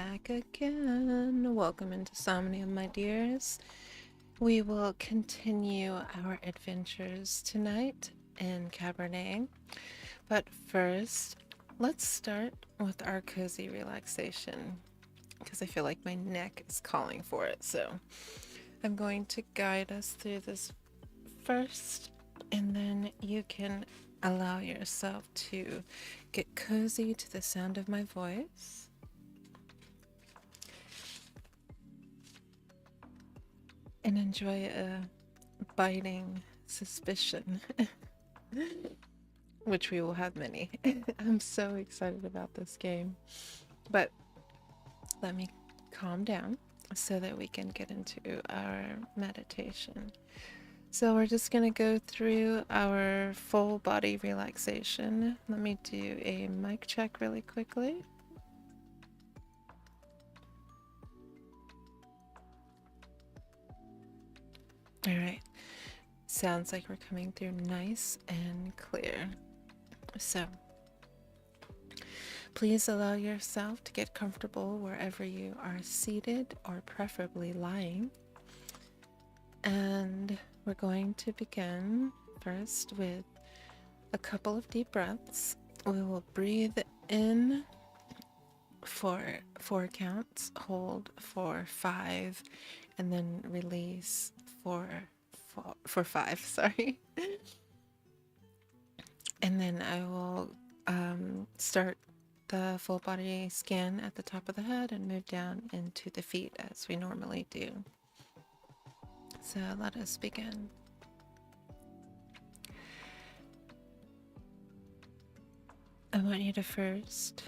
back again. Welcome into Somnia, my dears. We will continue our adventures tonight in Cabernet. But first, let's start with our cozy relaxation because I feel like my neck is calling for it. So I'm going to guide us through this first, and then you can allow yourself to get cozy to the sound of my voice. And enjoy a biting suspicion, which we will have many. I'm so excited about this game. But let me calm down so that we can get into our meditation. So we're just going to go through our full body relaxation. Let me do a mic check really quickly. All right. Sounds like we're coming through nice and clear. So please allow yourself to get comfortable wherever you are seated or preferably lying. And we're going to begin first with a couple of deep breaths. We will breathe in for 4 counts, hold for 5, and then release for 5, sorry. And then I will start the full body scan at the top of the head and move down into the feet as we normally do. So let us begin. I want you to first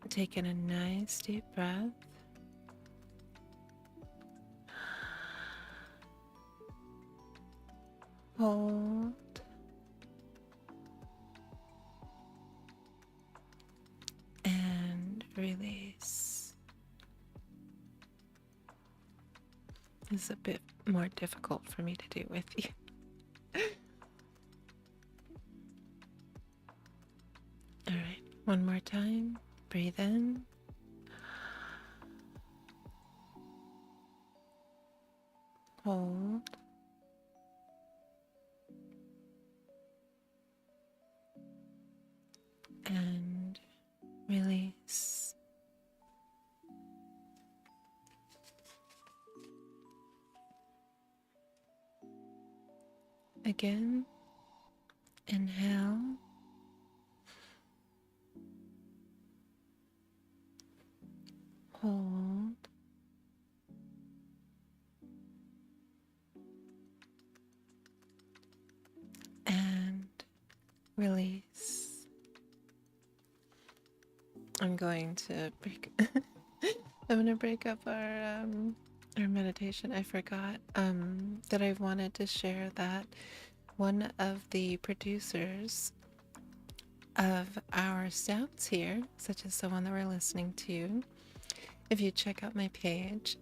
take in a nice deep breath. Hold. And release. This is a bit more difficult for me to do with you. All right, one more time. Breathe in. Hold. And release. Again, inhale. Hold. And release. I'm going to break I'm going to break up our meditation. I forgot that I wanted to share that one of the producers of our sounds here, such as the one that we're listening to, if you check out my page,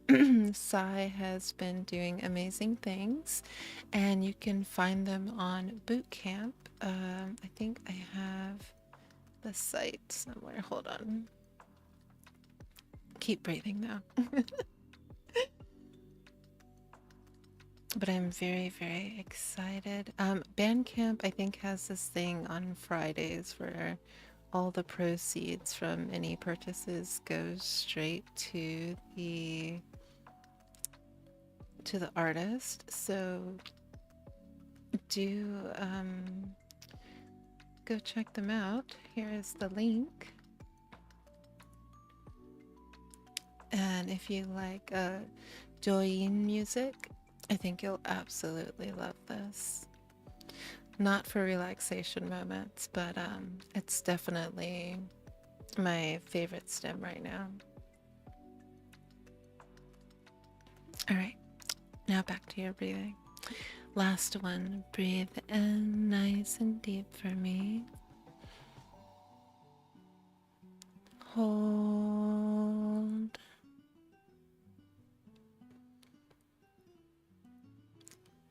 Sai has been doing amazing things, and you can find them on Bootcamp. I think I have the site somewhere. Hold on. Keep breathing though. But I'm very, very excited. Bandcamp, I think, has this thing on Fridays where all the proceeds from any purchases goes straight to the artist. So do go check them out. Here is the link. And if you like Joyin music, I think you'll absolutely love this. Not for relaxation moments, but it's definitely my favorite stem right now. All right, now back to your breathing. Last one, breathe in nice and deep for me. Hold.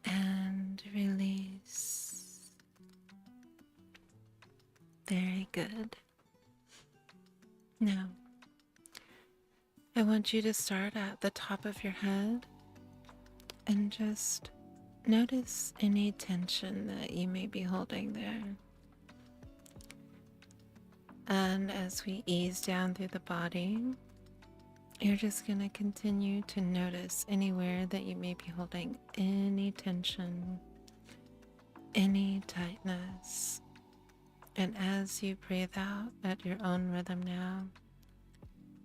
And release. Very good. Now, I want you to start at the top of your head and just notice any tension that you may be holding there. And as we ease down through the body, you're just going to continue to notice anywhere that you may be holding any tension, any tightness. And as you breathe out at your own rhythm now,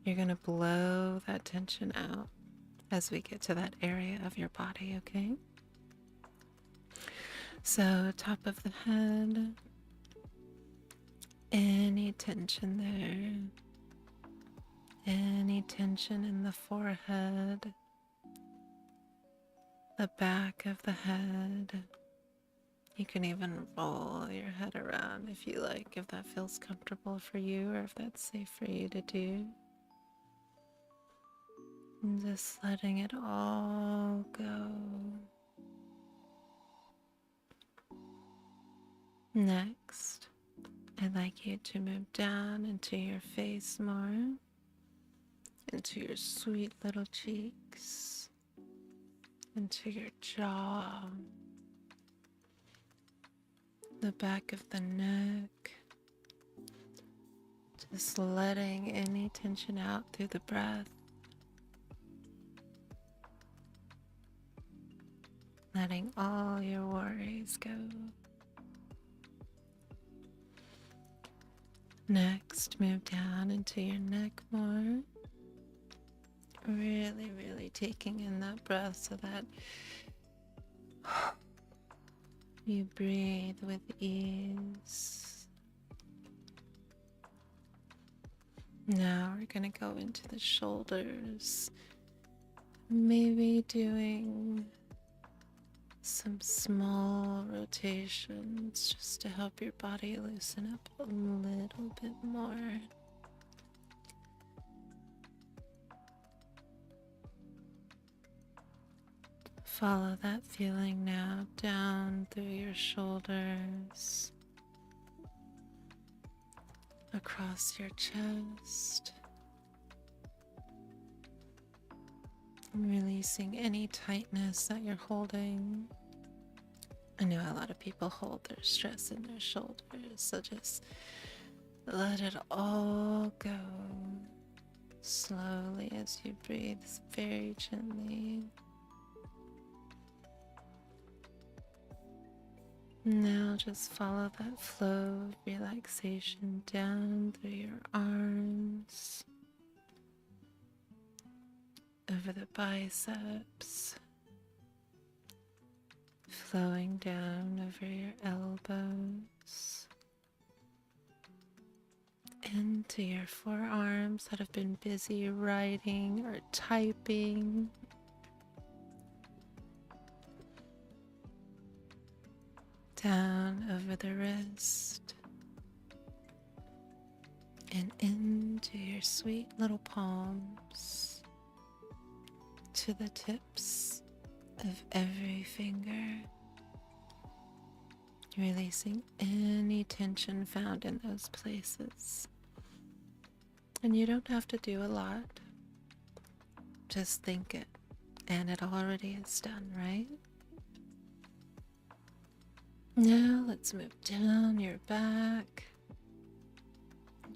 you're going to blow that tension out as we get to that area of your body, okay? So, top of the head, any tension there, any tension in the forehead, the back of the head. You can even roll your head around if you like, if that feels comfortable for you or if that's safe for you to do. And just letting it all go. Next, I'd like you to move down into your face more, into your sweet little cheeks, into your jaw, the back of the neck, just letting any tension out through the breath. Letting all your worries go. Next, move down into your neck more. Really, really taking in that breath so that you breathe with ease. Now we're going to go into the shoulders. Maybe doing some small rotations just to help your body loosen up a little bit more. Follow that feeling now down through your shoulders, across your chest, releasing any tightness that you're holding. I know a lot of people hold their stress in their shoulders, so just let it all go slowly as you breathe, very gently. Now just follow that flow of relaxation down through your arms, over the biceps, flowing down over your elbows, into your forearms that have been busy writing or typing. Down over the wrist and into your sweet little palms, to the tips of every finger, releasing any tension found in those places. And you don't have to do a lot, just think it, and it already is done, right? Now let's move down your back,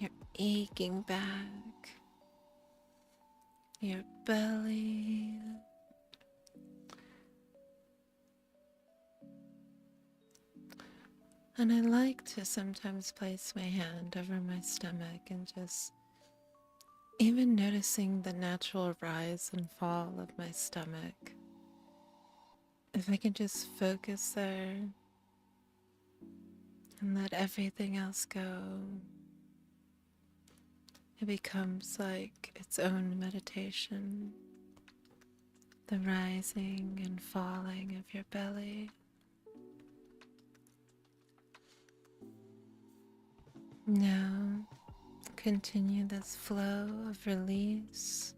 your aching back, your belly, and I like to sometimes place my hand over my stomach and just even noticing the natural rise and fall of my stomach. If I can just focus there and let everything else go, it becomes like its own meditation, the rising and falling of your belly. Now, continue this flow of release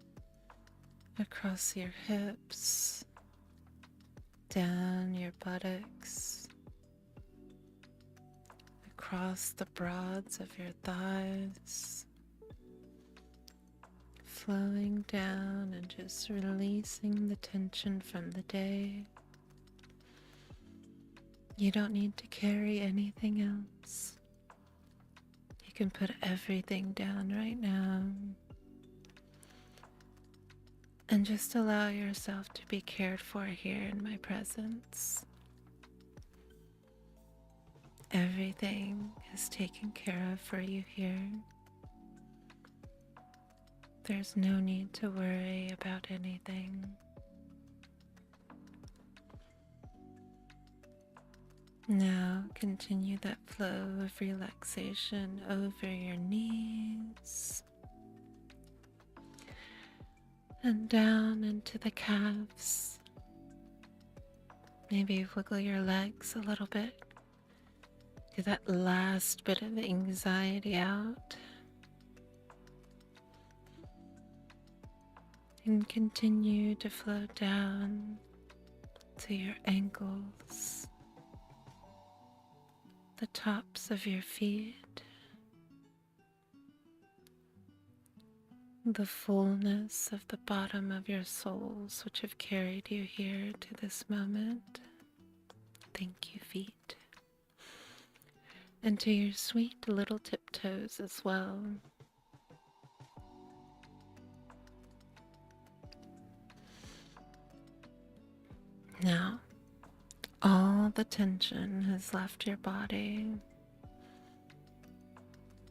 across your hips, down your buttocks, across the broads of your thighs, slowing down and just releasing the tension from the day. You don't need to carry anything else. You can put everything down right now and just allow yourself to be cared for here in my presence. Everything is taken care of for you here. There's no need to worry about anything. Now continue that flow of relaxation over your knees and down into the calves. Maybe wiggle your legs a little bit. Get that last bit of anxiety out. And continue to flow down to your ankles, the tops of your feet, the fullness of the bottom of your soles which have carried you here to this moment. Thank you, feet. And to your sweet little tiptoes as well. Now, all the tension has left your body,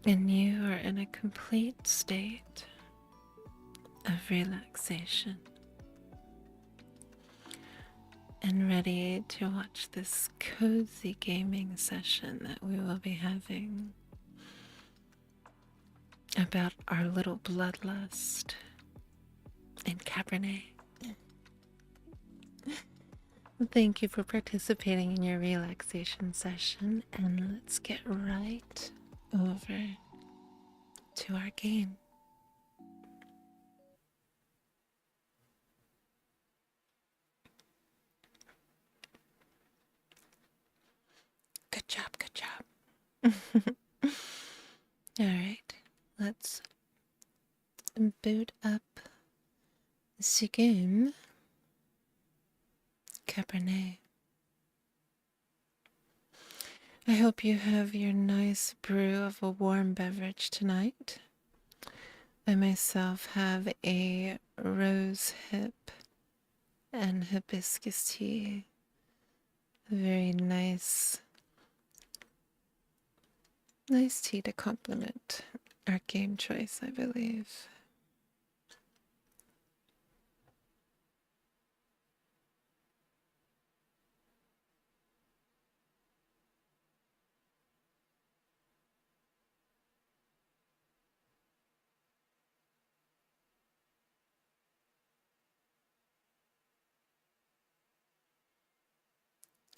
and you are in a complete state of relaxation and ready to watch this cozy gaming session that we will be having about our little bloodlust in Cabernet. Thank you for participating in your relaxation session, and let's get right over to our game. Good job, good job. All right, let's boot up the game. Cabernet. I hope you have your nice brew of a warm beverage tonight. I myself have a rose hip and hibiscus tea. Very nice tea to complement our game choice, I believe.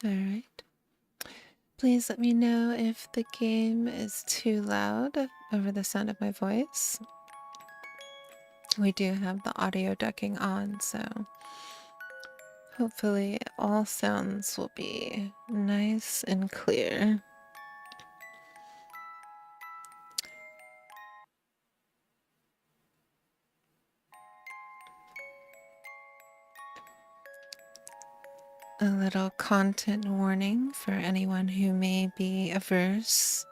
All right. Please let me know if the game is too loud over the sound of my voice. We do have the audio ducking on, so hopefully all sounds will be nice and clear. A little content warning for anyone who may be averse.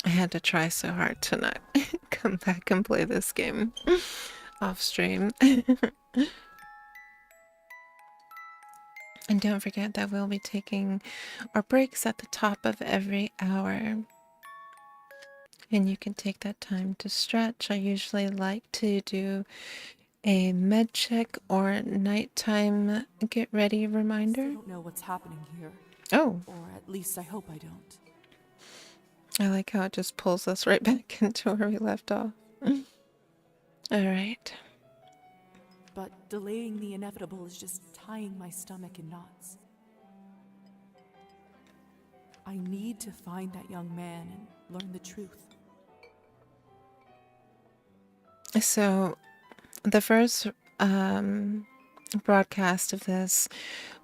I had to try so hard to not come back and play this game off stream. And don't forget that we'll be taking our breaks at the top of every hour. And you can take that time to stretch. I usually like to do a med check or nighttime get ready reminder. I don't know what's happening here. Oh. Or at least I hope I don't. I like how it just pulls us right back into where we left off. All right. But delaying the inevitable is just tying my stomach in knots. I need to find that young man and learn the truth. So, the first broadcast of this,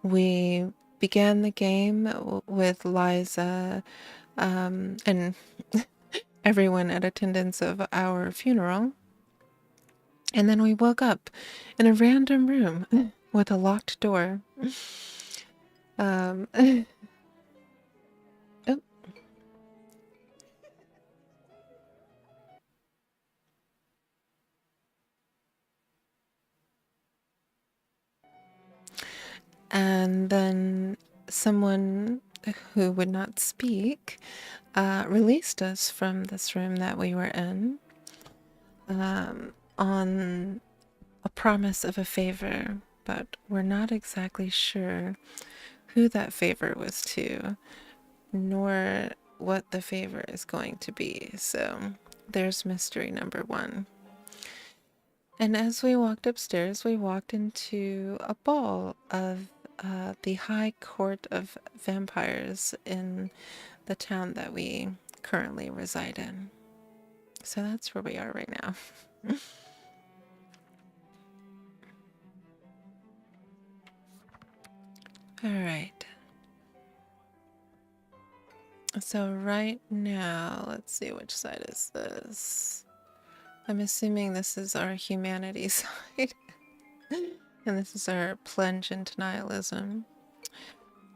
we began the game with Liza and everyone at attendance of our funeral. And then we woke up in a random room with a locked door. Um, oh, and then someone who would not speak released us from this room that we were in on a promise of a favor, but we're not exactly sure who that favor was to, nor what the favor is going to be. So there's mystery number one. And as we walked upstairs, we walked into a ball of the High Court of Vampires in the town that we currently reside in. So that's where we are right now. All right. So right now, let's see, which side is this? I'm assuming this is our humanity side. And this is our plunge into nihilism.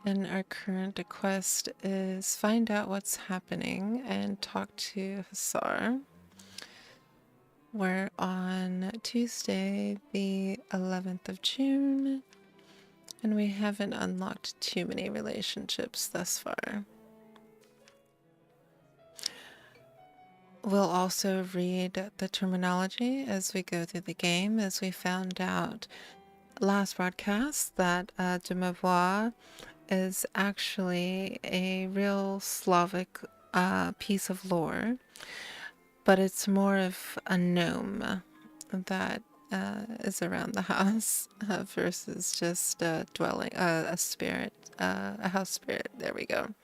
And our current quest is find out what's happening and talk to Hussar. We're on Tuesday, the 11th of June, and we haven't unlocked too many relationships thus far. We'll also read the terminology as we go through the game, as we found out last broadcast that Demevois is actually a real Slavic piece of lore, but it's more of a gnome that is around the house versus just dwelling, a spirit, a house spirit. There we go.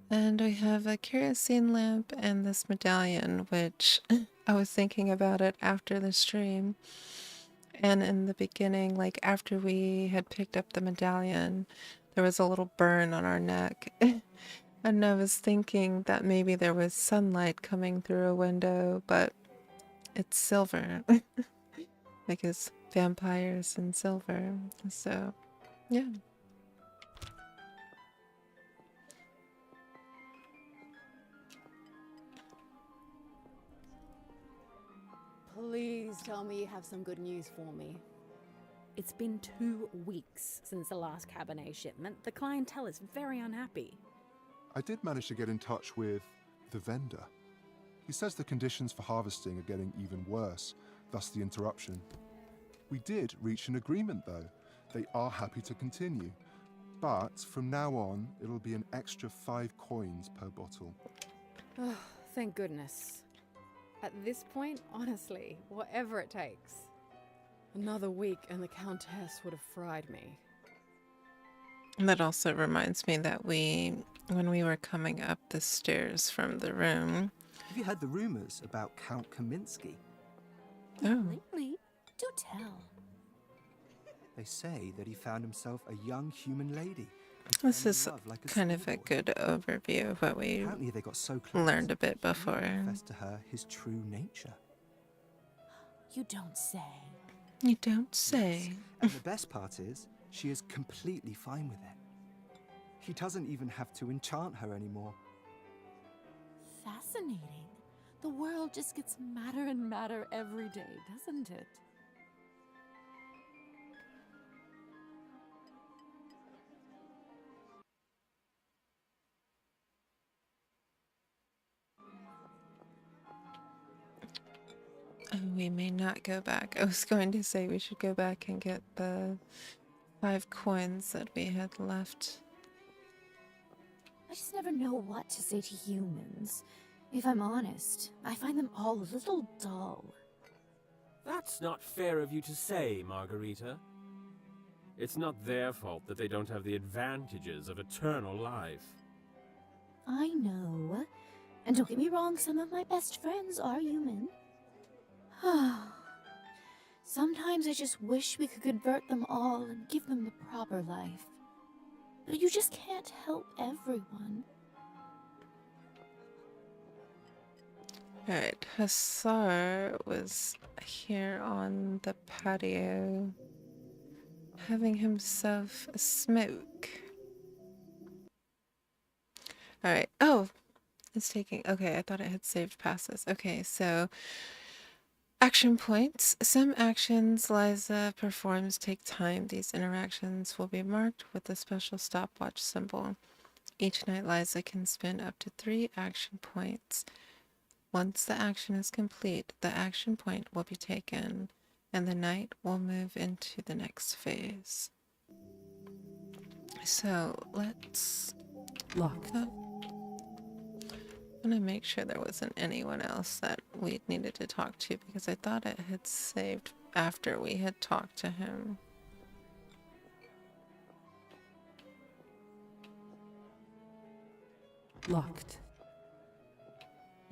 And we have a kerosene lamp and this medallion, which I was thinking about it after the stream. And in the beginning, like after we had picked up the medallion, there was a little burn on our neck. And I was thinking that maybe there was sunlight coming through a window, but it's silver. Because vampires and silver. So, yeah. Please tell me you have some good news for me. It's been 2 weeks since the last Cabernet shipment. The clientele is very unhappy. I did manage to get in touch with the vendor. He says the conditions for harvesting are getting even worse, thus the interruption. We did reach an agreement though. They are happy to continue. But from now on, it'll be an extra 5 coins per bottle. Oh, thank goodness. At this point, honestly, whatever it takes. Another week and the Countess would have fried me. And that also reminds me that when we were coming up the stairs from the room... Have you heard the rumors about Count Kaminsky? Oh. Lately, do tell. They say that he found himself a young human lady. This is kind of a good overview of what we Apparently they got so close, learned a bit before. He confessed to her his true nature. You don't say. You don't say. Yes. And the best part is, she is completely fine with it. He doesn't even have to enchant her anymore. Fascinating. The world just gets madder and madder every day, doesn't it? We may not go back. I was going to say we should go back and get the 5 coins that we had left. I just never know what to say to humans. If I'm honest, I find them all a little dull. That's not fair of you to say, Margarita. It's not their fault that they don't have the advantages of eternal life. I know. And don't get me wrong, some of my best friends are human. Sometimes I just wish we could convert them all and give them the proper life. But you just can't help everyone. Alright, Hussar was here on the patio having himself a smoke. Alright, oh, it's taking, okay, I thought it had saved passes. Okay, so action points. Some actions Liza performs take time. These interactions will be marked with a special stopwatch symbol. Each night Liza can spend up to 3 action points. Once the action is complete, the action point will be taken, and the night will move into the next phase. So let's Locked. I'm gonna make sure there wasn't anyone else that we needed to talk to, because I thought it had saved after we had talked to him. Locked.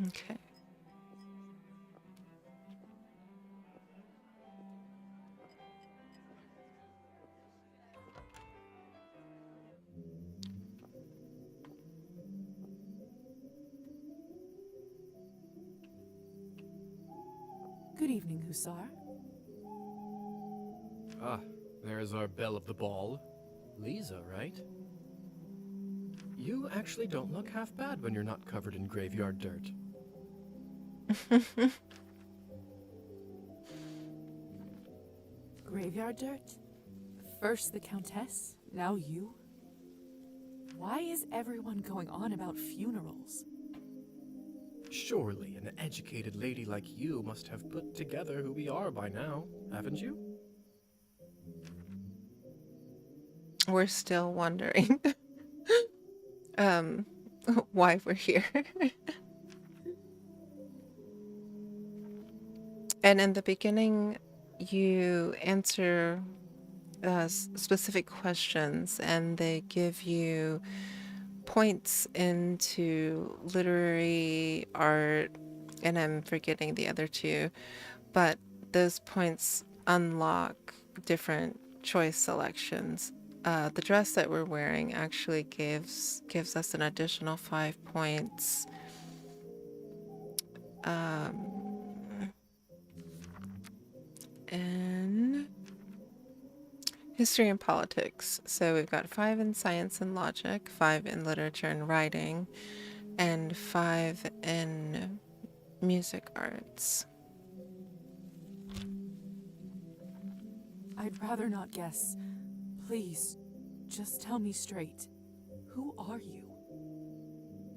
Okay. Good evening, Hussar. Ah, there's our belle of the ball. Liza, right? You actually don't look half bad when you're not covered in graveyard dirt. Graveyard dirt? First the Countess, now you? Why is everyone going on about funerals? Surely an educated lady like you must have put together who we are by now, haven't you? We're still wondering why we're here. And in the beginning, you answer specific questions, and they give you points into literary, art, and I'm forgetting the other two, but those points unlock different choice selections. The dress that we're wearing actually gives us an additional 5 points. In history and politics. So we've got 5 in science and logic, 5 in literature and writing, and 5 in music arts. I'd rather not guess. Please, just tell me straight. Who are you?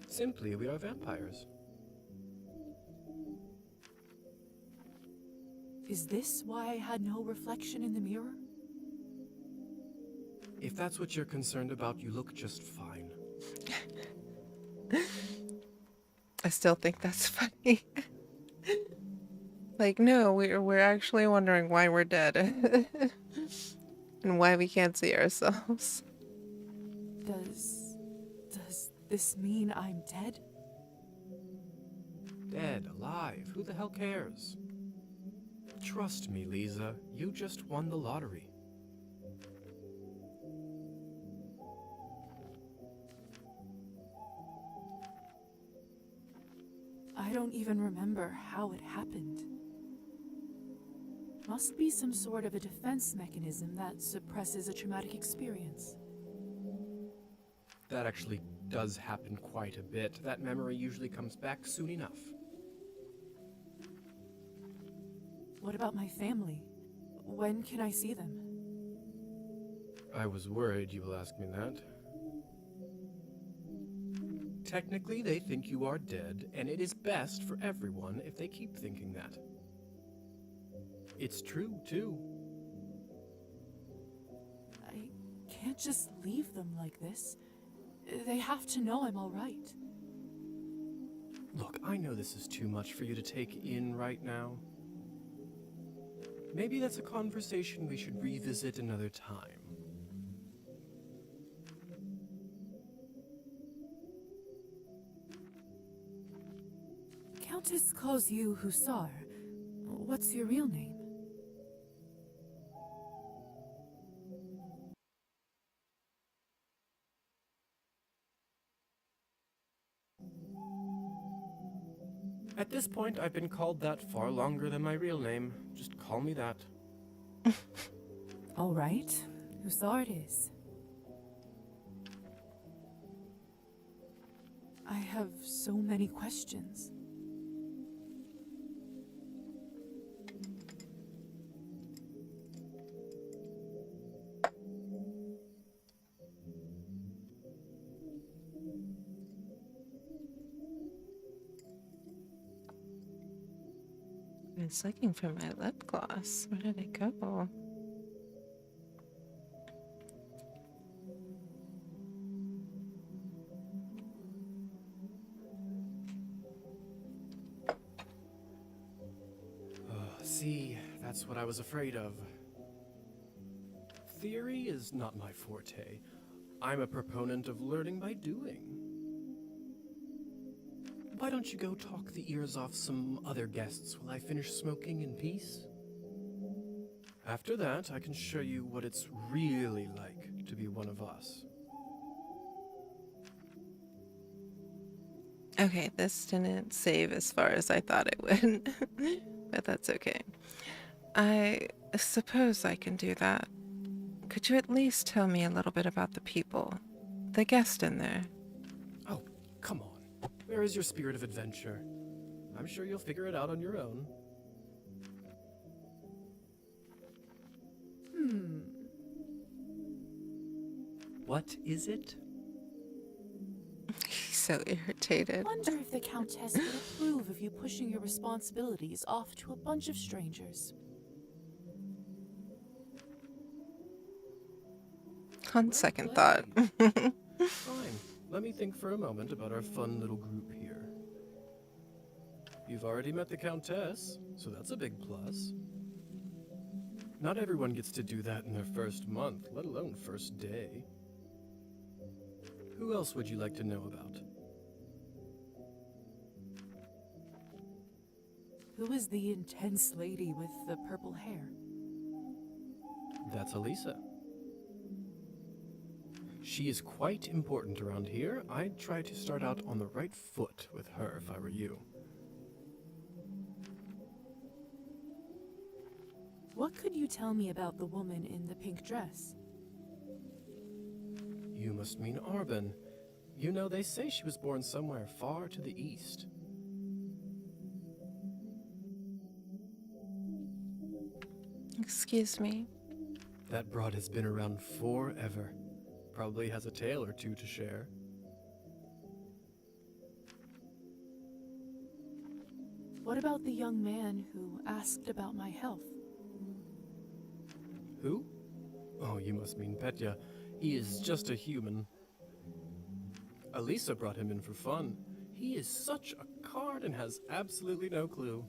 Simply, we are vampires. Is this why I had no reflection in the mirror? If that's what you're concerned about, you look just fine. I still think that's funny. Like, no, we're actually wondering why we're dead. And why we can't see ourselves. Does this mean I'm dead? Dead, alive, who the hell cares? Trust me, Liza, you just won the lottery. I don't even remember how it happened. Must be some sort of a defense mechanism that suppresses a traumatic experience. That actually does happen quite a bit. That memory usually comes back soon enough. What about my family? When can I see them? I was worried you will ask me that. Technically, they think you are dead, and it is best for everyone if they keep thinking that. It's true, too. I can't just leave them like this. They have to know I'm all right. Look, I know this is too much for you to take in right now. Maybe that's a conversation we should revisit another time. Countess calls you Hussar. What's your real name? At this point, I've been called that far longer than my real name. Just call me that. All right. Hussar it is. I have so many questions. I was looking for my lip gloss. Where did it go? See, that's what I was afraid of. Theory is not my forte. I'm a proponent of learning by doing. Why don't you go talk the ears off some other guests while I finish smoking in peace? After that, I can show you what it's really like to be one of us. Okay, this didn't save as far as I thought it would, but that's okay. I suppose I can do that. Could you at least tell me a little bit about the people, the guest in there? Oh, come on. Where is your spirit of adventure? I'm sure you'll figure it out on your own. What is it? He's so irritated. I wonder if the Countess would approve of you pushing your responsibilities off to a bunch of strangers. On second thought. Fine. Let me think for a moment about our fun little group here. You've already met the Countess, so that's a big plus. Not everyone gets to do that in their first month, let alone first day. Who else would you like to know about? Who is the intense lady with the purple hair? That's Liza. She is quite important around here. I'd try to start out on the right foot with her if I were you. What could you tell me about the woman in the pink dress? You must mean Arbin. You know, they say she was born somewhere far to the east. Excuse me. That broad has been around forever. Probably has a tale or two to share. What about the young man who asked about my health? Who? Oh, you must mean Petya. He is just a human. Elisa brought him in for fun. He is such a card and has absolutely no clue.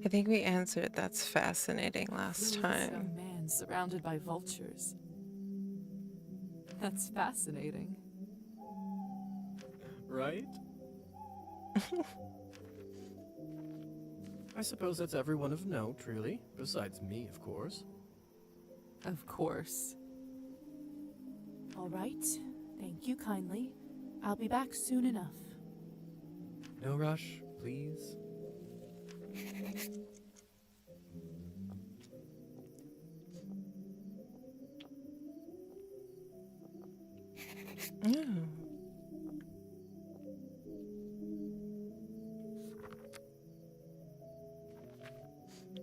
I think we answered that's fascinating last Who is time. a man surrounded by vultures? That's fascinating. Right? I suppose that's everyone of note, really. Besides me, of course. Of course. All right. Thank you kindly. I'll be back soon enough. No rush, please. Mm.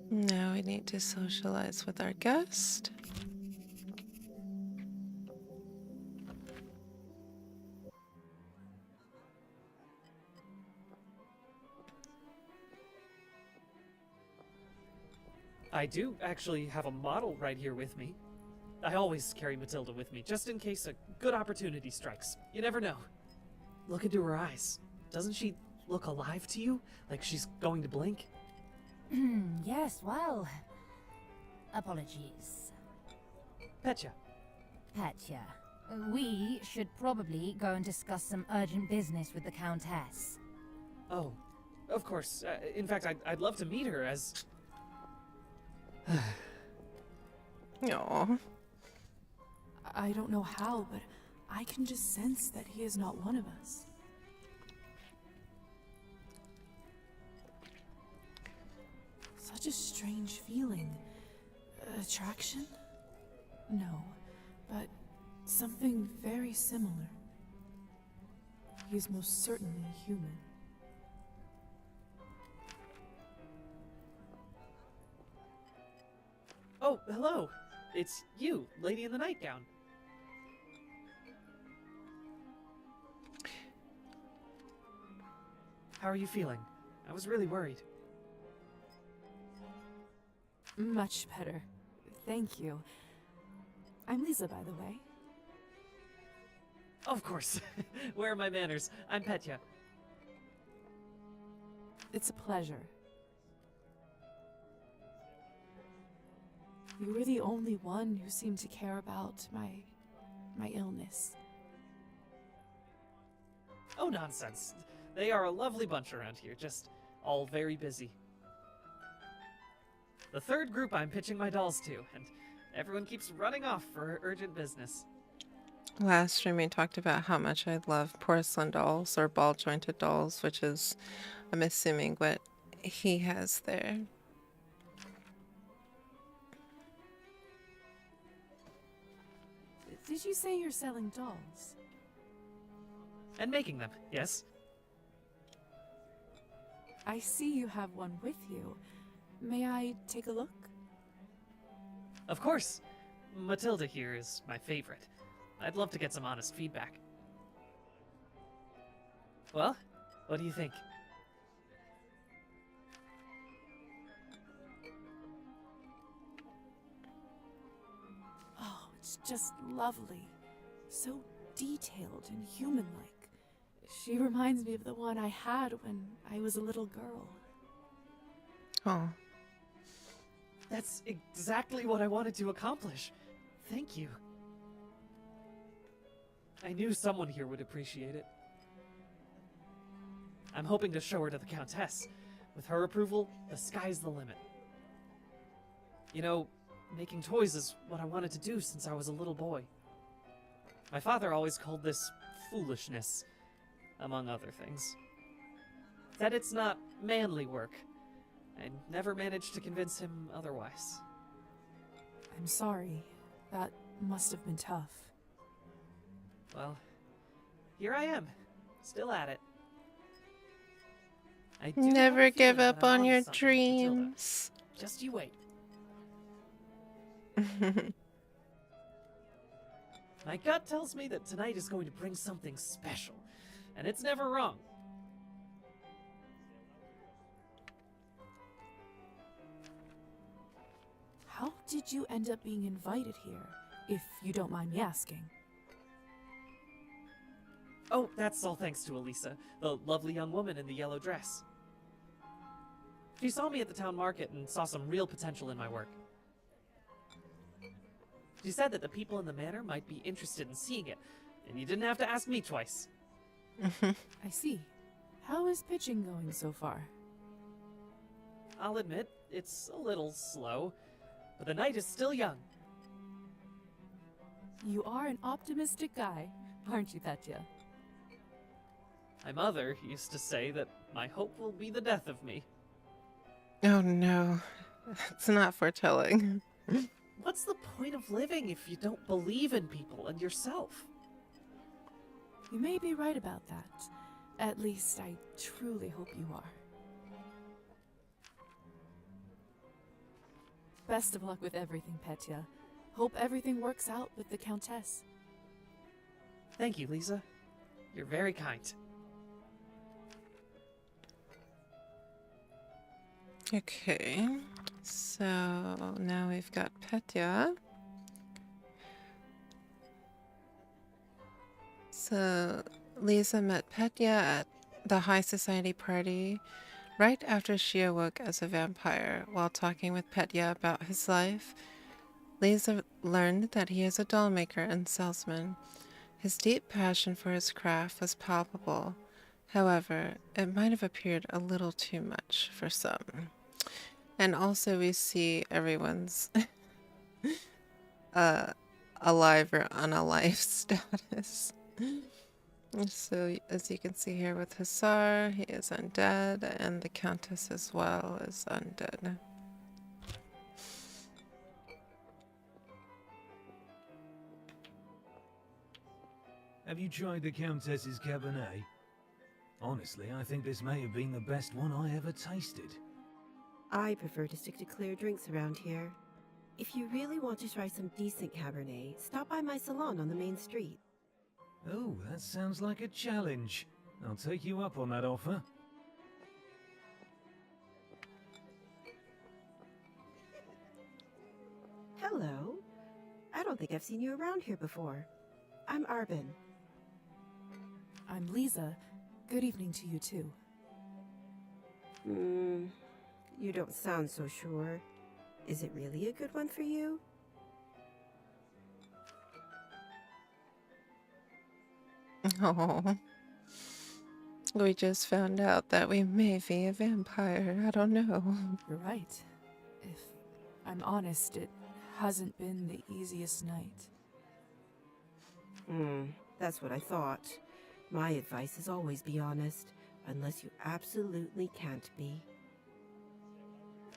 Now we need to socialize with our guest. I do actually have a model right here with me. I always carry Matilda with me, just in case a good opportunity strikes. You never know. Look into her eyes. Doesn't she look alive to you? Like she's going to blink? Yes, well... Apologies. Petya. Petya. We should probably go and discuss some urgent business with the Countess. Oh, of course. In fact, I'd love to meet her as... Aww. I don't know how, but I can just sense that he is not one of us. Such a strange feeling. Attraction? No, but something very similar. He is most certainly human. Oh, hello. It's you, lady in the nightgown. How are you feeling? I was really worried. Much better. Thank you. I'm Liza, by the way. Of course. Where are my manners? I'm Petya. It's a pleasure. You were the only one who seemed to care about my illness. Oh, nonsense. They are a lovely bunch around here, just all very busy. The third group I'm pitching my dolls to, and everyone keeps running off for urgent business. Last stream we talked about how much I love porcelain dolls or ball jointed dolls, which is, I'm assuming, what he has there. Did you say you're selling dolls? And making them, yes. I see you have one with you. May I take a look? Of course. Matilda here is my favorite. I'd love to get some honest feedback. Well, what do you think? Oh, it's just lovely. So detailed and human-like. She reminds me of the one I had when I was a little girl. Oh. That's exactly what I wanted to accomplish. Thank you. I knew someone here would appreciate it. I'm hoping to show her to the Countess. With her approval, the sky's the limit. You know, making toys is what I wanted to do since I was a little boy. My father always called this foolishness, among other things. Said it's not manly work. I never managed to convince him otherwise. I'm sorry. That must have been tough. Well, here I am, still at it. I do have a Never give feeling up that I'm on your onto something with Matilda. dreams. Just you wait. My gut tells me that tonight is going to bring something special, and it's never wrong. How did you end up being invited here, if you don't mind me asking? Oh, that's all thanks to Elisa, the lovely young woman in the yellow dress. She saw me at the town market and saw some real potential in my work. She said that the people in the manor might be interested in seeing it, and you didn't have to ask me twice. I see. How is pitching going so far? I'll admit, it's a little slow, but the night is still young. You are an optimistic guy, aren't you, Petya? My mother used to say that my hope will be the death of me. Oh no, it's not foretelling. What's the point of living if you don't believe in people and yourself? You may be right about that. At least I truly hope you are. Best of luck with everything, Petya. Hope everything works out with the Countess. Thank you, Liza. You're very kind. Okay, so now we've got Petya. So Liza met Petya at the high society party right after she awoke as a vampire. While talking with Petya about his life, Liza learned that he is a doll maker and salesman. His deep passion for his craft was palpable. However, it might have appeared a little too much for some. And also we see everyone's alive or unalive status. So, as you can see here with Hussar, he is undead, and the Countess as well is undead. Have you tried the Countess's Cabernet? Honestly, I think this may have been the best one I ever tasted. I prefer to stick to clear drinks around here. If you really want to try some decent Cabernet, stop by my salon on the main street. Oh, that sounds like a challenge. I'll take you up on that offer. Hello. I don't think I've seen you around here before. I'm Arbin. I'm Liza. Good evening to you, too. You don't sound so sure. Is it really a good one for you? Oh, we just found out that we may be a vampire. I don't know. You're right. If I'm honest, it hasn't been the easiest night. That's what I thought. My advice is always be honest, unless you absolutely can't be.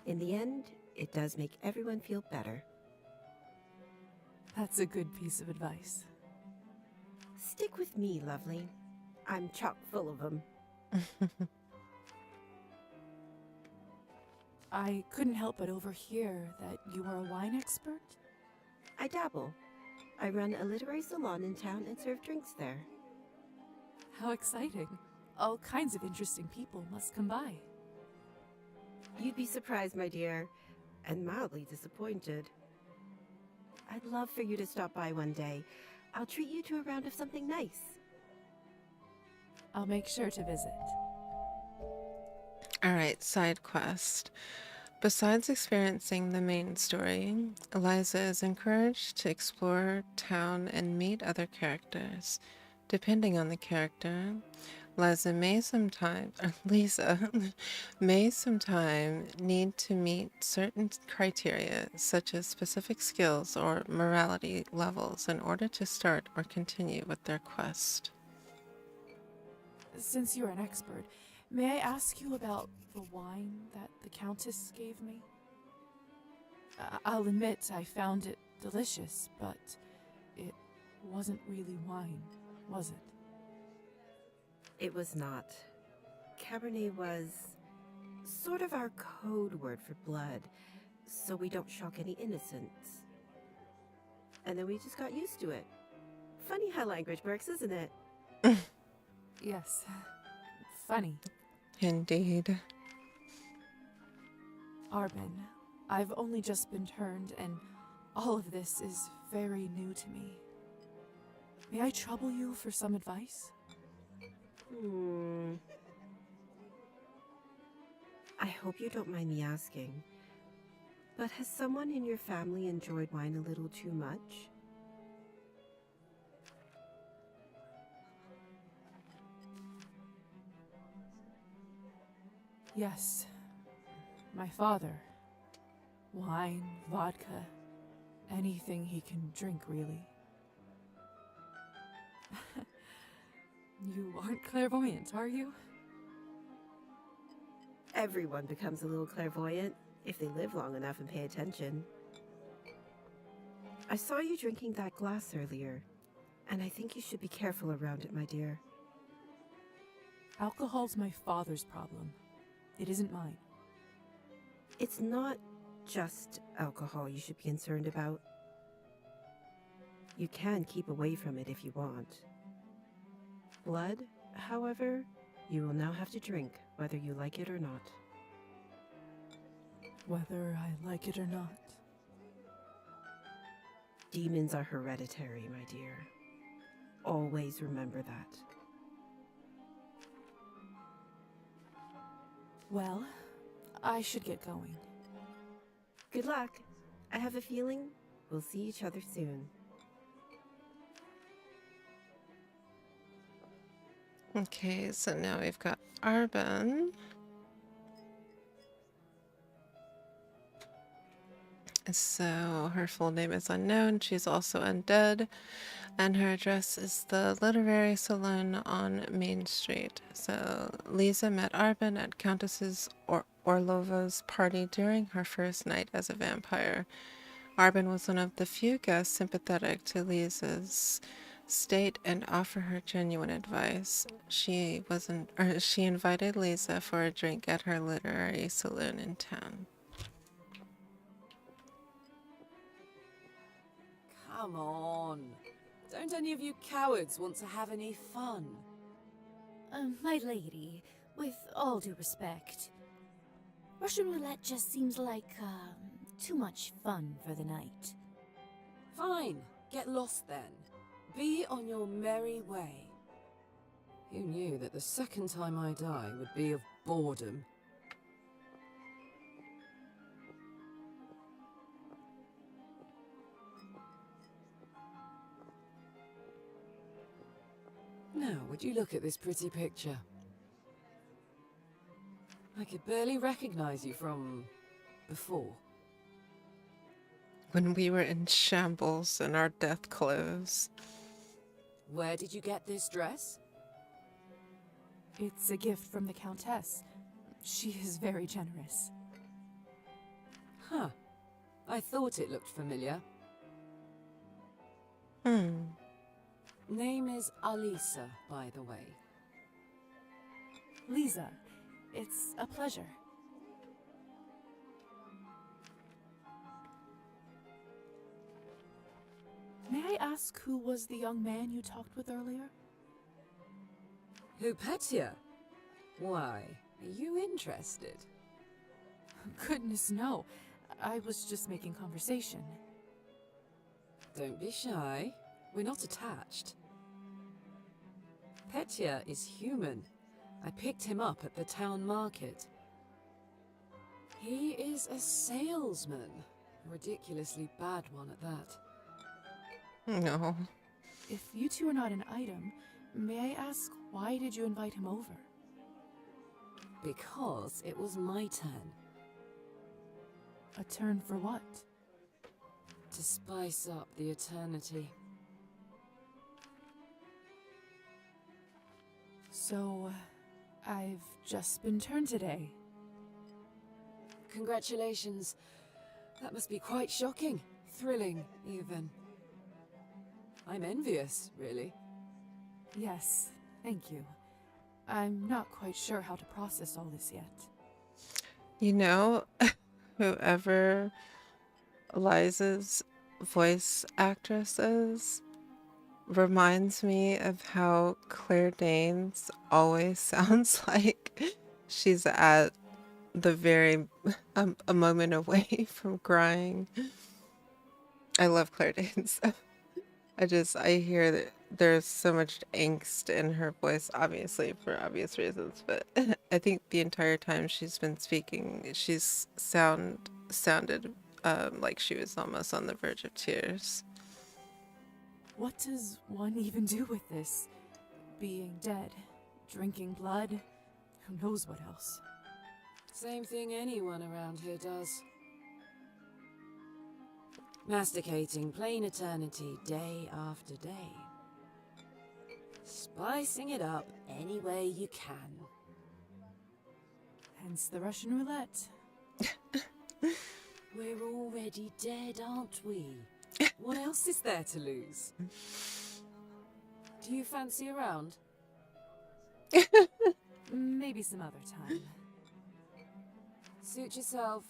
In the end, it does make everyone feel better. That's a good piece of advice. Stick with me, lovely. I'm chock full of them. I couldn't help but overhear that you are a wine expert? I dabble. I run a literary salon in town and serve drinks there. How exciting. All kinds of interesting people must come by. You'd be surprised, my dear, and mildly disappointed. I'd love for you to stop by one day. I'll treat you to a round of something nice. I'll make sure to visit. Alright, side quest. Besides experiencing the main story, Liza is encouraged to explore town and meet other characters. Depending on the character, Lisa may sometime need to meet certain criteria, such as specific skills or morality levels, in order to start or continue with their quest. Since you're an expert, may I ask you about the wine that the Countess gave me? I'll admit I found it delicious, but it wasn't really wine, was it? It was not. Cabernet was sort of our code word for blood, so we don't shock any innocents. And then we just got used to it. Funny how language works, isn't it? Yes. Funny. Indeed. Arbin, I've only just been turned, and all of this is very new to me. May I trouble you for some advice? I hope you don't mind me asking, but has someone in your family enjoyed wine a little too much? Yes. My father. Wine, vodka, anything he can drink, really. You aren't clairvoyant, are you? Everyone becomes a little clairvoyant if they live long enough and pay attention. I saw you drinking that glass earlier, and I think you should be careful around it, my dear. Alcohol's my father's problem. It isn't mine. It's not just alcohol you should be concerned about. You can keep away from it if you want. Blood, however, you will now have to drink, whether you like it or not. Whether I like it or not. Demons are hereditary, my dear. Always remember that. Well, I should get going. Good luck. I have a feeling we'll see each other soon. Okay, so now we've got Arbin. So her full name is unknown. She's also undead. And her address is the Literary Saloon on Main Street. So Liza met Arbin at Countess's Orlova's party during her first night as a vampire. Arbin was one of the few guests sympathetic to Liza's state and offer her genuine advice. She invited Liza for a drink at her literary saloon in town. Come on. Don't any of you cowards want to have any fun? My lady, with all due respect, Russian roulette just seems like, too much fun for the night. Fine. Get lost then. Be on your merry way. Who knew that the second time I die would be of boredom? Now, would you look at this pretty picture? I could barely recognize you from before. When we were in shambles in our death clothes. Where did you get this dress? It's a gift from the Countess. She is very generous. Huh. I thought it looked familiar. Name is Alisa, by the way. Liza, it's a pleasure. May I ask who was the young man you talked with earlier? Who, Petya? Why, are you interested? Goodness, no. I was just making conversation. Don't be shy. We're not attached. Petya is human. I picked him up at the town market. He is a salesman. A ridiculously bad one at that. No. If you two are not an item, may I ask why did you invite him over? Because it was my turn. A turn for what? To spice up the eternity. So, I've just been turned today. Congratulations. That must be quite shocking. Thrilling, even. I'm envious, really. Yes, thank you. I'm not quite sure how to process all this yet. You know, whoever Liza's voice actress is reminds me of how Claire Danes always sounds like she's at the very a moment away from crying. I love Claire Danes. I hear that there's so much angst in her voice, obviously for obvious reasons, but I think the entire time she's been speaking, she's sounded like she was almost on the verge of tears. What does one even do with this? Being dead, drinking blood, who knows what else? Same thing anyone around here does. Masticating plain eternity day after day. Spicing it up any way you can. Hence the Russian roulette. We're already dead, aren't we? What else is there to lose? Do you fancy a round? Maybe some other time. Suit yourself.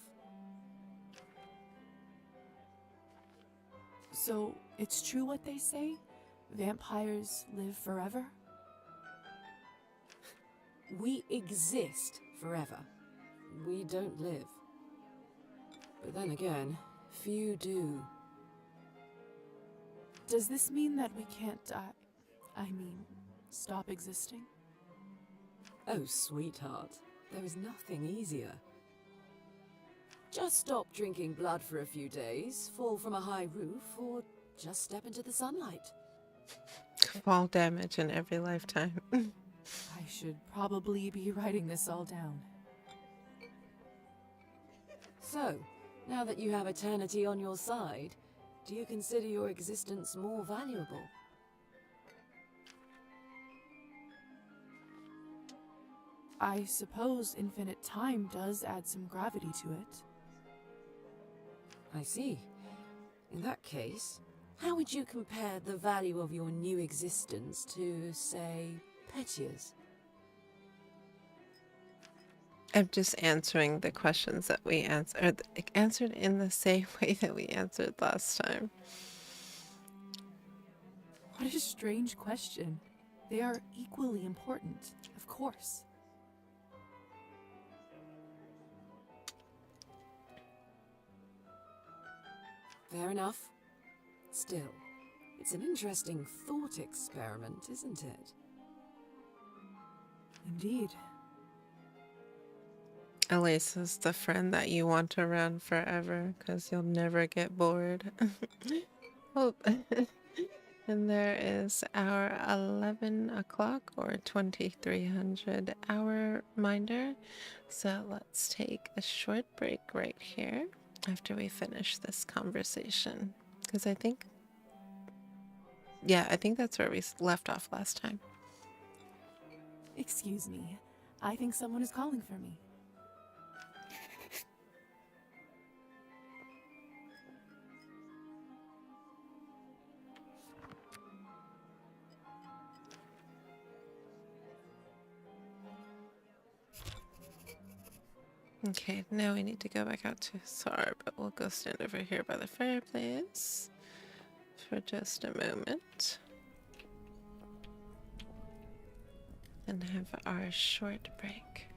So, it's true what they say? Vampires live forever? We exist forever. We don't live. But then again, few do. Does this mean that we can't stop existing? Oh, sweetheart, there is nothing easier. Just stop drinking blood for a few days, fall from a high roof, or just step into the sunlight. Fall damage in every lifetime. I should probably be writing this all down. So, Now that you have eternity on your side, do you consider your existence more valuable? I suppose infinite time does add some gravity to it. I see. In that case, how would you compare the value of your new existence to, say, Petya's? I'm just answering the questions that we answered in the same way that we answered last time. What a strange question. They are equally important, of course. Fair enough. Still, it's an interesting thought experiment, isn't it? Indeed. Elisa's the friend that you want around forever because you'll never get bored. Oh, and there is our 11 o'clock or 2300 hour reminder. So let's take a short break right here after we finish this conversation. Because I think that's where we left off last time. Excuse me. I think someone is calling for me. Okay, now we need to go back out to Sar, but we'll go stand over here by the fireplace for just a moment and have our short break.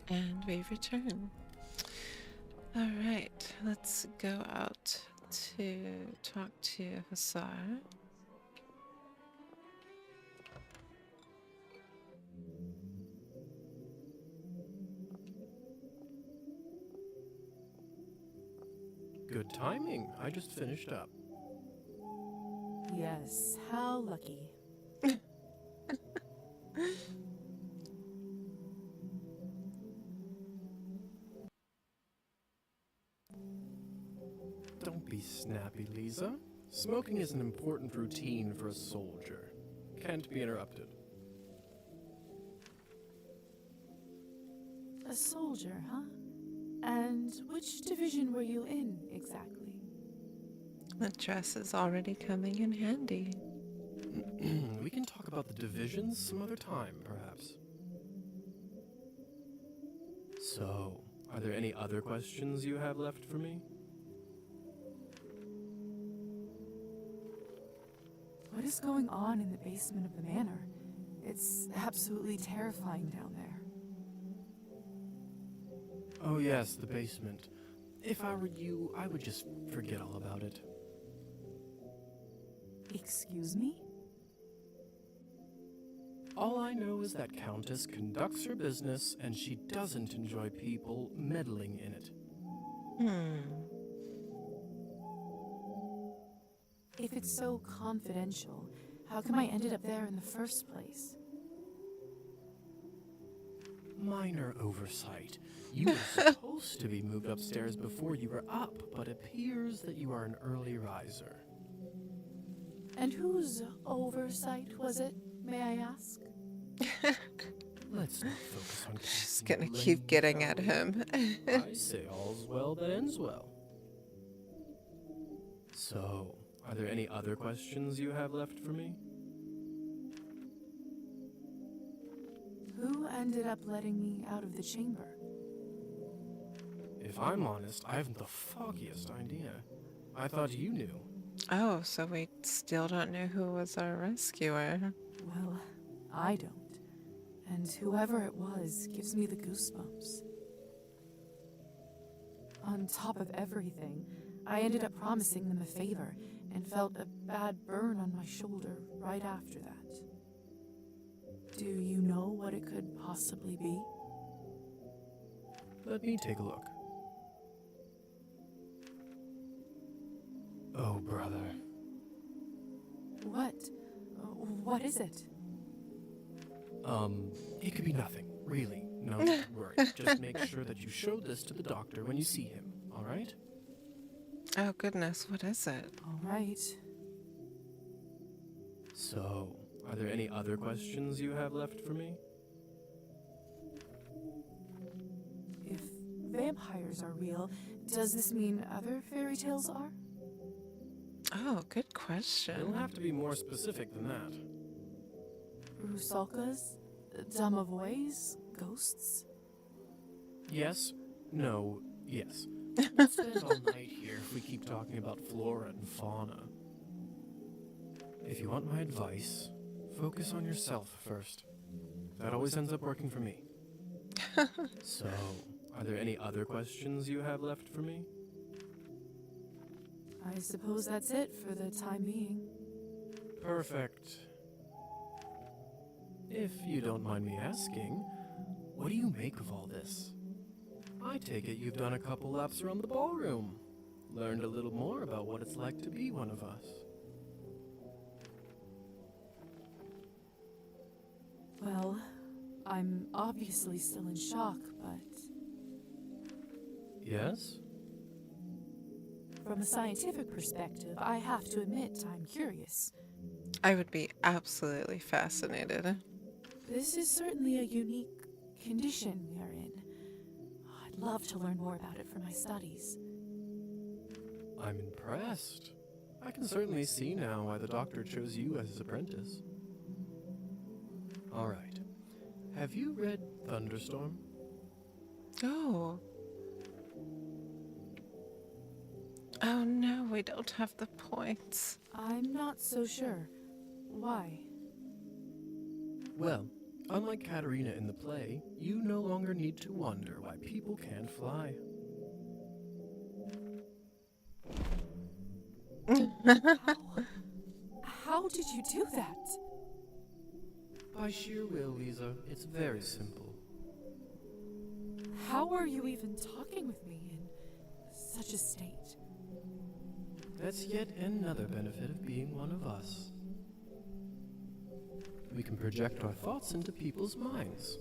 And we return. Alright, let's go out to talk to Hussar. Good timing. I just finished up. Yes, how lucky. Don't be snappy, Liza. Smoking is an important routine for a soldier. Can't be interrupted. A soldier, huh? And which division were you in, exactly? The dress is already coming in handy. We can talk about the divisions some other time, perhaps. So, are there any other questions you have left for me? What is going on in the basement of the manor? It's absolutely terrifying down there. Oh yes, the basement. If I were you, I would just forget all about it. Excuse me? All I know is that Countess conducts her business and she doesn't enjoy people meddling in it. If it's so confidential, how come I ended up there in the first place? Minor oversight. You were supposed to be moved upstairs before you were up, but appears that you are an early riser. And whose oversight was it, may I ask? Let's not focus on She's gonna keep getting at him. I say all's well that ends well. So, are there any other questions you have left for me? Who ended up letting me out of the chamber? If I'm honest, I haven't the foggiest idea. I thought you knew. Oh, so we still don't know who was our rescuer. Well, I don't. And whoever it was gives me the goosebumps. On top of everything, I ended up promising them a favor and felt a bad burn on my shoulder right after that. Do you know what it could possibly be? Let me take a look. Oh, brother. What? What is it? It could be nothing, really. No, don't worry. Just make sure that you show this to the doctor when you see him, alright? Oh goodness, what is it? Alright. So, are there any other questions you have left for me? If vampires are real, does this mean other fairy tales are? Oh, good question. You'll have to be more specific than that. Rusalkas? Domovoys? Ghosts? Yes, no, yes. We'll spend all night here if we keep talking about flora and fauna. If you want my advice, focus on yourself first. That always ends up working for me. So, are there any other questions you have left for me? I suppose that's it for the time being. Perfect. If you don't mind me asking, what do you make of all this? I take it you've done a couple laps around the ballroom. Learned a little more about what it's like to be one of us. Well, I'm obviously still in shock, but... Yes? From a scientific perspective, I have to admit I'm curious. I would be absolutely fascinated. This is certainly a unique condition we are in. I'd love to learn more about it for my studies. I'm impressed. I can certainly see now why the doctor chose you as his apprentice. Alright. Have you read Thunderstorm? Oh. Oh no, we don't have the points. I'm not so sure. Why? Well, Unlike Katerina in the play, you no longer need to wonder why people can't fly. How did you do that? By sheer will, Liza. It's very simple. How are you even talking with me in such a state? That's yet another benefit of being one of us. We can project our thoughts into people's minds.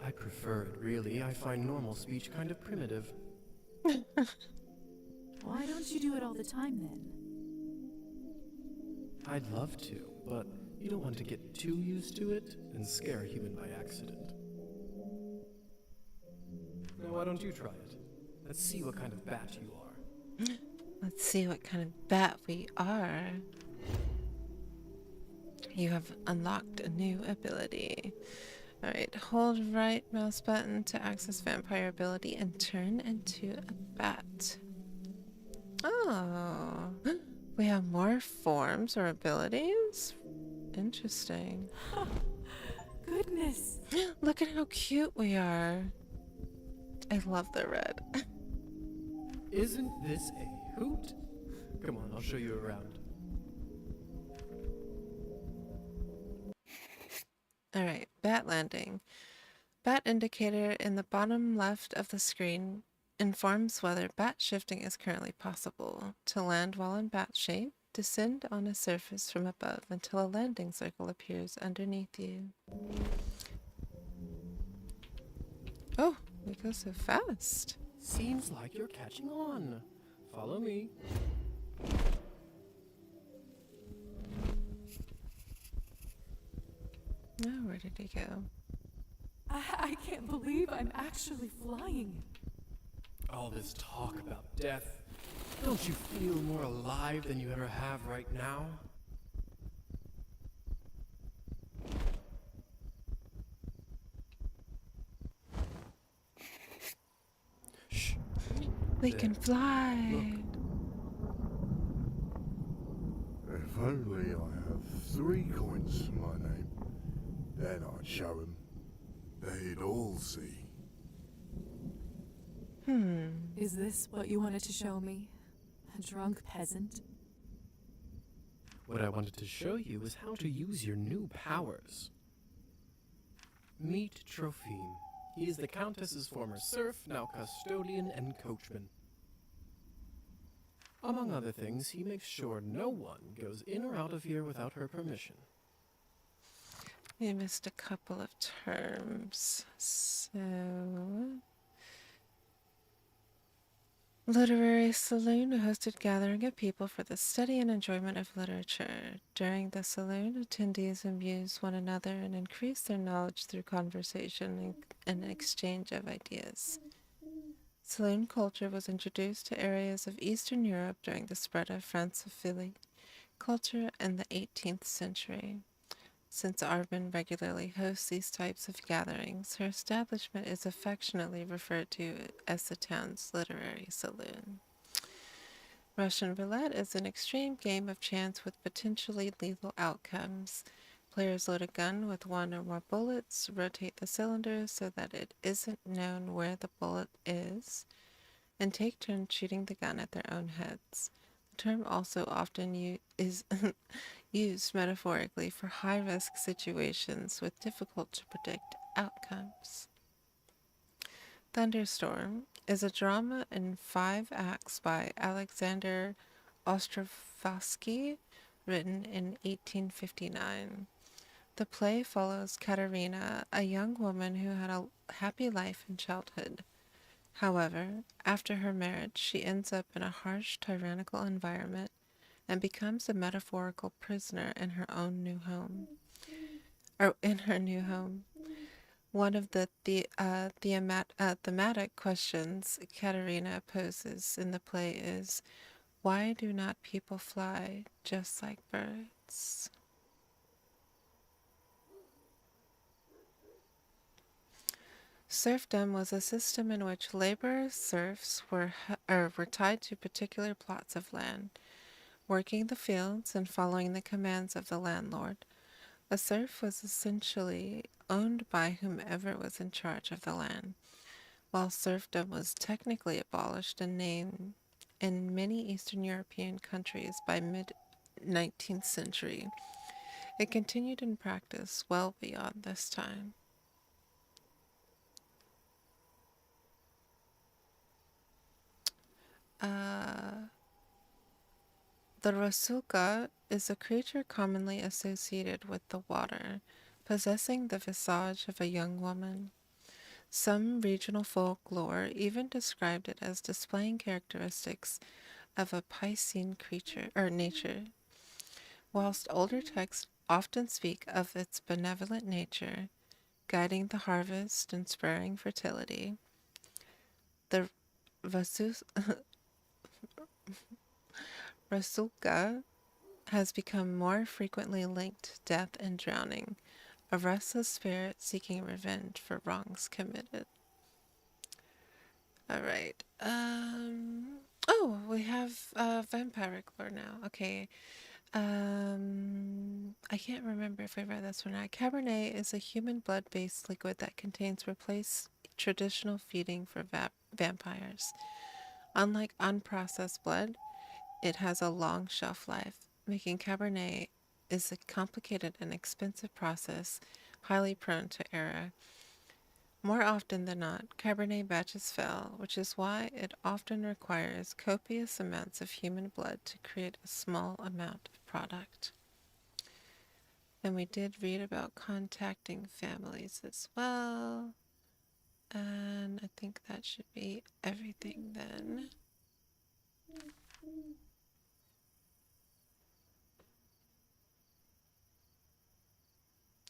I prefer it, really. I find normal speech kind of primitive. Why don't you do it all the time then? I'd love to, but you don't want to get too used to it and scare a human by accident. Now, why don't you try it? Let's see what kind of bat you are. Let's see what kind of bat we are. You have unlocked a new ability. Alright, hold right mouse button to access vampire ability and turn into a bat. Oh, we have more forms or abilities? Interesting. Goodness. Look at how cute we are. I love the red. Isn't this a hoot? Come on, I'll show you around. Alright, bat landing. Bat indicator in the bottom left of the screen informs whether bat shifting is currently possible. To land while in bat shape, descend on a surface from above until a landing circle appears underneath you. Oh, we go so fast. Seems like you're catching on. Follow me. Oh, where did he go? I can't believe I'm actually flying. All this talk about death. Don't you feel more alive than you ever have right now? Shh. We There. can fly. If only I have 3 coins to my name, then I'd show them. They'd all see. Is this what you wanted to show me? A drunk peasant? What I wanted to show you is how to use your new powers. Meet Trophime. He is the Countess's former serf, now custodian and coachman. Among other things, he makes sure no one goes in or out of here without her permission. We missed a couple of terms. So, literary saloon, a hosted gathering of people for the study and enjoyment of literature. During the saloon, attendees amuse one another and increase their knowledge through conversation and exchange of ideas. Saloon culture was introduced to areas of Eastern Europe during the spread of Francophile culture in the 18th century. Since Arbin regularly hosts these types of gatherings, her establishment is affectionately referred to as the town's literary saloon. Russian roulette is an extreme game of chance with potentially lethal outcomes. Players load a gun with 1 or more bullets, rotate the cylinder so that it isn't known where the bullet is, and take turns shooting the gun at their own heads. The term also often is used metaphorically for high-risk situations with difficult to predict outcomes. Thunderstorm is a drama in 5 acts by Alexander Ostrovsky, written in 1859. The play follows Katerina, a young woman who had a happy life in childhood. However, after her marriage, she ends up in a harsh, tyrannical environment and becomes a metaphorical prisoner in her own new home. One of the thematic questions Katerina poses in the play is, why do not people fly just like birds? Serfdom was a system in which laborers, serfs, were tied to particular plots of land, working the fields and following the commands of the landlord. A serf was essentially owned by whomever was in charge of the land. While serfdom was technically abolished in name in many Eastern European countries by mid 19th century, it continued in practice well beyond this time. The Rosulka is a creature commonly associated with the water, possessing the visage of a young woman. Some regional folklore even described it as displaying characteristics of a Piscean creature or nature, whilst older texts often speak of its benevolent nature, guiding the harvest and spurring fertility. The Rasulka has become more frequently linked to death and drowning, a restless spirit seeking revenge for wrongs committed. All right. Oh, we have vampiric lore now. Okay. I can't remember if I read this or not. Cabernet is a human blood-based liquid that contains replaced traditional feeding for vampires. Unlike unprocessed blood, it has a long shelf life, making Cabernet is a complicated and expensive process, highly prone to error. More often than not, Cabernet batches fail, which is why it often requires copious amounts of human blood to create a small amount of product. And we did read about contacting families as well. And I think that should be everything then.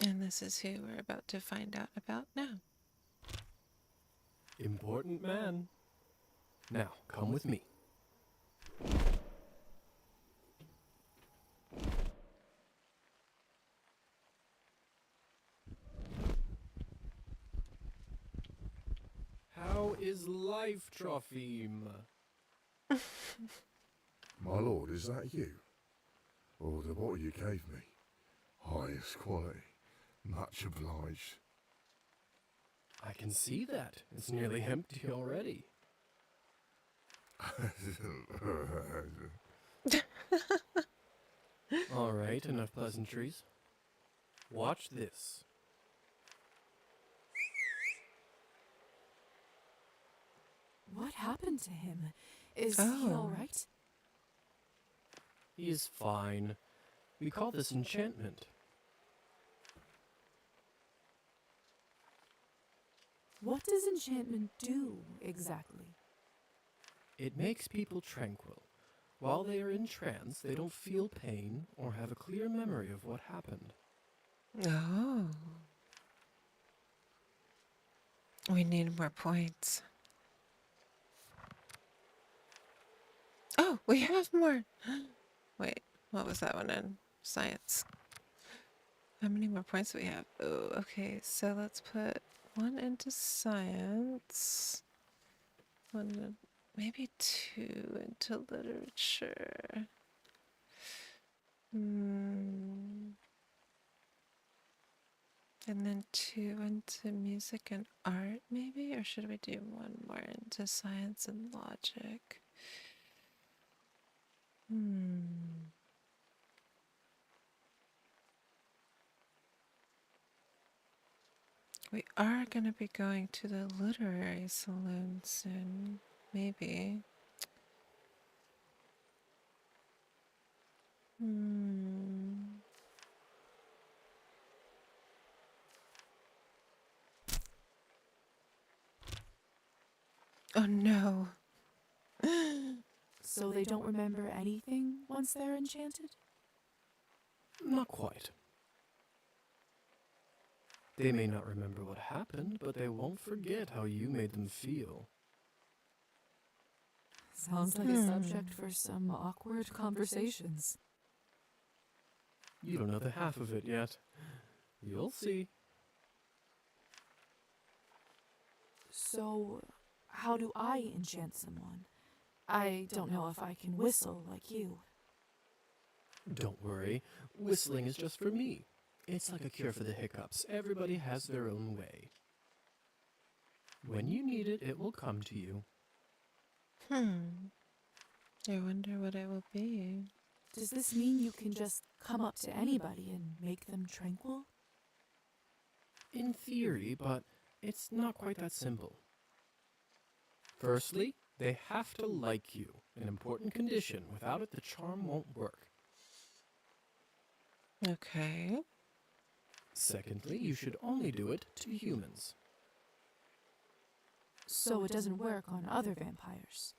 And this is who we're about to find out about now. Important man. Now, come with me. How is life, Tropheme? My lord, is that you? Or the bottle you gave me? Highest quality. Much obliged. I can see that. It's nearly empty already. All right, enough pleasantries. Watch this. What happened to him? Is he all right? He is fine. We call this enchantment. What does enchantment do, exactly? It makes people tranquil. While they are in trance, they don't feel pain or have a clear memory of what happened. Oh. We need more points. Oh, we have more. Wait, what was that one in? Science. How many more points do we have? Oh, okay, so let's put one into science. One, maybe two into literature. And then two into music and art, maybe? Or should we do one more into science and logic? We are going to be going to the literary saloon soon, maybe. Oh no. So they don't remember anything once they're enchanted? Not quite. They may not remember what happened, but they won't forget how you made them feel. Sounds like a subject for some awkward conversations. You don't know the half of it yet. You'll see. So, how do I enchant someone? I don't know if I can whistle like you. Don't worry, whistling is just for me. It's like a cure for the hiccups. Everybody has their own way. When you need it, it will come to you. I wonder what it will be. Does this mean you can just come up to anybody and make them tranquil? In theory, but it's not quite that simple. Firstly, they have to like you, an important condition. Without it, the charm won't work. Okay. Secondly, you should only do it to humans. So it doesn't work on other vampires.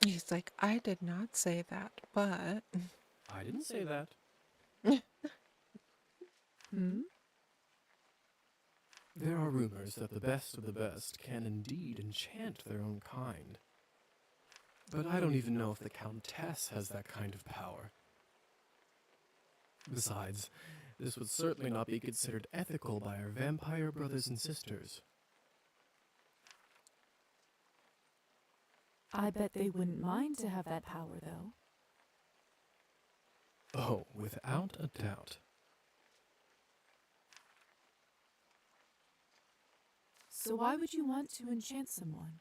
He's like, I did not say that, but... I didn't say that. There are rumors that the best of the best can indeed enchant their own kind. But I don't even know if the Countess has that kind of power. Besides, this would certainly not be considered ethical by our vampire brothers and sisters. I bet they wouldn't mind to have that power, though. Oh, without a doubt. So why would you want to enchant someone?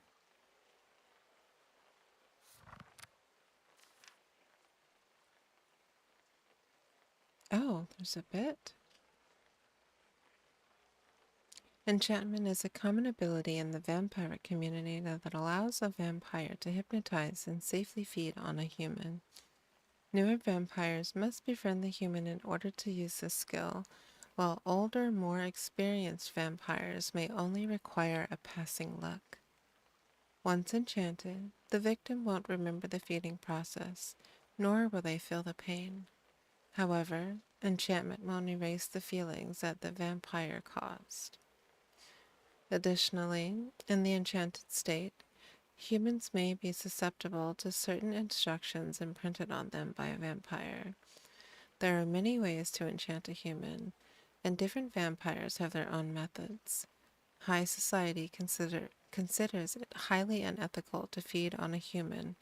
Oh, there's a bit. Enchantment is a common ability in the vampiric community that allows a vampire to hypnotize and safely feed on a human. Newer vampires must befriend the human in order to use this skill, while older, more experienced vampires may only require a passing look. Once enchanted, the victim won't remember the feeding process, nor will they feel the pain. However, enchantment won't erase the feelings that the vampire caused. Additionally, in the enchanted state, humans may be susceptible to certain instructions imprinted on them by a vampire. There are many ways to enchant a human, and different vampires have their own methods. High society considers it highly unethical to feed on a human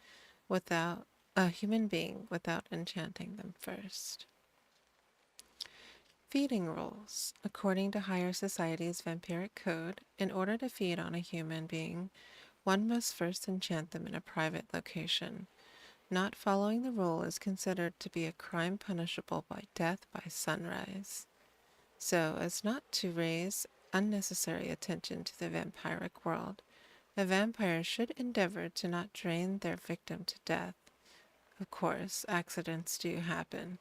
being without enchanting them first. Feeding rules. According to higher society's vampiric code, in order to feed on a human being, one must first enchant them in a private location. Not following the rule is considered to be a crime punishable by death by sunrise. So, as not to raise unnecessary attention to the vampiric world, a vampire should endeavor to not drain their victim to death. Of course, accidents do happen.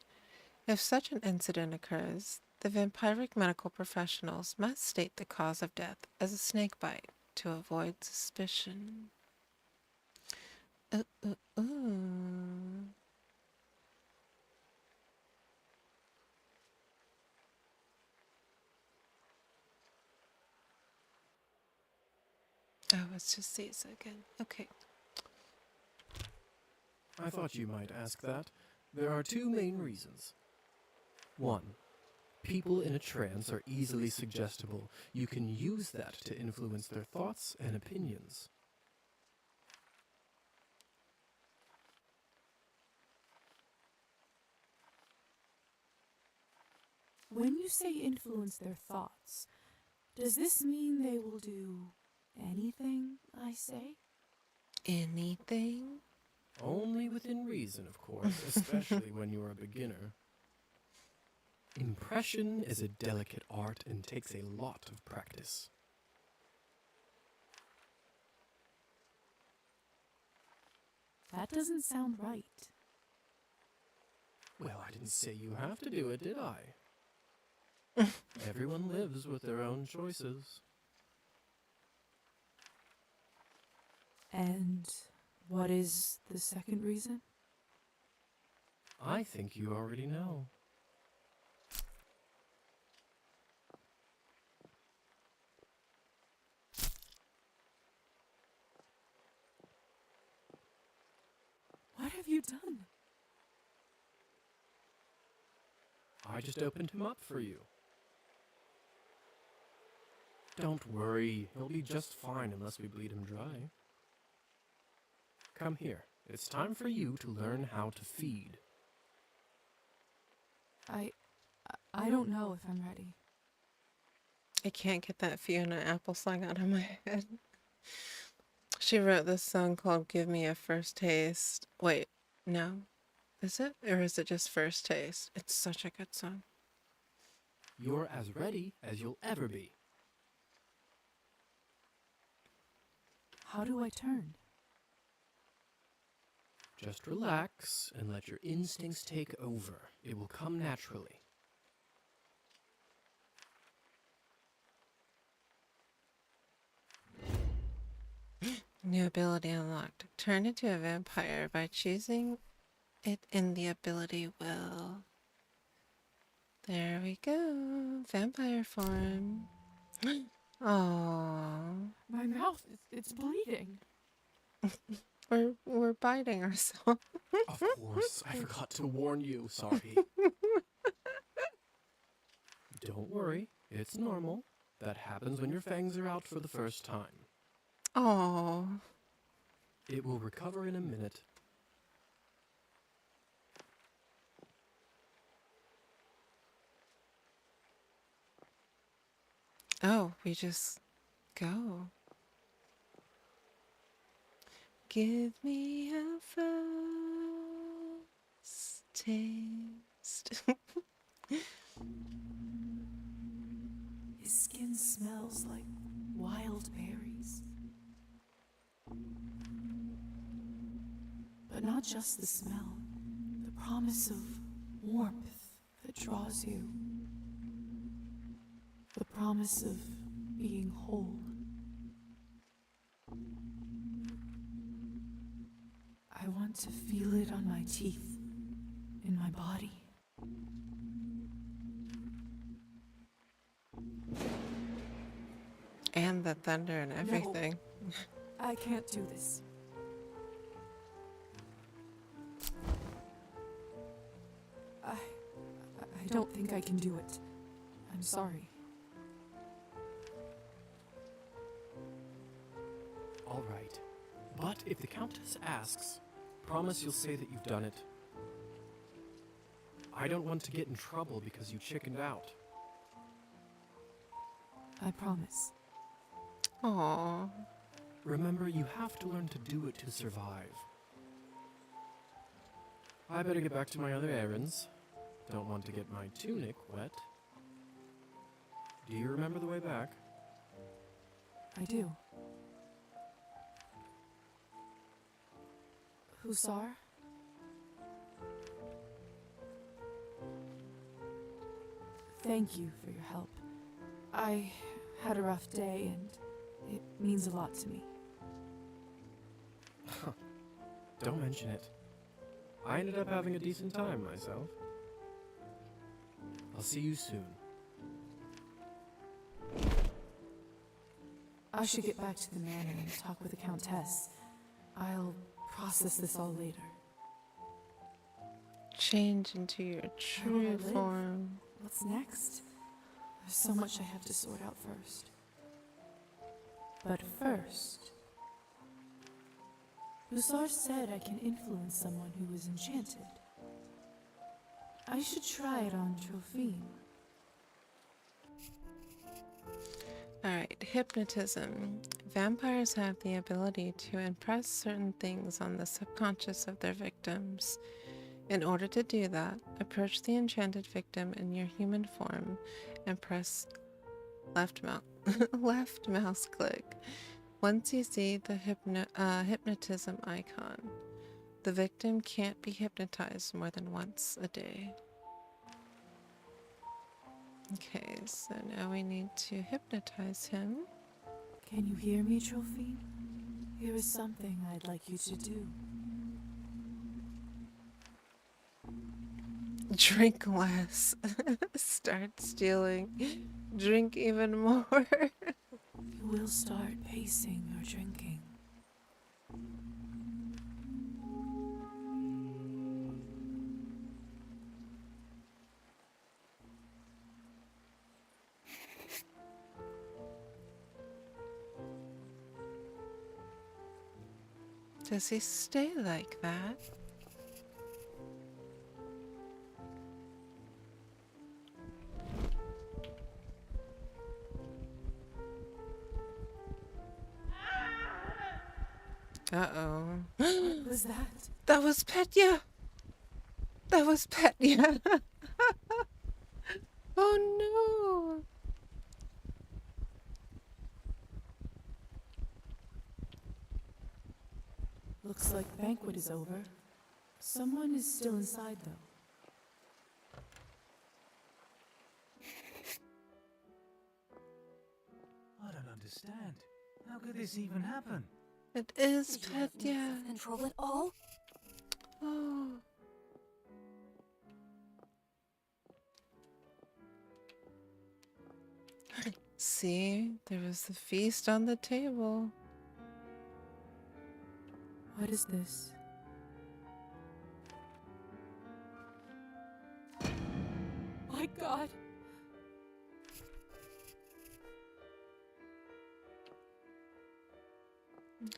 If such an incident occurs, the vampiric medical professionals must state the cause of death as a snake bite to avoid suspicion. Oh, it's just Liza again. Okay. I thought you might ask that. There are two main reasons. 1. People in a trance are easily suggestible. You can use that to influence their thoughts and opinions. When you say influence their thoughts, does this mean they will do anything I say? Anything? Only within reason, of course, especially when you're a beginner. Impression is a delicate art and takes a lot of practice. That doesn't sound right. Well, I didn't say you have to do it, did I? Everyone lives with their own choices. And what is the second reason? I think you already know. What have you done? I just opened him up for you. Don't worry, he'll be just fine unless we bleed him dry. Come here. It's time for you to learn how to feed. I don't know if I'm ready. I can't get that Fiona Apple song out of my head. She wrote this song called Give Me a First Taste. Wait, no. Is it? Or is it just First Taste? It's such a good song. You're as ready as you'll ever be. How do I turn? Just relax and let your instincts take over. It will come naturally. New ability unlocked. Turn into a vampire by choosing it in the ability will. There we go. Vampire form. Aww. My mouth, it's bleeding. We're biting ourselves. Of course, I forgot to warn you. Sorry. Don't worry, it's normal. That happens when your fangs are out for the first time. Aww. It will recover in a minute. Oh, we just go. Give me a first taste. His skin smells like wild berries. But not just the smell, the promise of warmth that draws you. The promise of being whole. I want to feel it on my teeth, in my body. And the thunder and everything. No, I can't do this. I don't think I can do it. I'm sorry. All right. But if the Countess asks, promise you'll say that you've done it. I don't want to get in trouble because you chickened out. I promise. Aww. Remember, you have to learn to do it to survive. I better get back to my other errands. Don't want to get my tunic wet. Do you remember the way back? I do. Hussar? Thank you for your help. I had a rough day and it means a lot to me. Don't mention it. I ended up having a decent time myself. I'll see you soon. I should get back to the manor and talk with the Countess. I'll process this all later. Change into your true form. What's next? There's so much I have to sort out first. But first, Hussar said I can influence someone who is enchanted. I should try it on Trophine. Alright, hypnotism. Vampires have the ability to impress certain things on the subconscious of their victims. In order to do that, approach the enchanted victim in your human form and press left mouse click. Once you see the hypnotism icon, the victim can't be hypnotized more than once a day. Okay, so now we need to hypnotize him. Can you hear me, Trophine? Here is something I'd like you to do. Drink less. Start stealing. Drink even more. You will start pacing your drinking. Does he stay like that? Uh-oh. What was that? That was Petya! That was Petya! Oh no! Looks like the banquet is over. Someone is still inside, though. I don't understand. How could this even happen? It is Petya. Control it all? Oh. See, there was the feast on the table. What is this? My God!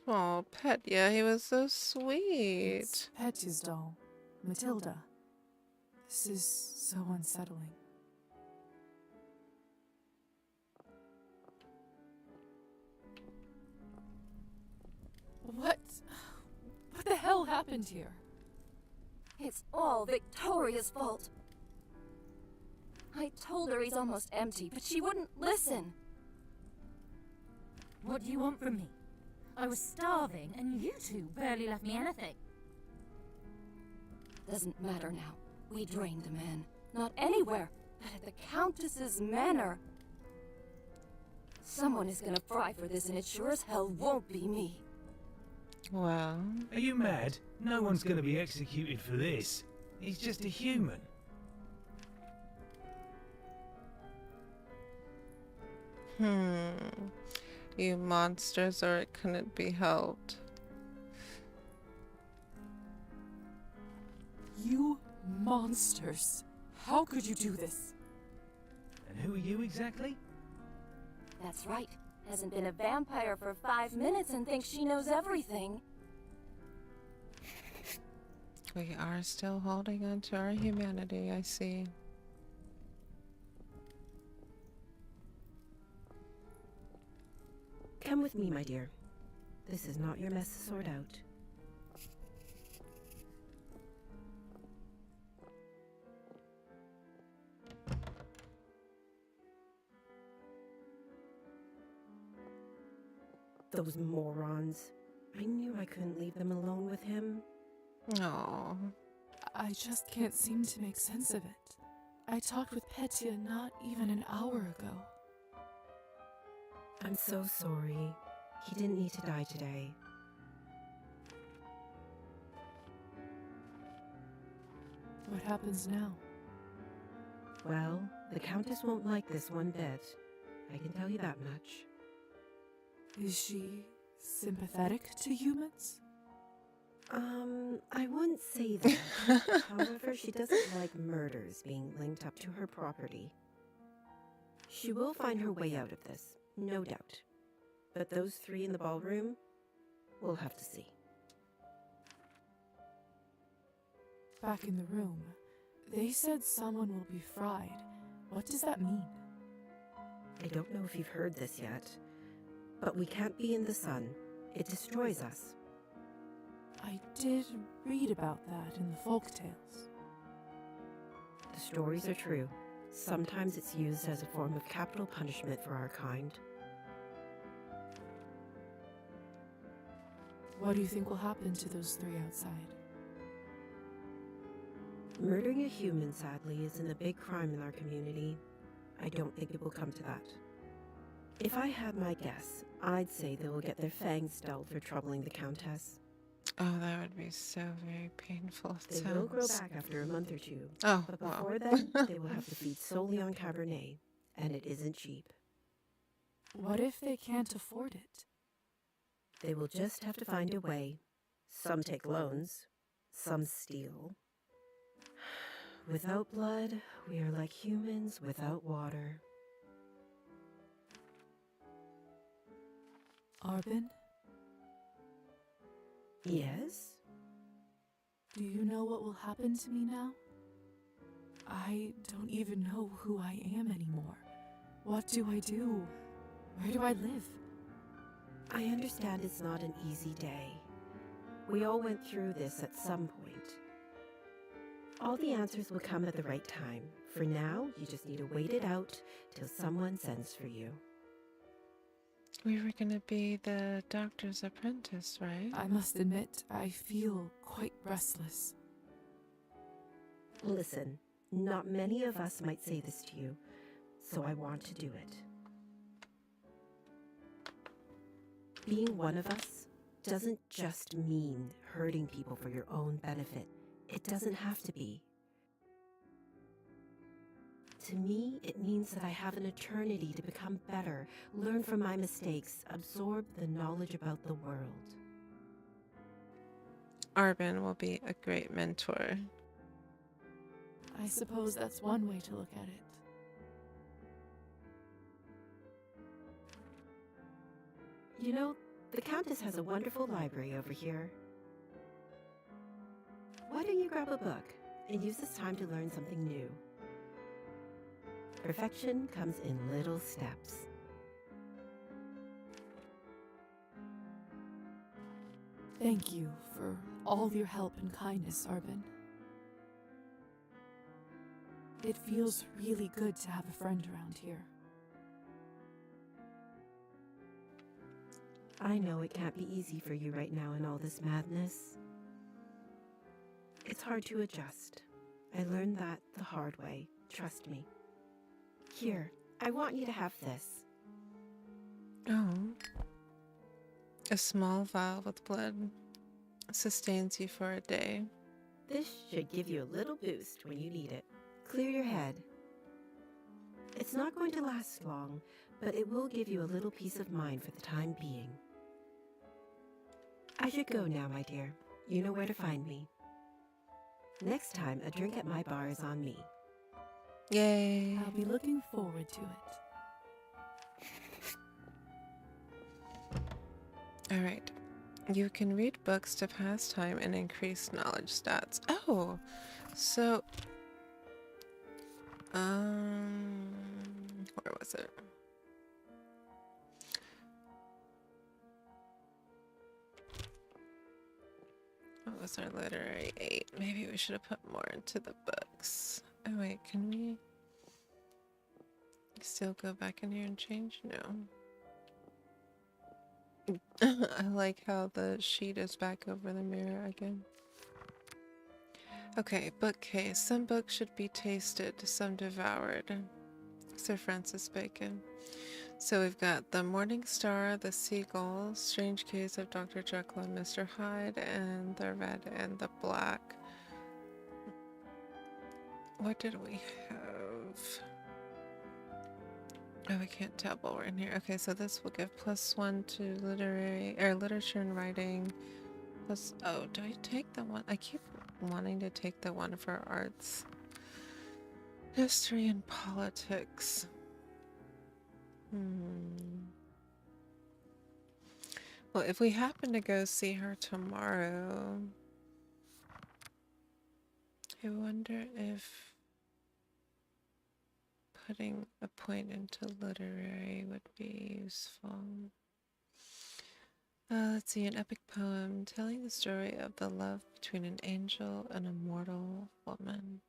Oh, Petya, he was so sweet. It's Petya's doll, Matilda. This is so unsettling. What the hell happened here? It's all Victoria's fault. I told her he's almost empty, but she wouldn't listen. What do you want from me? I was starving, and you two barely left me anything. Doesn't matter now. We drained the man. Not anywhere, but at the Countess's manor. Someone is gonna fry for this, and it sure as hell won't be me. Well... Are you mad? No one's gonna be executed for this. He's just a human. You monsters, or it couldn't be helped. You monsters! How could you do this? And who are you exactly? That's right. Hasn't been a vampire for 5 minutes and thinks she knows everything. We are still holding on to our humanity, I see. Come with me, my dear. This is not your mess to sort out. Those morons. I knew I couldn't leave them alone with him. Oh. I just can't seem to make sense of it. I talked with Petya not even an hour ago. I'm so sorry. He didn't need to die today. What happens now? Well, the Countess won't like this one bit. I can tell you that much. Is she sympathetic to humans? I wouldn't say that. However, she doesn't like murders being linked up to her property. She will find her way out of this, no doubt. But those three in the ballroom, we'll have to see. Back in the room, they said someone will be fried. What does that mean? I don't know if you've heard this yet, but we can't be in the sun. It destroys us. I did read about that in the folk tales. The stories are true. Sometimes it's used as a form of capital punishment for our kind. What do you think will happen to those three outside? Murdering a human, sadly, isn't a big crime in our community. I don't think it will come to that. If I had my guess, I'd say they will get their fangs dulled for troubling the Countess. Oh, that would be so very painful. They will grow back after a month or two. Oh, but wow. before then, they will have to feed solely on Cabernet, and it isn't cheap. What if they can't afford it? They will just have to find a way. Some take loans, some steal. Without blood, we are like humans without water. Arbin? Yes? Do you know what will happen to me now? I don't even know who I am anymore. What do I do? Where do I live? I understand it's not an easy day, We all went through this at some point. All the answers will come at the right time. For now, you just need to wait it out till someone sends for you. We were gonna be the doctor's apprentice, right? I must admit, I feel quite restless. Listen, not many of us might say this to you, so I want to do it. Being one of us doesn't just mean hurting people for your own benefit. It doesn't have to be. To me, it means that I have an eternity to become better, learn from my mistakes, absorb the knowledge about the world. Arben will be a great mentor. I suppose that's one way to look at it. You know, the Countess has a wonderful library over here. Why don't you grab a book and use this time to learn something new? Perfection comes in little steps. Thank you for all of your help and kindness, Arben. It feels really good to have a friend around here. I know it can't be easy for you right now in all this madness. It's hard to adjust. I learned that the hard way, trust me. Here, I want you to have this. Oh. A small vial with blood sustains you for a day. This should give you a little boost when you need it. Clear your head. It's not going to last long, but it will give you a little peace of mind for the time being. I should go now, my dear. You know where to find me. Next time, a drink at my bar is on me. Yay. I'll be looking forward to it. Alright. You can read books to pass time and increase knowledge stats. Oh! So... where was it? What was our literary 8? Maybe we should have put more into the books. Oh wait, can we still go back in here and change? No. I like how the sheet is back over the mirror again. Okay, bookcase. Some books should be tasted, some devoured. Sir Francis Bacon. So we've got The Morning Star, The Seagull, Strange Case of Dr. Jekyll and Mr. Hyde, and The Red and the Black. What did we have? Oh, we can't tell while we're in here. Okay, so this will give +1 to literature and writing. Plus, oh, do I take the one? I keep wanting to take the one for arts. History and politics. Well, if we happen to go see her tomorrow, I wonder if putting a point into literary would be useful. Let's see, an epic poem telling the story of the love between an angel and a mortal woman.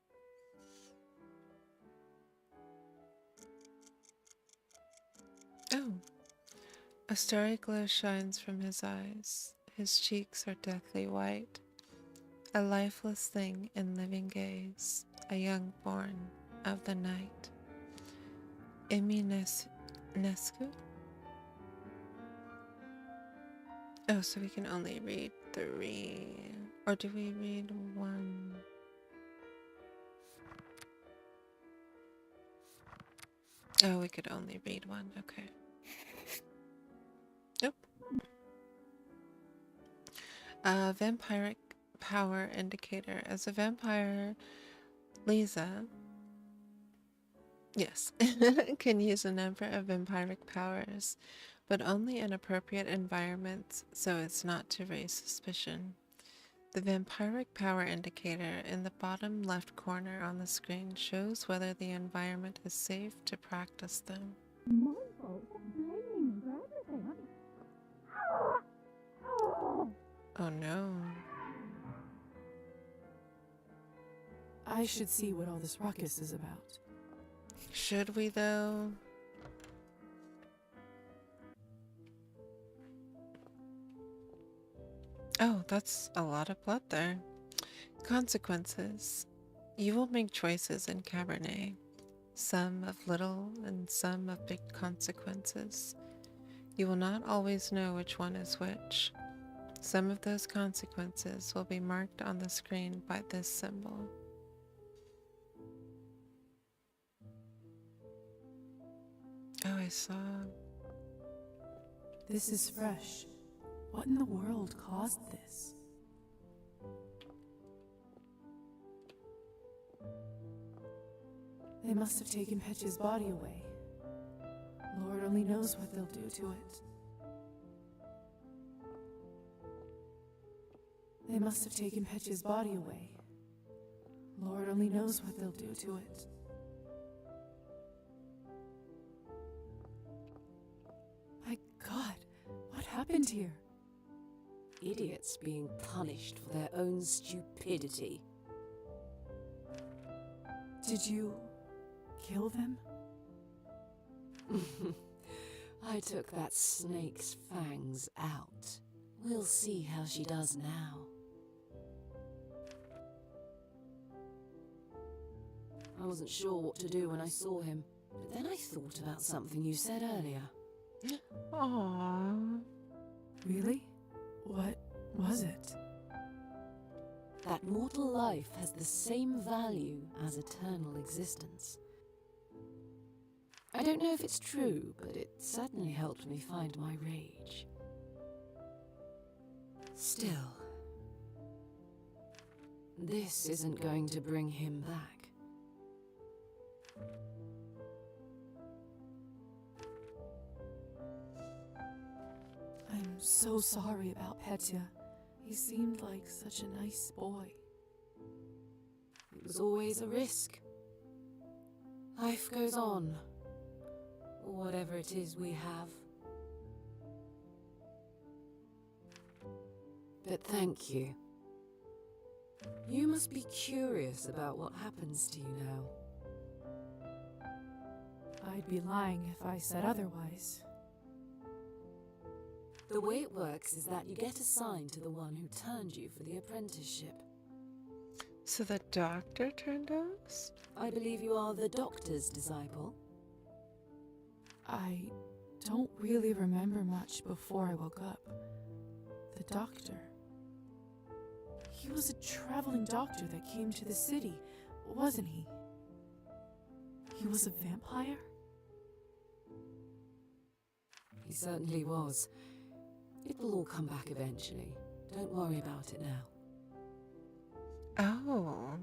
Oh, a starry glow shines from his eyes. His cheeks are deathly white. A lifeless thing in living gaze, a young born of the night. Eminescu? Oh, so we can only read 3. Or do we read 1? Oh, we could only read 1. Okay. Nope. Vampiric power indicator. As a vampire, Liza, yes, can use a number of vampiric powers, but only in appropriate environments, so as not to raise suspicion. The vampiric power indicator in the bottom left corner on the screen shows whether the environment is safe to practice them. Oh no. I should see what all this ruckus is about. Should we, though? Oh, that's a lot of blood there. Consequences. You will make choices in Cabernet. Some of little and some of big consequences. You will not always know which one is which. Some of those consequences will be marked on the screen by this symbol. Oh, I saw. This is fresh. What in the world caused this? They must have taken Petya's body away. Lord only knows what they'll do to it. They must have taken Petya's body away. Lord only knows what they'll do to it. My God, what happened here? Idiots being punished for their own stupidity. Did you kill them? I took that snake's fangs out. We'll see how she does now. I wasn't sure what to do when I saw him, but then I thought about something you said earlier. Aww. Really? What was it? That mortal life has the same value as eternal existence. I don't know if it's true, but it certainly helped me find my rage. Still, this isn't going to bring him back. I'm so sorry about Petya. He seemed like such a nice boy. It was always a risk. Life goes on. Whatever it is we have. But thank you. You must be curious about what happens to you now. I'd be lying if I said otherwise. The way it works is that you get assigned to the one who turned you for the apprenticeship. So the doctor turned us? I believe you are the doctor's disciple. I don't really remember much before I woke up. The doctor. He was a traveling doctor that came to the city, wasn't he? He was a vampire? He certainly was. It will all come back eventually. Don't worry about it now. Oh.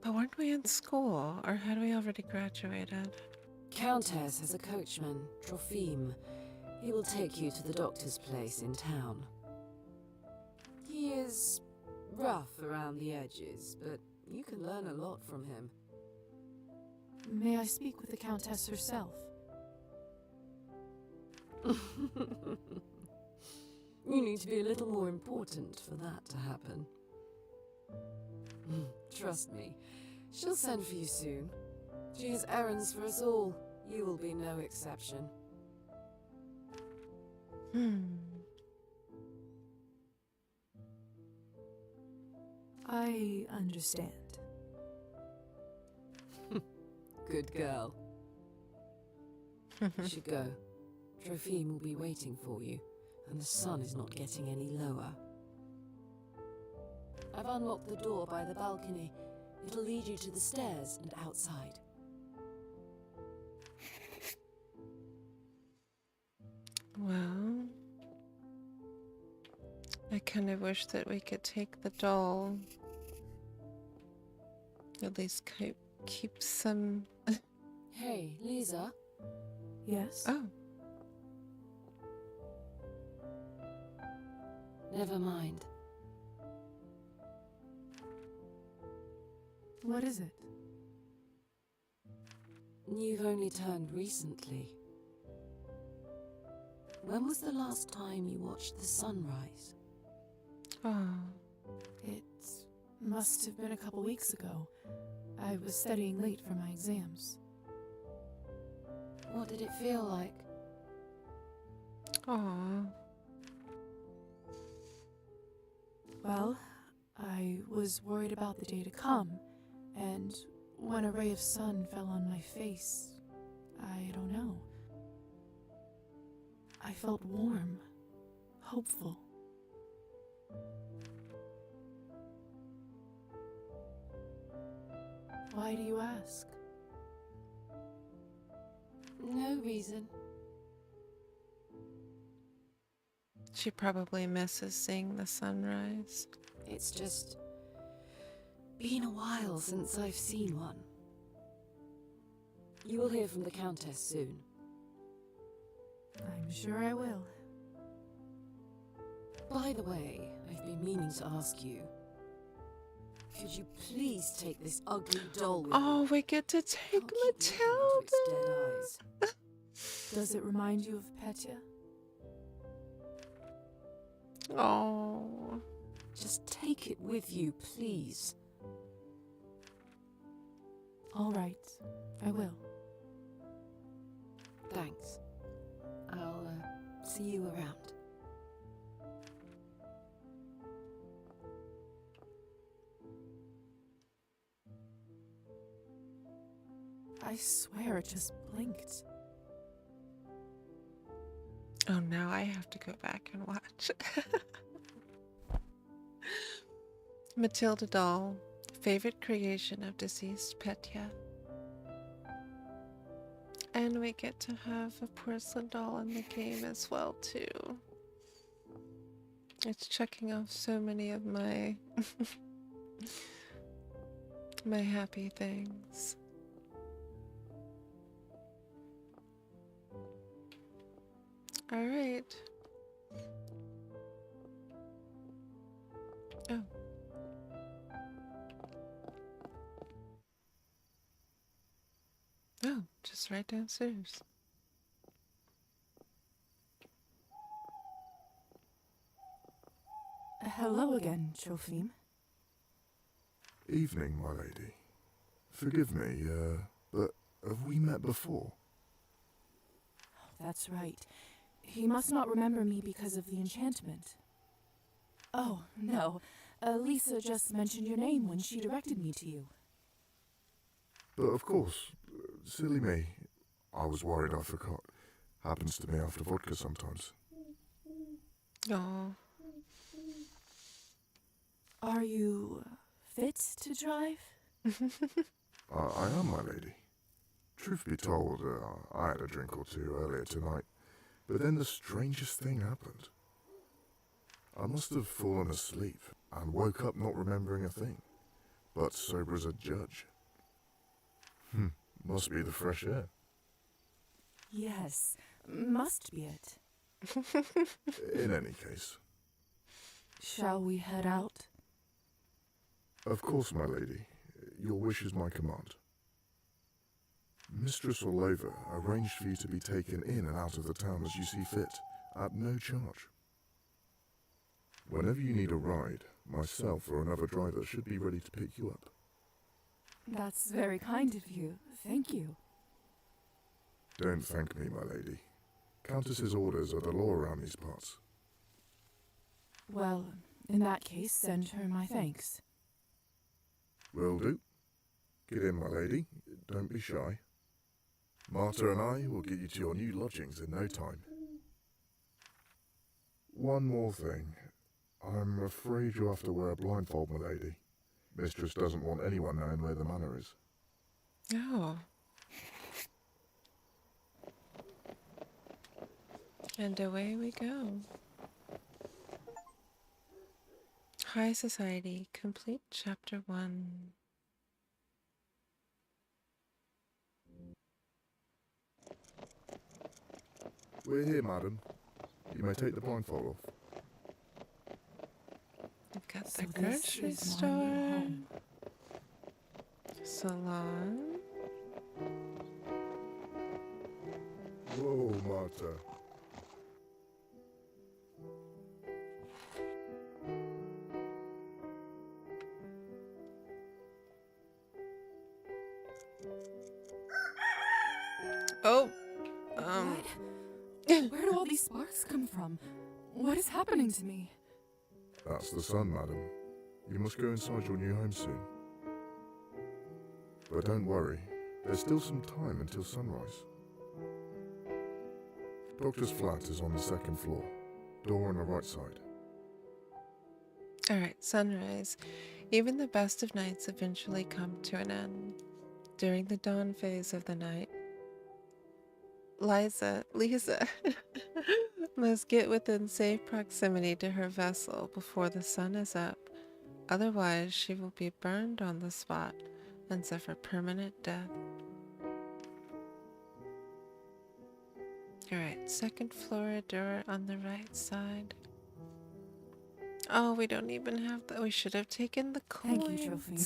But weren't we in school, or had we already graduated? Countess has a coachman, Trophime. He will take you to the doctor's place in town. He is rough around the edges, but you can learn a lot from him. May I speak with the Countess herself? You need to be a little more important for that to happen. Trust me, she'll send for you soon. She has errands for us all. You will be no exception. I understand. Good girl. You should go. Trophime will be waiting for you, and the sun is not getting any lower. I've unlocked the door by the balcony. It'll lead you to the stairs and outside. Well, I kind of wish that we could take the doll. At least keep some... Hey, Liza? Yes? Oh. Never mind. What is it? You've only turned recently. when was the last time you watched the sunrise? Oh. It must have been a couple weeks ago. I was studying late for my exams. What did it feel like? Aw. Well, I was worried about the day to come, and when a ray of sun fell on my face, I don't know. I felt warm, hopeful. Why do you ask? No reason. She probably misses seeing the sunrise. It's just been a while since I've seen one. You will hear from the Countess soon. I'm sure I will. By the way, I've been meaning to ask you. Could you please take this ugly doll with Oh, you? we get to take Matilda. Does it remind you of Petya? Oh. Just take it with you, please. All right, I will. Thanks. I'll see you around. I swear it just blinked. Oh, now I have to go back and watch. Matilda doll, favorite creation of deceased Petya. And we get to have a porcelain doll in the game as well, too. It's checking off so many of my my happy things. All right. Oh. Oh, just right downstairs. Hello again, Trophim. Evening, my lady. Forgive me, but have we met before? That's right. He must not remember me because of the enchantment. Oh, no. Lisa just mentioned your name when she directed me to you. But of course, silly me. I was worried I forgot. Happens to me after vodka sometimes. Oh. Are you fit to drive? I am, my lady. Truth be told, I had a drink or two earlier tonight, but then the strangest thing happened. I must have fallen asleep and woke up not remembering a thing, but sober as a judge. Must be the fresh air. Yes, must be it. In any case. Shall we head out? Of course, my lady. Your wish is my command. Mistress Orlova arranged for you to be taken in and out of the town as you see fit, at no charge. Whenever you need a ride, myself or another driver should be ready to pick you up. That's very kind of you. Thank you. Don't thank me, my lady. Countess's orders are the law around these parts. Well, in that case, send her my thanks. Will do. Get in, my lady. Don't be shy. Marta and I will get you to your new lodgings in no time. One more thing. I'm afraid you'll have to wear a blindfold, my lady. Mistress doesn't want anyone knowing where the manor is. Oh. And away we go. High Society, complete chapter 1. We're here, madam. You may take the blindfold off. We've got So the this grocery is my new store, home. salon. Whoa, Marta. these sparks come from? What is happening to me? That's the sun, madam. You must go inside your new home soon. But don't worry, there's still some time until sunrise. Doctor's flat is on the second floor. Door on the right side. Alright, sunrise. Even the best of nights eventually come to an end. During the dawn phase of the night, Liza must get within safe proximity to her vessel before the sun is up. Otherwise, she will be burned on the spot and suffer permanent death. Alright, second floor door on the right side. Oh, we don't even have that. We should have taken the coins. Thank you, Trophy.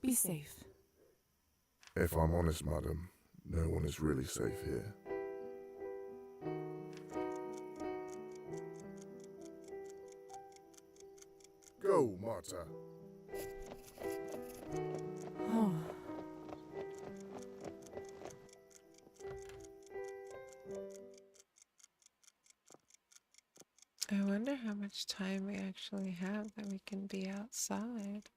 Be safe. If I'm honest, madam, no one is really safe here. Go, Marta. Oh. I wonder how much time we actually have that we can be outside.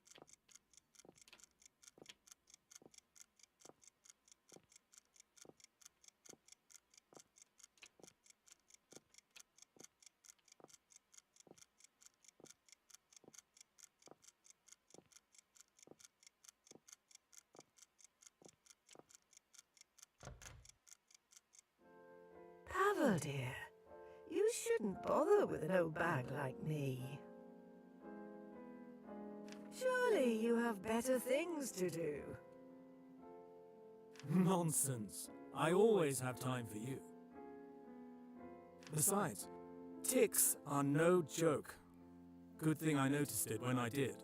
Pavel, dear, you shouldn't bother with an old bag like me. Surely you have better things to do. Nonsense. I always have time for you. Besides, ticks are no joke. Good thing I noticed it when I did.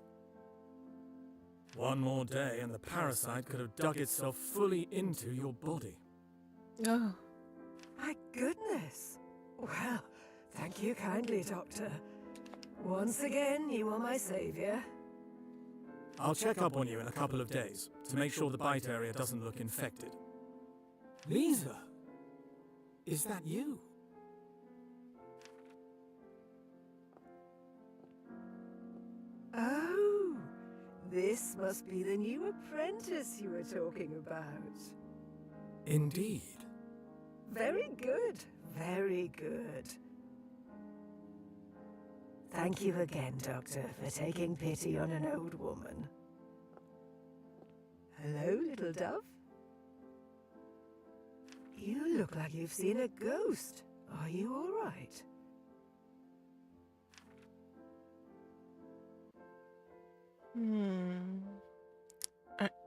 One more day and the parasite could have dug itself fully into your body. Oh. My goodness. Well, thank you kindly, Doctor. Once again, you are my savior. I'll check up on you in a couple of days to make sure the bite area doesn't look infected. Liza! Is that you? Oh, this must be the new apprentice you were talking about. Indeed. Very good, very good. Thank you again, Doctor, for taking pity on an old woman. Hello, little dove. You look like you've seen a ghost. Are you all right?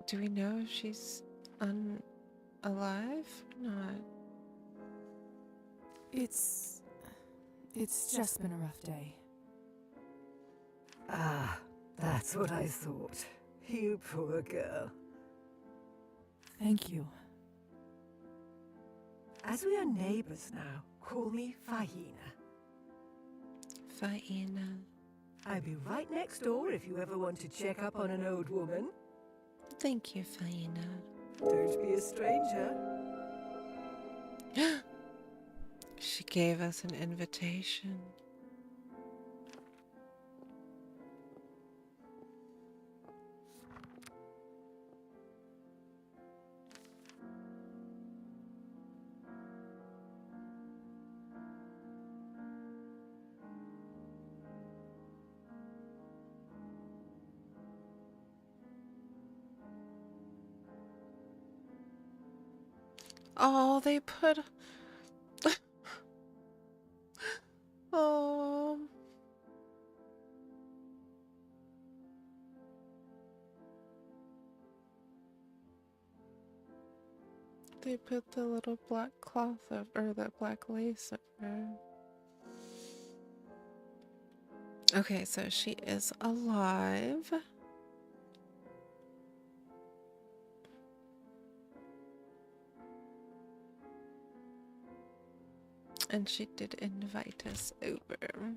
Do we know if she's alive or not? It's just been a rough day. Ah, that's what I thought. You poor girl. Thank you. As we are neighbors now, call me Faina. Faina. I'll be right next door if you ever want to check up on an old woman. Thank you, Faina. Don't be a stranger. She gave us an invitation. Oh, they put... Oh. They put the little black cloth or the black lace over. Okay, so she is alive. And she did invite us over.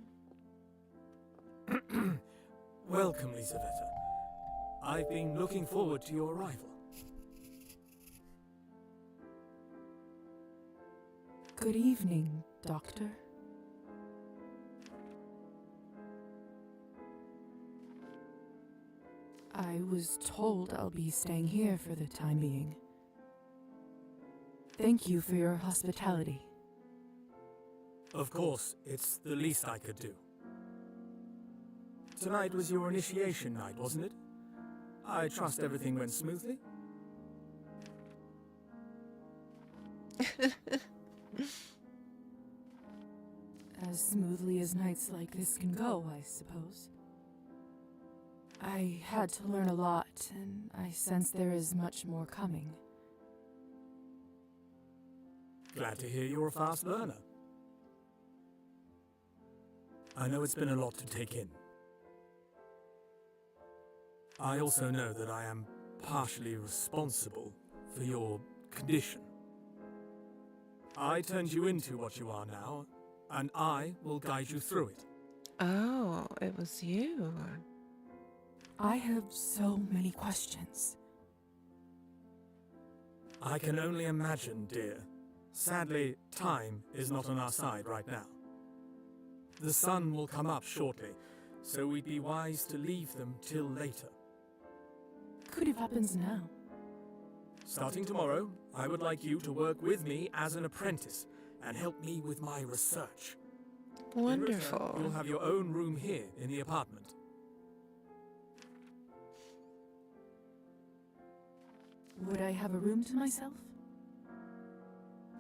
Welcome, Lizaveta. I've been looking forward to your arrival. Good evening, Doctor. I was told I'll be staying here for the time being. Thank you for your hospitality. Of course, it's the least I could do. Tonight was your initiation night, wasn't it? I trust everything went smoothly? As smoothly as nights like this can go, I suppose. I had to learn a lot, and I sense there is much more coming. Glad to hear you're a fast learner. I know it's been a lot to take in. I also know that I am partially responsible for your condition. I turned you into what you are now, and I will guide you through it. Oh, it was you. I have so many questions. I can only imagine, dear. Sadly, time is not on our side right now. The sun will come up shortly, so we'd be wise to leave them till later. Could it happens now? Starting tomorrow, I would like you to work with me as an apprentice and help me with my research. Wonderful. In return, you'll have your own room here in the apartment. Would I have a room to myself?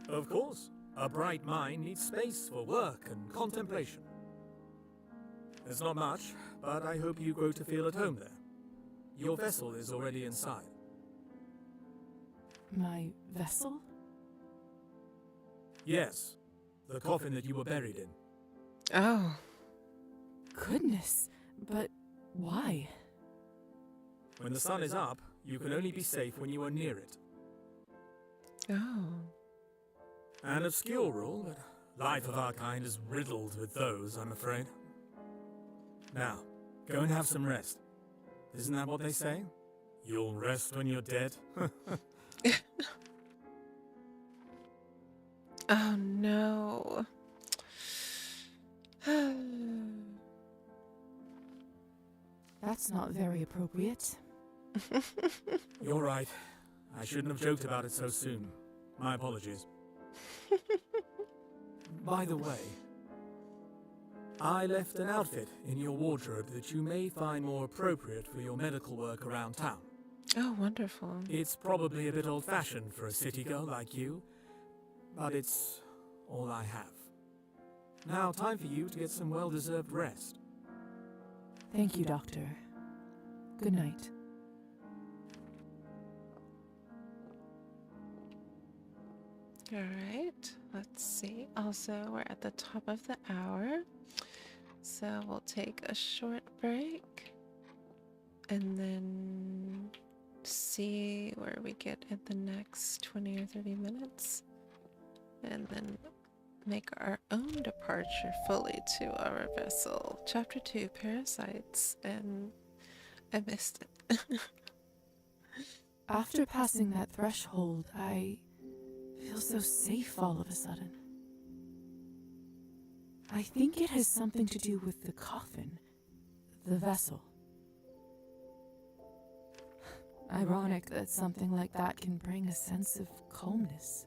Of course. A bright mind needs space for work and contemplation. It's not much, but I hope you grow to feel at home there. Your vessel is already inside. My vessel? Yes, the coffin that you were buried in. Oh. Goodness, but why? When the sun is up, you can only be safe when you are near it. Oh. An obscure rule, but life of our kind is riddled with those, I'm afraid. Now, go and have some rest. Isn't that what they say? You'll rest when you're dead? Oh no. That's not very appropriate. You're right. I shouldn't have joked about it so soon. My apologies. By the way, I left an outfit in your wardrobe that you may find more appropriate for your medical work around town. Oh, wonderful. It's probably a bit old-fashioned for a city girl like you, but it's all I have. Now, time for you to get some well-deserved rest. Thank you, Doctor. Good night. All right, let's see. Also, we're at the top of the hour, so we'll take a short break and then see where we get in the next 20 or 30 minutes, and then make our own departure fully to our vessel. Chapter 2, Parasites, and I missed it. After passing that threshold, I feel so safe all of a sudden. I think it has something to do with the coffin, the vessel. Ironic that something like that can bring a sense of calmness.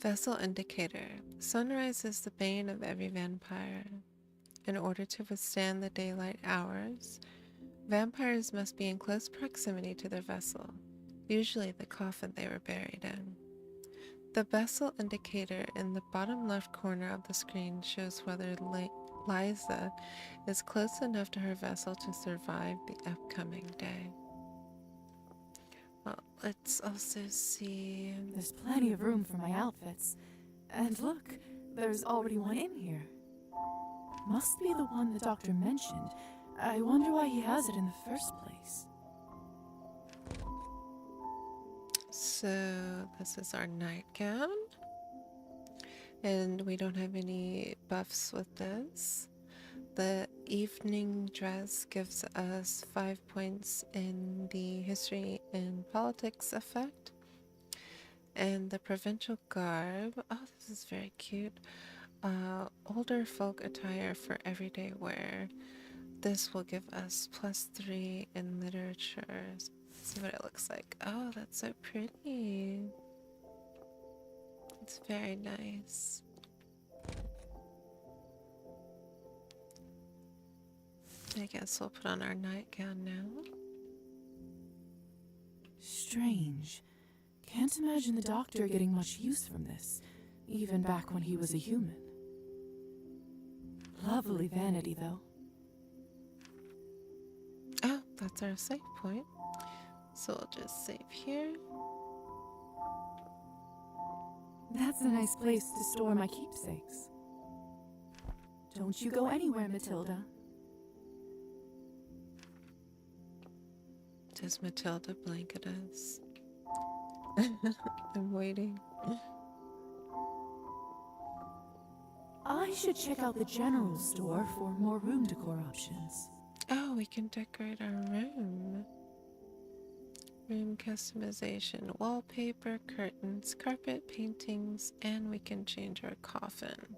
Vessel indicator. Sunrise is the bane of every vampire. In order to withstand the daylight hours, vampires must be in close proximity to their vessel, usually the coffin they were buried in. The vessel indicator in the bottom left corner of the screen shows whether Liza is close enough to her vessel to survive the upcoming day. Well, let's also see. There's plenty of room for my outfits. And look, there's already one in here. Must be the one the doctor mentioned. I wonder why he has it in the first place. So this is our nightgown, and we don't have any buffs with this. The evening dress gives us 5 points in the history and politics effect, and the provincial garb, oh, this is very cute, older folk attire for everyday wear. This will give us +3 in literature. Let's see what it looks like. Oh, that's so pretty. It's very nice. I guess we'll put on our nightgown now. Strange. Can't imagine the doctor getting much use from this, even back when he was a human. Lovely vanity, though. Oh, that's our save point. So we'll just save here. That's a nice place to store my keepsakes. Don't you go anywhere, Matilda. Does Matilda blanket us? I'm waiting. I should check out the general store for more room decor options. Oh, we can decorate our room. Room customization, wallpaper, curtains, carpet, paintings, and we can change our coffin.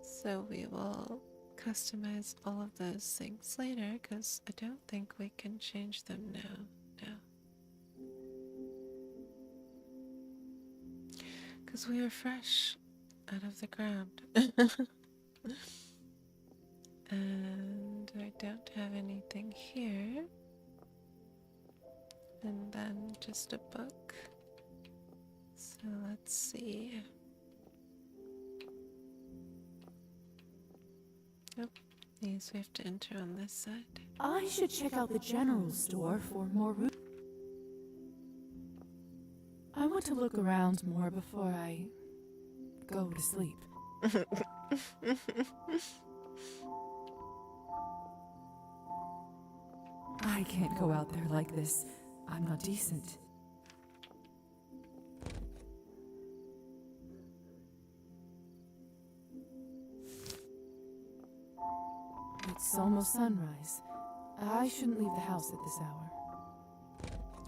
So we will customize all of those things later because I don't think we can change them now. No. Because we are fresh out of the ground. And I don't have anything here. And then just a book. So let's see. Nope. These we have to enter on this side. I should check out the general store for more room. I want to look around more before I go to sleep. I can't go out there like this. I'm not decent. It's almost sunrise. I shouldn't leave the house at this hour.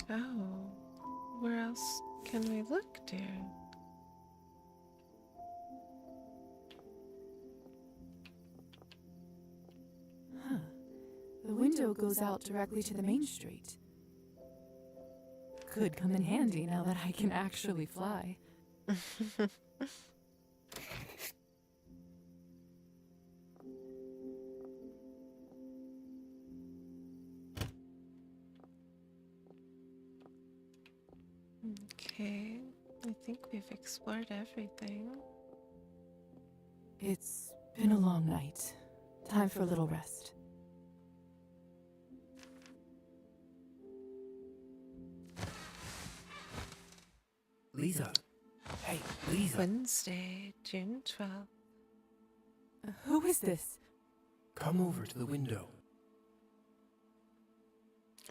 Oh, where else can we look, dear? Huh. The window goes out directly to the main street. Could come in handy now that I can actually fly. Okay, I think we've explored everything. It's been a long night. Time for a little rest. Liza. Hey, Liza. Wednesday, June 12th. Who is this? Come over to the window.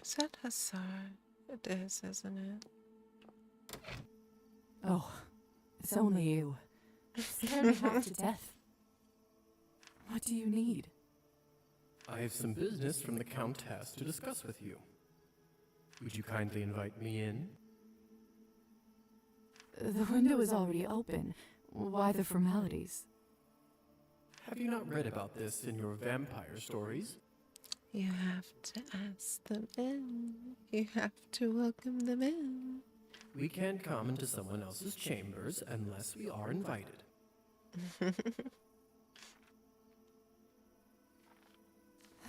Is that Hussar? It is, isn't it? Oh, it's only you. Scared me half to death. What do you need? I have some business from the Countess to discuss with you. Would you kindly invite me in? The window is already open. Why the formalities? Have you not read about this in your vampire stories? You have to ask them in. You have to welcome them in. We can't come into someone else's chambers unless we are invited. That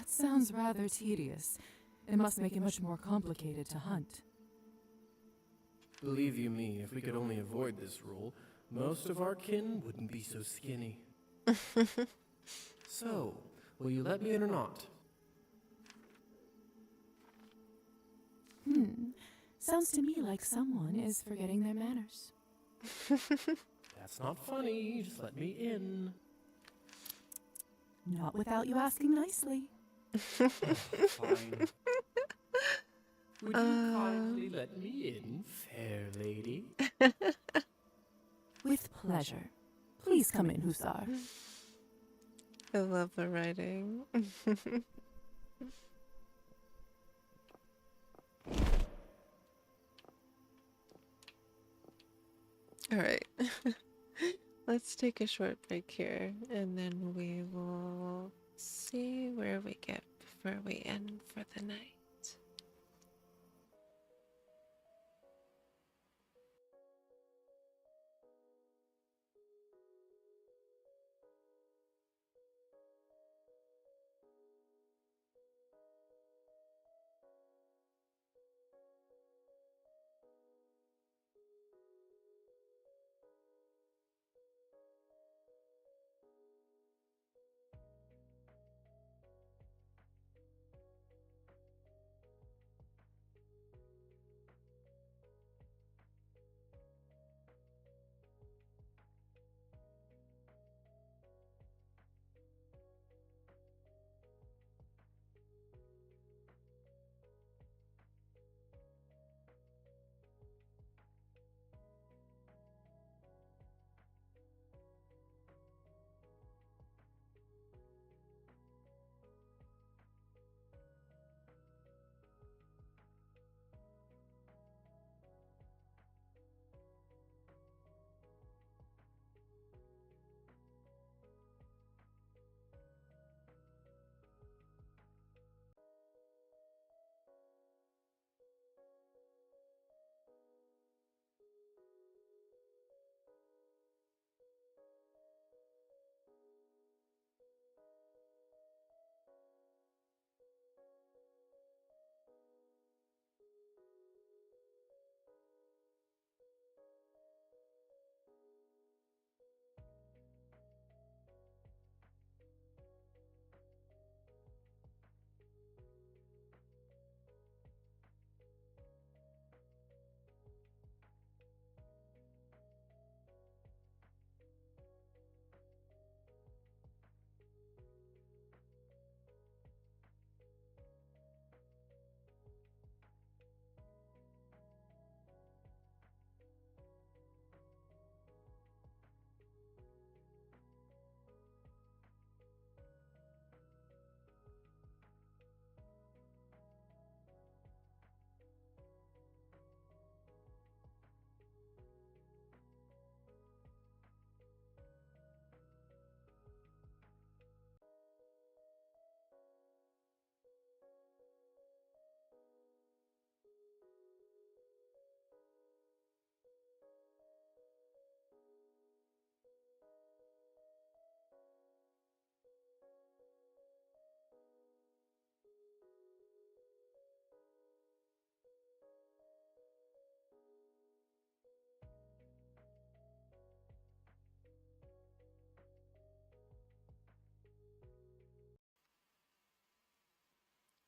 sounds rather tedious. It must make it much more complicated to hunt. Believe you me, if we could only avoid this rule, most of our kin wouldn't be so skinny. So, will you let me in or not? Sounds to me like someone is forgetting their manners. That's not funny, just let me in. Not without you asking nicely. Fine. Would you kindly let me in, fair lady? With pleasure. Please come in, Hussar. I love the writing. Alright. let's take a short break here, and then we will see where we get before we end for the night.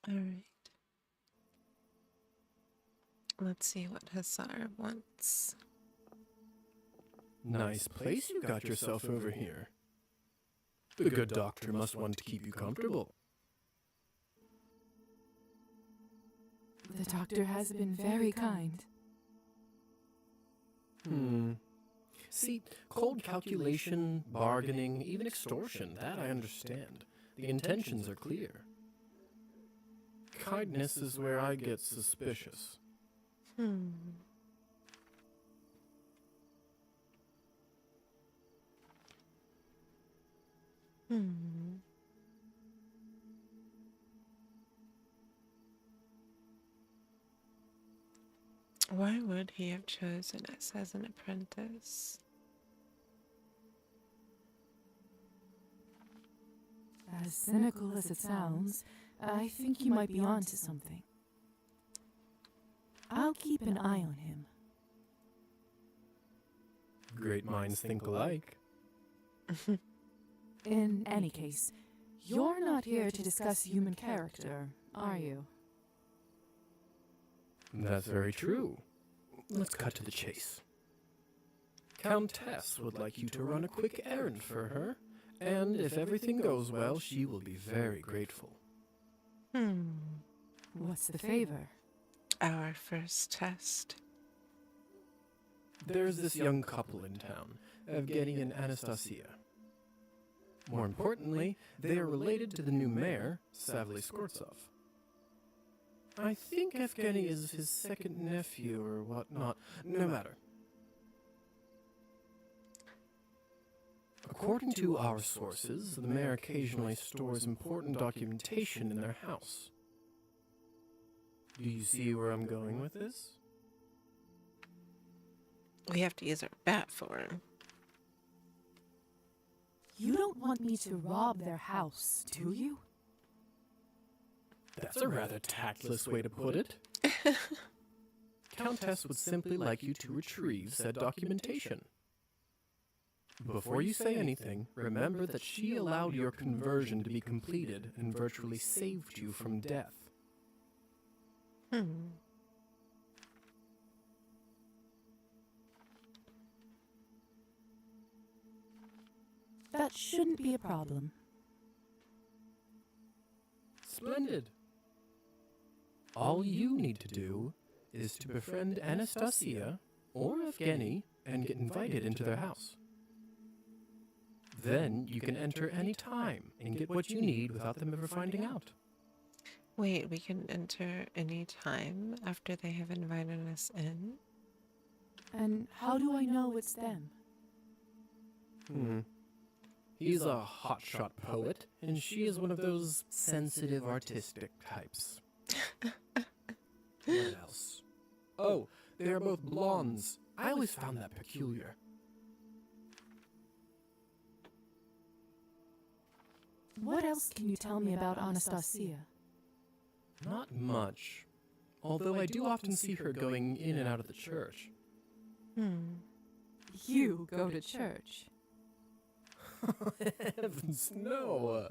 All right. Let's see what Hussar wants. Nice place you got yourself over here. The good doctor must want to keep you comfortable. The doctor has been very kind. See, cold calculation, bargaining, even extortion, that I understand. The intentions are clear. Kindness is where I get suspicious. Why would he have chosen us as an apprentice? As cynical as it sounds, I think you might be onto something. I'll keep an eye on him. Great minds think alike. In any case, you're not here to discuss human character, are you? That's very true. Let's cut to the chase. Countess would like you to run a quick errand for her, and if everything goes well, she will be very grateful. What's the favor? Our first test. There's this young couple in town, Evgeny and Anastasia. More importantly, they are related to the new mayor, Savly Skortsov. I think Evgeny is his second nephew or whatnot. No matter. According to our sources, the mayor occasionally stores important documentation in their house. Do you see where I'm going with this? We have to use our bat for him. You don't want me to rob their house, do you? That's a rather tactless way to put it. Countess would simply like you to retrieve said documentation. Before you say anything, remember that she allowed your conversion to be completed and virtually saved you from death. That shouldn't be a problem. Splendid. All you need to do is to befriend Anastasia or Evgeny and get invited into their house. Then you can enter any time and get what you need without them ever finding out. Wait, we can enter any time after they have invited us in? And how do I know it's them? He's a hotshot poet, and she is one of those sensitive, artistic types. What else? Oh, they are both blondes. I always found that peculiar. What else can you tell me about Anastasia? Not much. Although I do often see her going in and out of the church. You go to church? Heavens, no.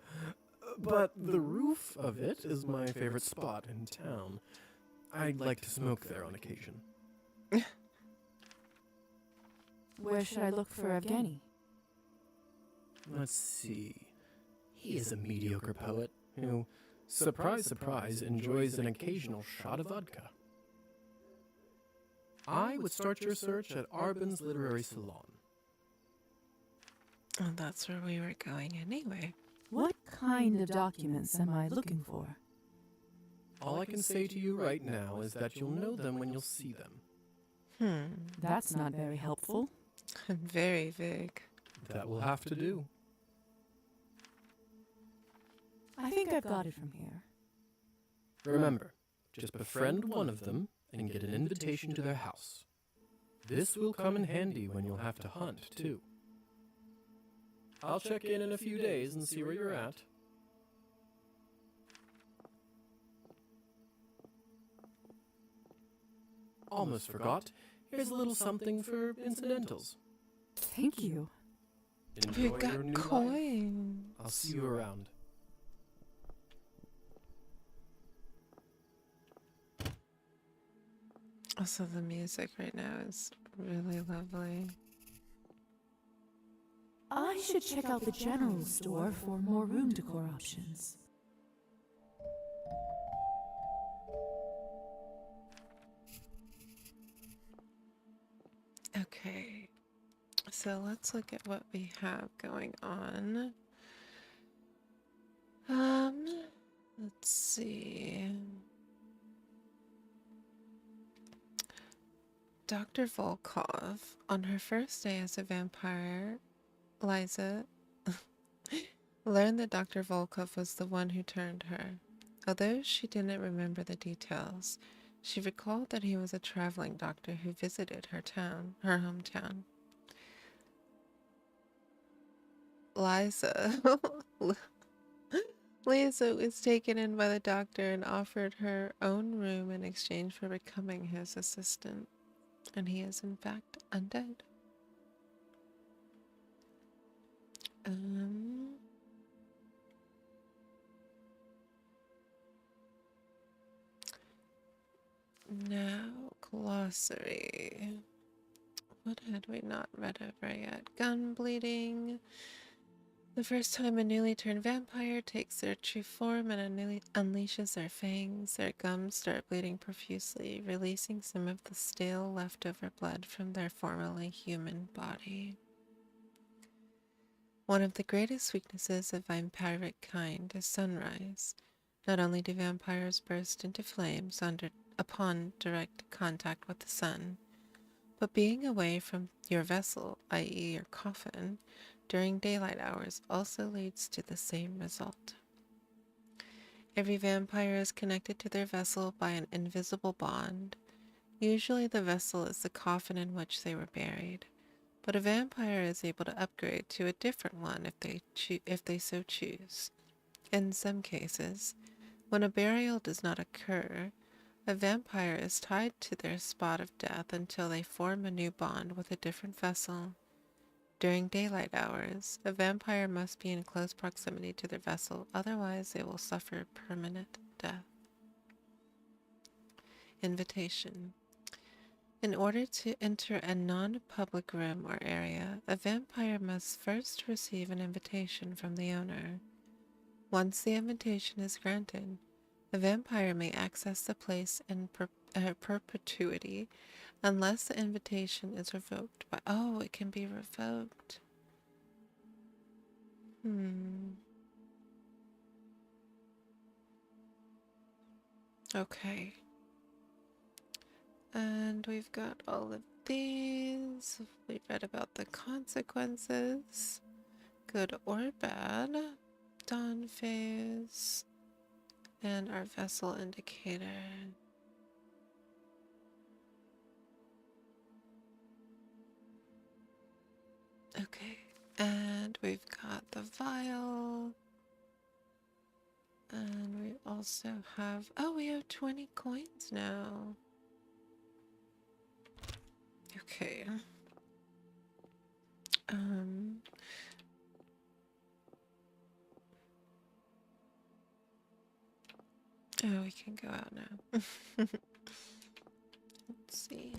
But the roof of it is my favorite spot in town. I'd like to smoke there on occasion. Where should I look for Evgeny? Let's see. He is a mediocre poet who, surprise, surprise, enjoys an occasional shot of vodka. I would start your search at Arbin's Literary Salon. Oh, that's where we were going anyway. What kind of documents am I looking for? All I can say to you right now is that you'll know them when you'll see them. That's not very helpful. Very vague. That will have to do. I think I've got it from here. Remember, just befriend one of them and get an invitation to their house. This will come in handy when you'll have to hunt, too. I'll check in a few days and see where you're at. Almost forgot. Here's a little something for incidentals. Thank you. Enjoy We've got your new coins. life. I'll see you around. Also, the music right now is really lovely. I should check out the general store for more room decor options. Okay, so let's look at what we have going on. Let's see. Dr. Volkov, on her first day as a vampire, Liza learned that Dr. Volkov was the one who turned her. Although she didn't remember the details, she recalled that he was a traveling doctor who visited her hometown. Liza was taken in by the doctor and offered her own room in exchange for becoming his assistant. And he is in fact undead. Now, glossary. What had we not read over yet? Gun bleeding. The first time a newly turned vampire takes their true form and unleashes their fangs, their gums start bleeding profusely, releasing some of the stale leftover blood from their formerly human body. One of the greatest weaknesses of vampiric kind is sunrise. Not only do vampires burst into flames upon direct contact with the sun, but being away from your vessel, i.e. your coffin, during daylight hours also leads to the same result. Every vampire is connected to their vessel by an invisible bond. Usually the vessel is the coffin in which they were buried, but a vampire is able to upgrade to a different one if they so choose. In some cases, when a burial does not occur, a vampire is tied to their spot of death until they form a new bond with a different vessel. During daylight hours, a vampire must be in close proximity to their vessel, otherwise they will suffer permanent death. Invitation. In order to enter a non-public room or area, a vampire must first receive an invitation from the owner. Once the invitation is granted, a vampire may access the place in perpetuity unless the invitation is revoked by... Oh, it can be revoked. Okay. And we've got all of these. We read about the consequences. Good or bad. Dawn phase. And our vessel indicator. Okay. And we've got the vial. And we also have... Oh, we have 20 coins now. Okay. Oh, we can go out now. Let's see.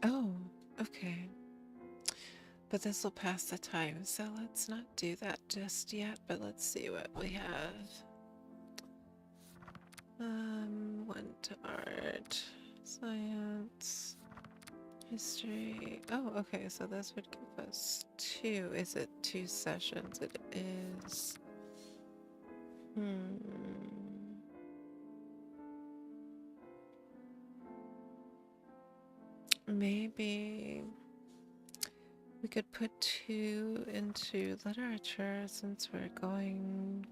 Oh, okay. But this will pass the time, so let's not do that just yet, but let's see what we have. One to art, science, history. Oh, okay, so this would give us 2. Is it 2 sessions? It is. Maybe we could put 2 into literature since we're going...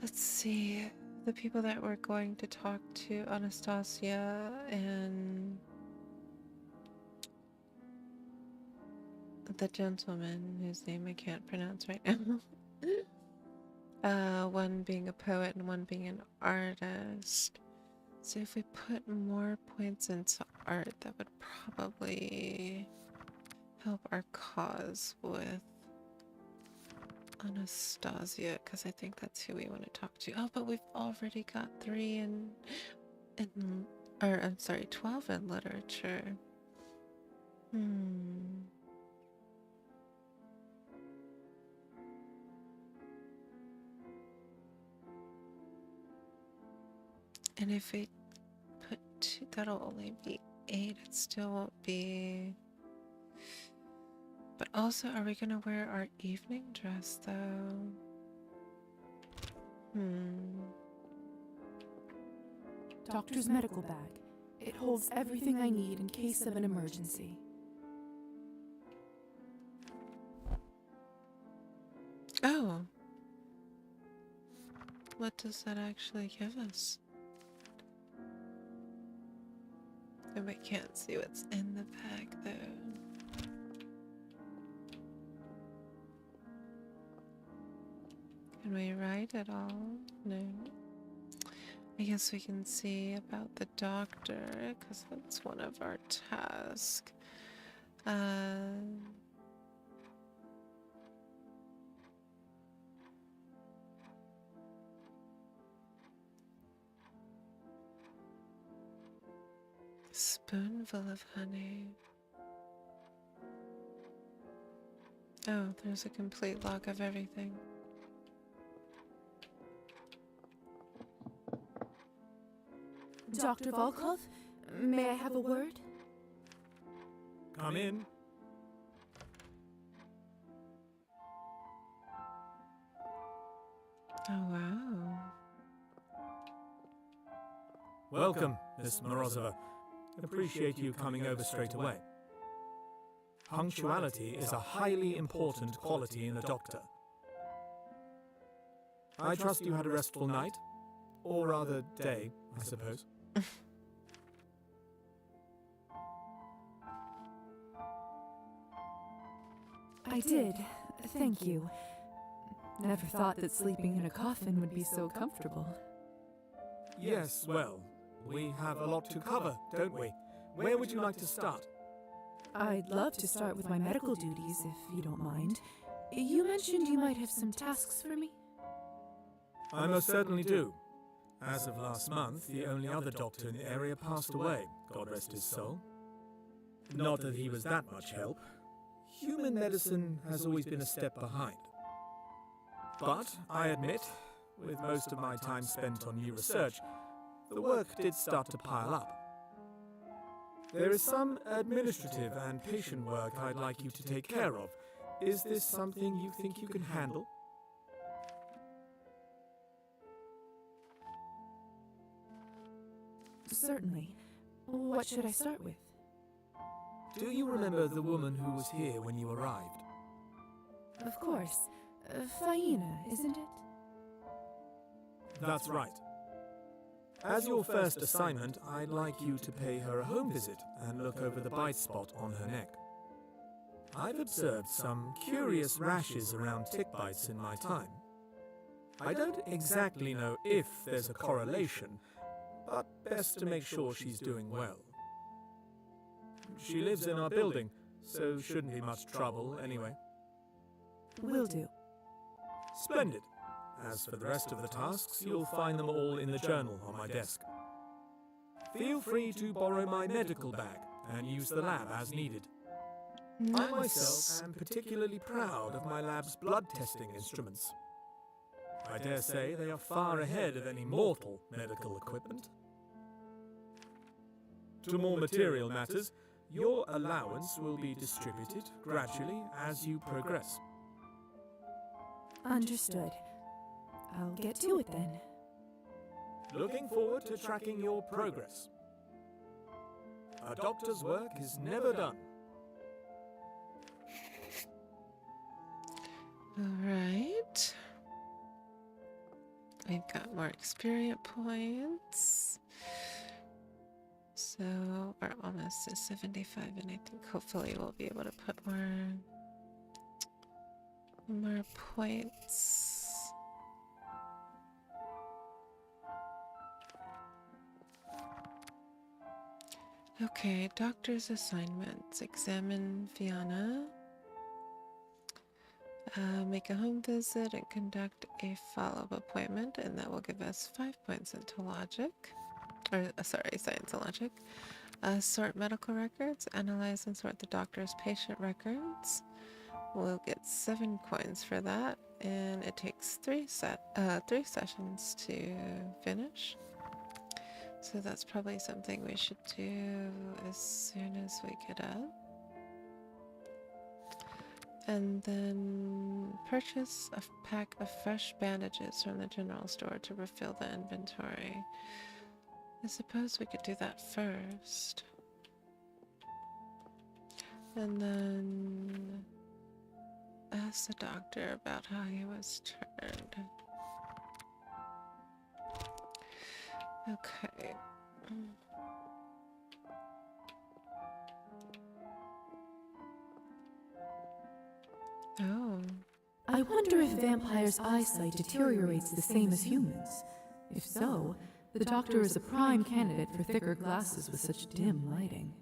Let's see, the people that we're going to talk to, Anastasia and the gentleman whose name I can't pronounce right now. One being a poet and one being an artist. So if we put more points into art, that would probably help our cause with Anastasia, because I think that's who we want to talk to. Oh, but we've already got 3 or I'm sorry, 12 in literature. And if we put 2, that'll only be 8. It still won't be... But also, are we gonna wear our evening dress, though? Doctor's medical bag. It holds everything I need in case of an emergency. Oh. What does that actually give us? And we can't see what's in the bag, though. Can we write it all? No. I guess we can see about the doctor, because that's one of our tasks. Spoonful of honey. Oh, there's a complete log of everything. Dr. Volkov, may I have a word? Come in. Oh, wow. Welcome, Miss Morozova. Appreciate you coming over straight away. Punctuality is a highly important quality in a doctor. I trust you had a restful night? Or rather, day, I suppose. I did, thank you. Never thought that sleeping in a coffin would be so comfortable. Yes, well, we have a lot to cover, don't we? Where would you like to start? I'd love to start with my medical duties, if you don't mind. You mentioned you might have some tasks for me? I most certainly do. As of last month, the only other doctor in the area passed away, God rest his soul. Not that he was that much help. Human medicine has always been a step behind. But, I admit, with most of my time spent on new research, the work did start to pile up. There is some administrative and patient work I'd like you to take care of. Is this something you think you can handle? Certainly. What should I start with? Do you remember the woman who was here when you arrived? Of course. Faina, isn't it? That's right. As your first assignment, I'd like you to pay her a home visit and look over the bite spot on her neck. I've observed some curious rashes around tick bites in my time. I don't exactly know if there's a correlation, but best to make sure she's doing well. She lives in our building, so shouldn't be much trouble anyway. Will do. Splendid. As for the rest of the tasks, you'll find them all in the journal on my desk. Feel free to borrow my medical bag and use the lab as needed. I myself am particularly proud of my lab's blood testing instruments. I dare say they are far ahead of any mortal medical equipment. To more material matters, your allowance will be distributed gradually as you progress. Understood. I'll get to it then. Looking forward to tracking your progress. A doctor's work is never done. Alright. We've got more experience points. So we're almost to 75, and I think hopefully we'll be able to put more points. Okay, doctor's assignments. Examine Fiona. Make a home visit and conduct a follow-up appointment, and that will give us 5 points into logic. Science and logic. Sort medical records. Analyze and sort the doctor's patient records. We'll get 7 coins for that, and it takes 3 sessions to finish. So that's probably something we should do as soon as we get up. And then purchase a pack of fresh bandages from the general store to refill the inventory. I suppose we could do that first. And then ask the doctor about how he was turned. Okay. Oh. I wonder if vampires' eyesight deteriorates the same as humans. If so, the doctor is a prime candidate for thicker glasses with such dim lighting.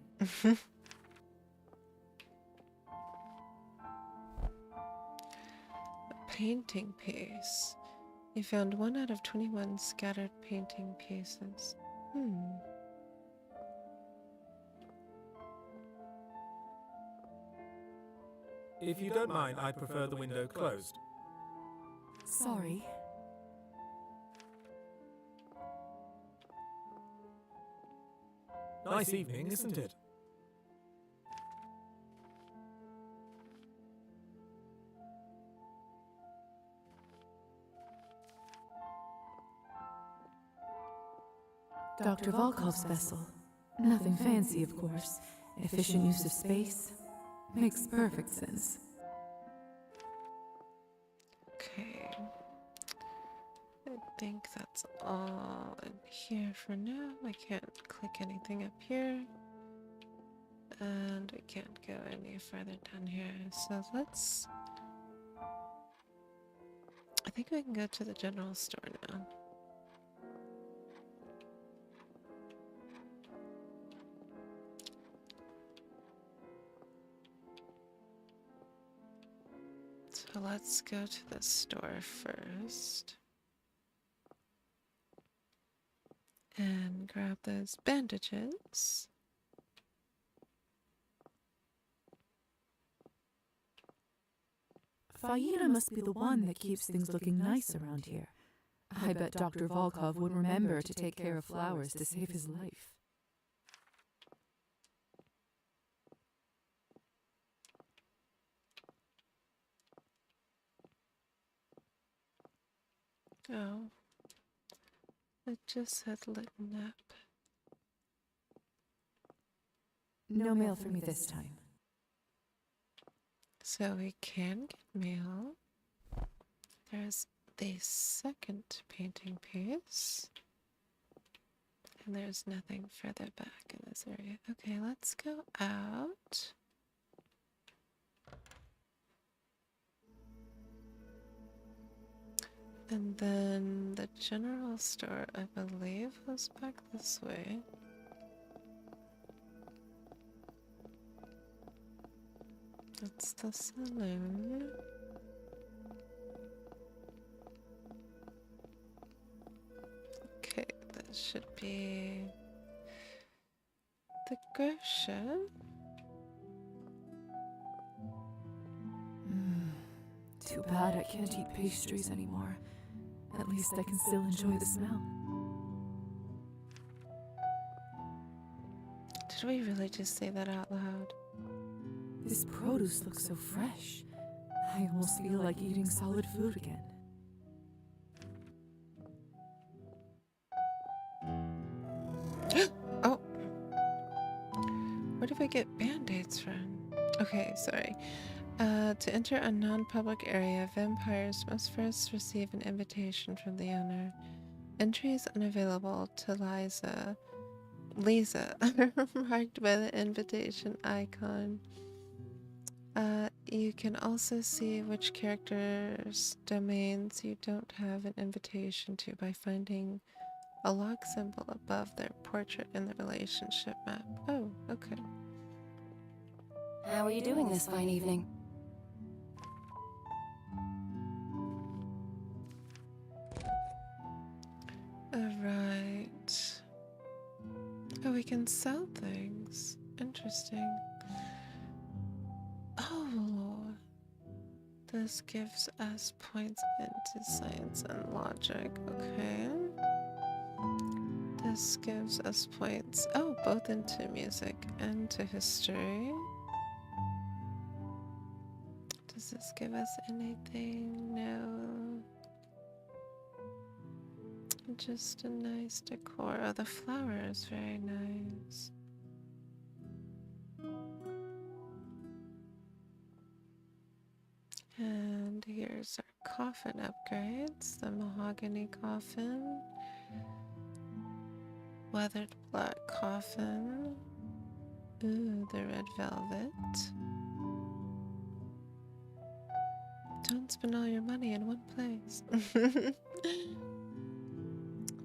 A painting piece. You found 1 out of 21 scattered painting pieces. If you don't mind, I'd prefer the window closed. Sorry. Nice evening, isn't it? Dr. Volkov's vessel. Nothing fancy, of course. Efficient use of space. Makes perfect sense. Okay. I think that's all in here for now. I can't click anything up here. And I can't go any further down here. So let's... I think we can go to the general store now. So let's go to the store first. And grab those bandages. Faina must be the one that keeps things looking nice around here. I bet Dr. Volkov would remember to take care of flowers to save his life. Oh. It just said lit up. No mail for me this time. So we can get mail. There's the second painting piece. And there's nothing further back in this area. Okay, let's go out. And then the general store, I believe, was back this way. That's the saloon. Okay, that should be the grocer. Too bad I can't eat pastries anymore. At least I can still enjoy the smell. Did we really just say that out loud? This produce looks so fresh. I almost feel like eating solid food again. Oh! Where did we get band-aids from? Okay, sorry. To enter a non-public area, vampires must first receive an invitation from the owner. Entry is unavailable to Liza, marked by the invitation icon. You can also see which characters' domains you don't have an invitation to by finding a log symbol above their portrait in the relationship map. Oh, okay. How are you doing this fine evening? Alright. Oh, we can sell things. Interesting. Oh, this gives us points into science and logic. Okay. This gives us points. Oh, both into music and to history. Does this give us anything? No. Just a nice decor. Oh, the flower is very nice. And here's our coffin upgrades. The mahogany coffin. Weathered black coffin. Ooh, the red velvet. Don't spend all your money in one place.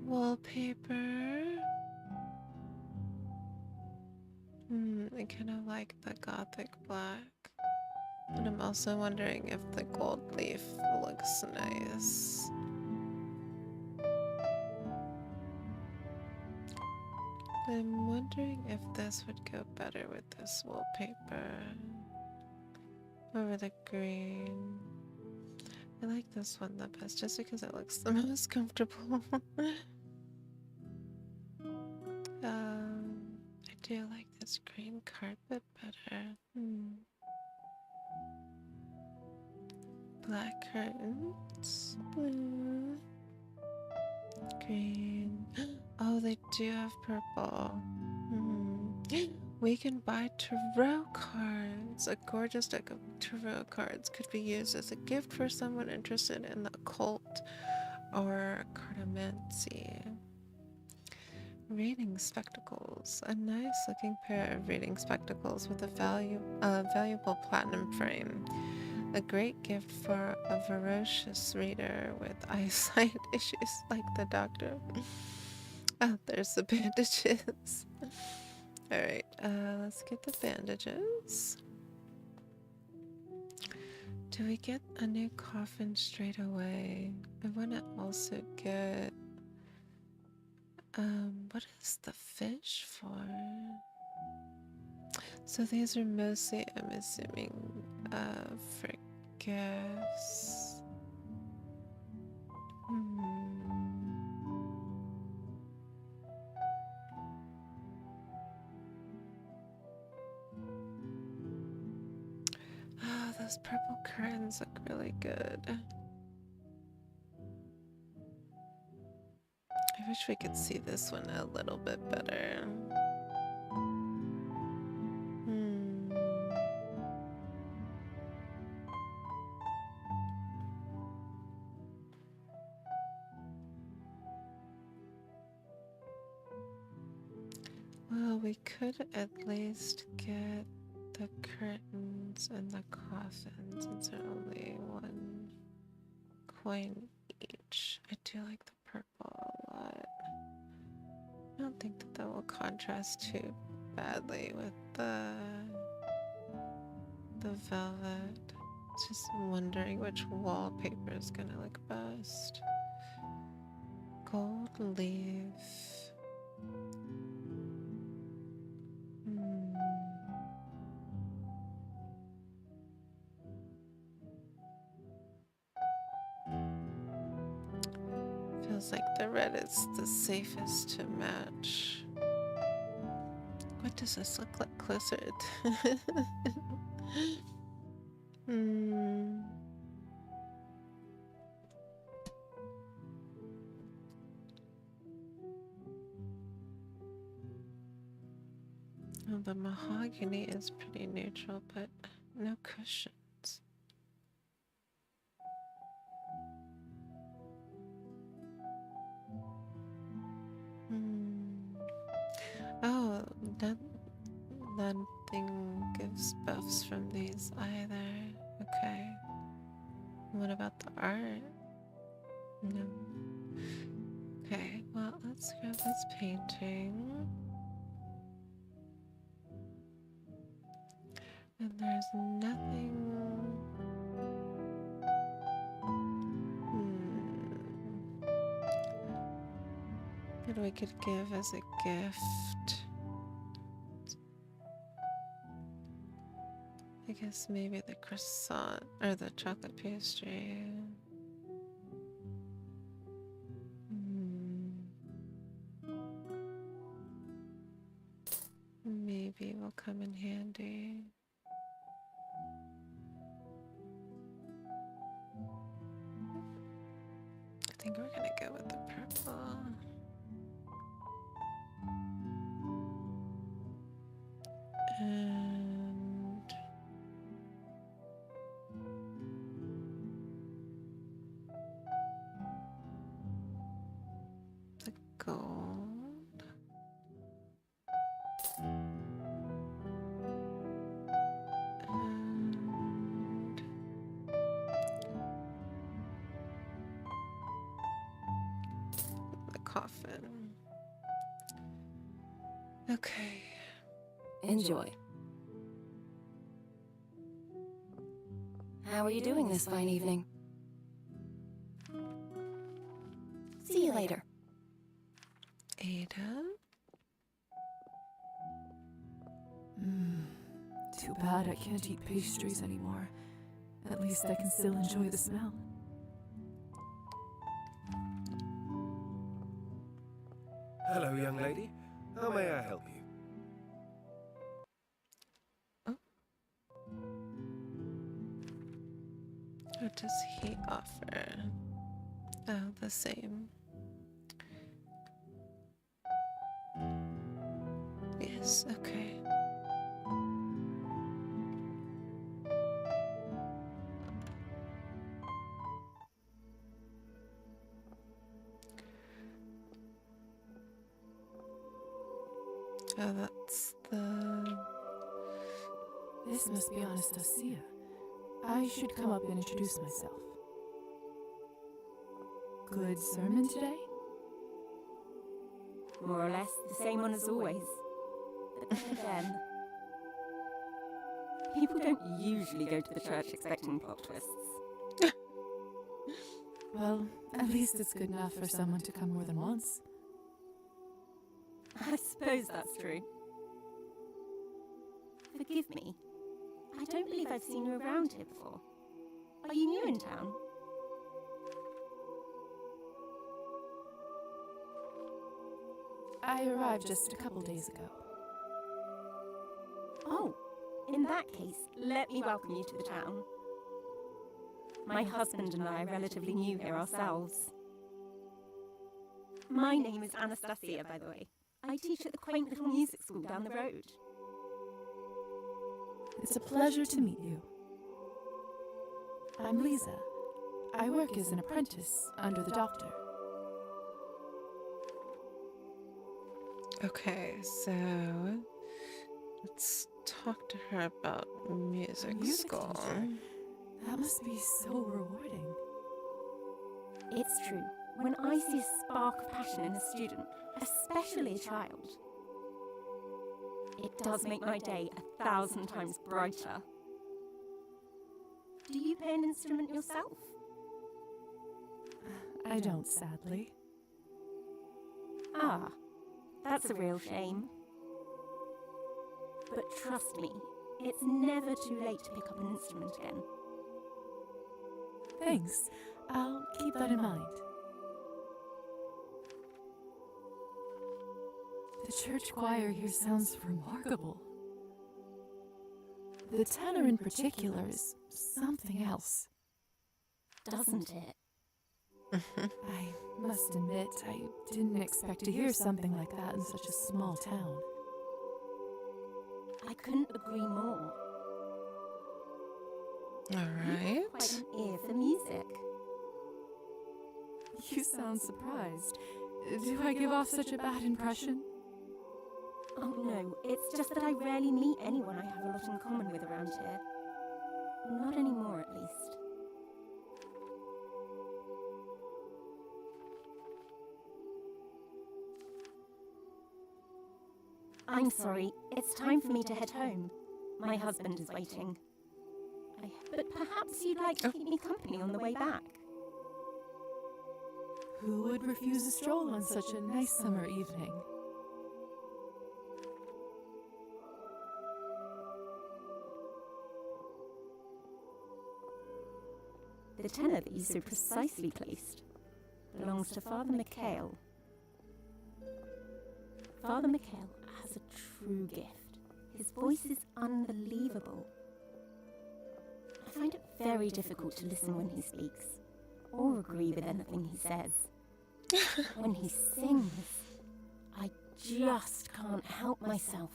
Wallpaper. I kind of like the gothic black. But I'm also wondering if the gold leaf looks nice. I'm wondering if this would go better with this wallpaper over the green. I like this one the best just because it looks the most comfortable. I do like this green carpet better. Black curtains. Blue. Green. Oh, they do have purple. We can buy tarot cards. A gorgeous deck of tarot cards could be used as a gift for someone interested in the occult or cartomancy. Reading spectacles. A nice looking pair of reading spectacles with a valuable platinum frame. A great gift for a ferocious reader with eyesight issues like the doctor. Oh, there's the bandages. Alright, let's get the bandages. Do we get a new coffin straight away? I want to also get... what is the fish for? So these are mostly, I'm assuming, for gifts. Oh, those purple curtains look really good. I wish we could see this one a little bit better. Well, we could at least get the curtains and the coffins since they're only 1 coin each. I do like the purple a lot. I don't think that will contrast too badly with the velvet. Just wondering which wallpaper is gonna look best. Gold leaf. Feels like the red is the safest to match. What does this look like closer to? Oh, the mahogany is pretty neutral, but no cushions. Oh, nothing gives buffs from these either. Okay. What about the art? No. Okay, well, let's grab this painting. And there's nothing... that we could give as a gift. I guess maybe the croissant or the chocolate pastry. Maybe will come in handy. I think we're gonna go with the purple. And the gold. And the coffin. Okay. Enjoy. How are you doing this fine evening? See you later. Ada? Too bad I can't eat pastries anymore. At least I can still enjoy the smell. Hello, young lady. How may I help you? What does he offer? Oh, the same. Yes, okay. Oh, that's the... This must be Anastasia. I should come up and introduce myself. Good sermon today? More or less the same one as always. But then again, people don't usually go to the church expecting plot twists. Well, at least it's good enough for someone to come more than once. I suppose that's true. Forgive me. I don't believe I've seen you around here before. Are you new in town? I arrived just a couple days ago. Oh, in that case, let me welcome you to the town. My husband and I are relatively new here ourselves. My name is Anastasia, by the way. I teach at the quaint little music school down the road. It's a pleasure to meet you. I'm Liza. I work as an apprentice under the doctor. Okay, so let's talk to her about music school. Teacher. That must be so rewarding. It's true. When I see a spark of passion in a student, especially a child, it does make my day 1,000 times brighter. Do you play an instrument yourself? I don't, sadly. Ah, that's a real shame. But trust me, it's never too late to pick up an instrument again. Thanks. I'll keep that in mind. The church choir here sounds remarkable. The tenor in particular is something else. Doesn't it? I must admit, I didn't expect to hear something like that in such a small town. I couldn't agree more. All right. You have quite an ear for music. You sound surprised. Do I give off such a bad impression? Oh no, it's just that I rarely meet anyone I have a lot in common with around here. Not anymore, at least. I'm sorry, it's time for me to head home. My husband is waiting. But perhaps you'd like to keep me company on the way back. Who would refuse a stroll on such a nice summer evening? The tenor that you so precisely placed belongs to Father McHale. Father McHale has a true gift. His voice is unbelievable. I find it very difficult to listen when he speaks, or agree with anything he says. When he sings, I just can't help myself.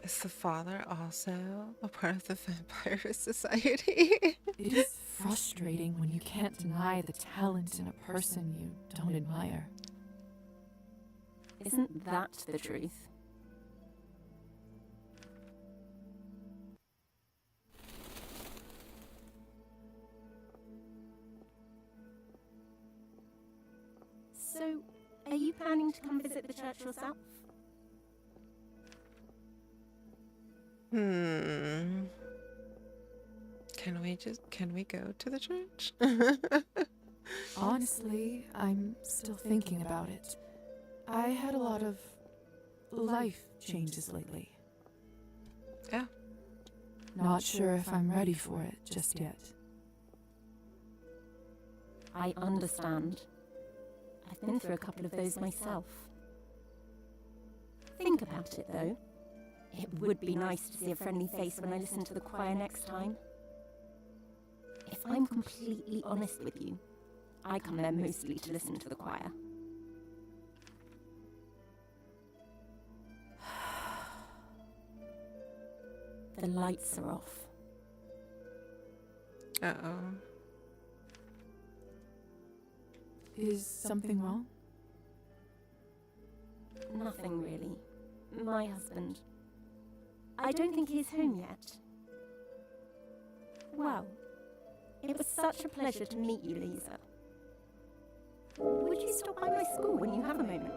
Is the father also a part of the Vampire Society? It is frustrating when you can't deny the talent in a person you don't admire. Isn't that the truth? So, are you planning to come visit the church yourself? Can we go to the church? Honestly, I'm still thinking about it. I had a lot of life changes lately. Yeah. Not sure if I'm ready for it just yet. I understand. I've been through a couple of those myself. Think about it, though. It would be nice to see a friendly face when I listen to the choir next time. If I'm completely honest with you, I come there mostly to listen to the choir. The lights are off. Uh-oh. Is something wrong? Nothing really. My husband. I don't think he's home yet. Well, it was such a pleasure to meet you, Liza. Would you stop by my school when you have a moment?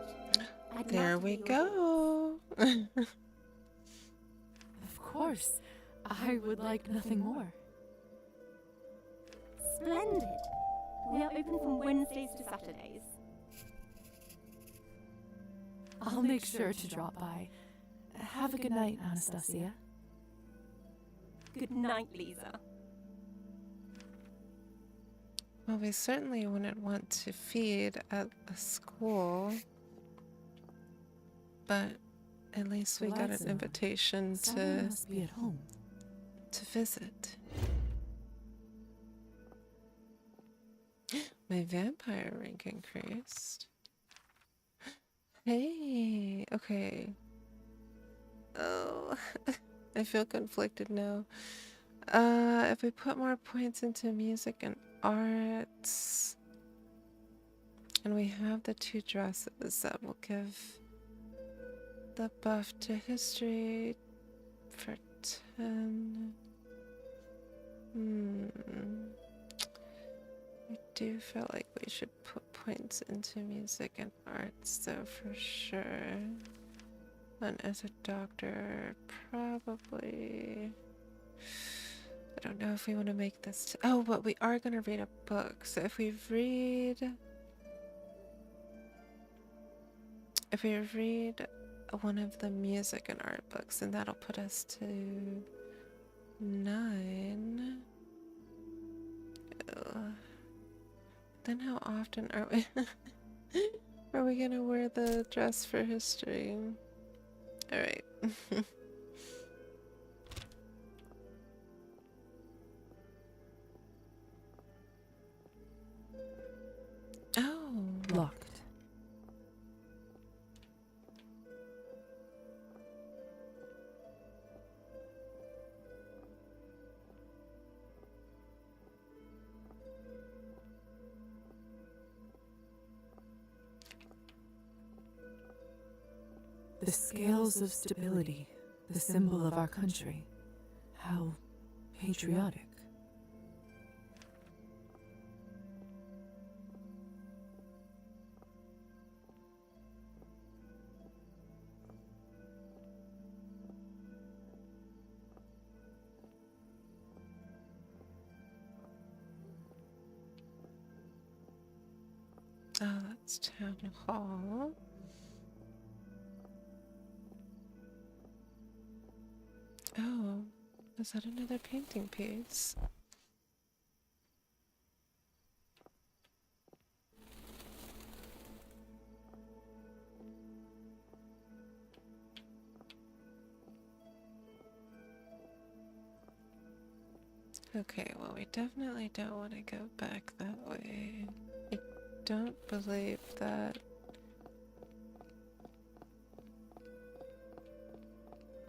There we go. Of course. I would like nothing more. Splendid. We are open from Wednesdays to Saturdays. I'll make sure to drop by. Have a good night, Anastasia. Good night, Liza. Well, we certainly wouldn't want to feed at a school, but at least we got an Liza, invitation someone to must be at home. visit. My vampire rank increased. Hey, okay. Oh, I feel conflicted now. If we put more points into music and arts, and we have the 2 dresses, that will give the buff to history for 10. I do feel like we should put points into music and arts, though, for sure. And as a doctor, probably... I don't know if we want to make this... Oh, but we are going to read a book. So if we read... If we read one of the music and art books, then that'll put us to 9. Ugh. Then how often are we... are we going to wear the dress for history? Alright. Oh. Locked. The scales of stability, the symbol of our country. How patriotic. Oh, that's town hall. Oh, is that another painting piece? Okay, well, we definitely don't want to go back that way. I don't believe that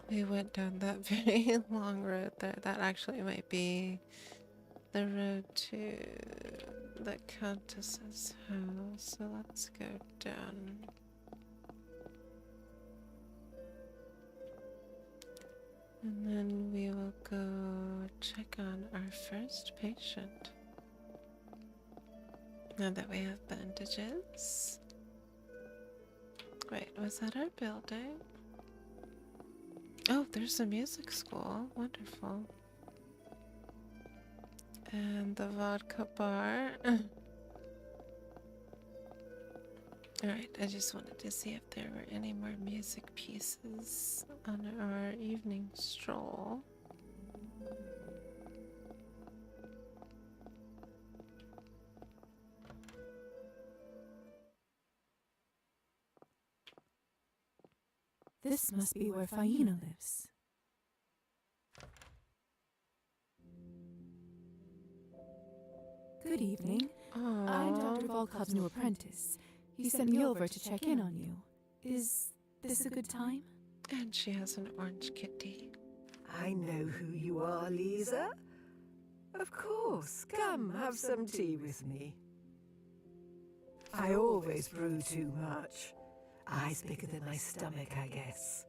we went down that very long road there. That actually might be the road to the Countess's house. So let's go down. And then we will go check on our first patient. Now that we have bandages. Wait, was that our building? Oh, there's a music school. Wonderful. And the vodka bar. Alright, I just wanted to see if there were any more music pieces on our evening stroll. This must be where Faina lives. Good evening. I'm Dr. Volkov's new apprentice. He sent me over to check in on you. Is this a good time? And she has an orange kitty. I know who you are, Liza. Of course, come have some tea with me. I always brew too much. Eyes bigger than my stomach, I guess.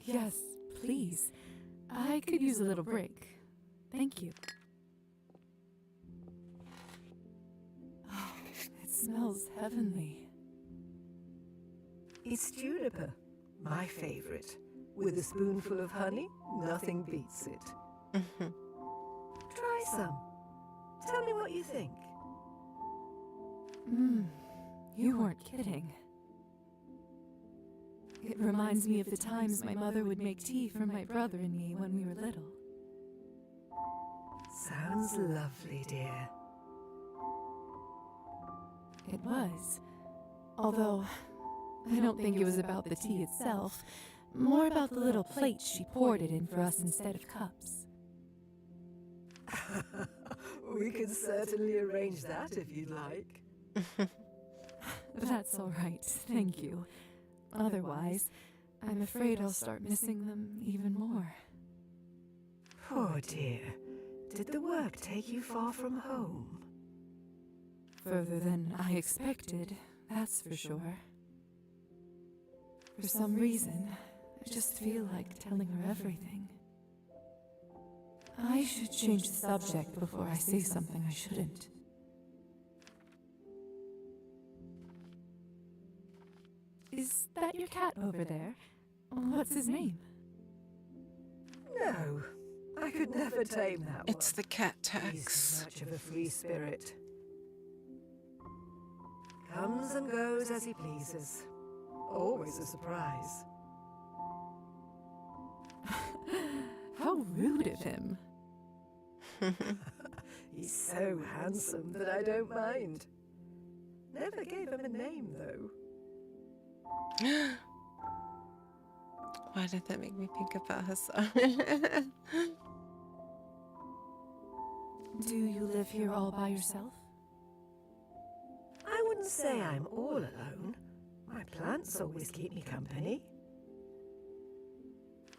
Yes, please. I could use a little break. Thank you. Oh, it smells heavenly. It's juniper, my favorite. With a spoonful of honey, nothing beats it. Try some. Tell me what you think. You weren't kidding. It reminds me of the times my mother would make tea for my brother and me when we were little. Sounds lovely, dear. It was. Although, I don't think it was about the tea itself, more about the little plates she poured it in for us instead of cups. We can certainly arrange that if you'd like. That's all right, thank you. Otherwise, I'm afraid I'll start missing them even more. Poor dear. Did the work take you far from home? Further than I expected, that's for sure. For some reason, I just feel like telling her everything. I should change the subject before I say something I shouldn't. Is that your cat over there? What's his name? No, I could never tame that one. It's the cat He's tax. much of a free spirit. Comes and goes as he pleases. Always a surprise. How rude of him. He's so handsome that I don't mind. Never gave him a name, though. Why did that make me think about Hassan? Do you live here all by yourself? I wouldn't say I'm all alone. My plants always keep me company.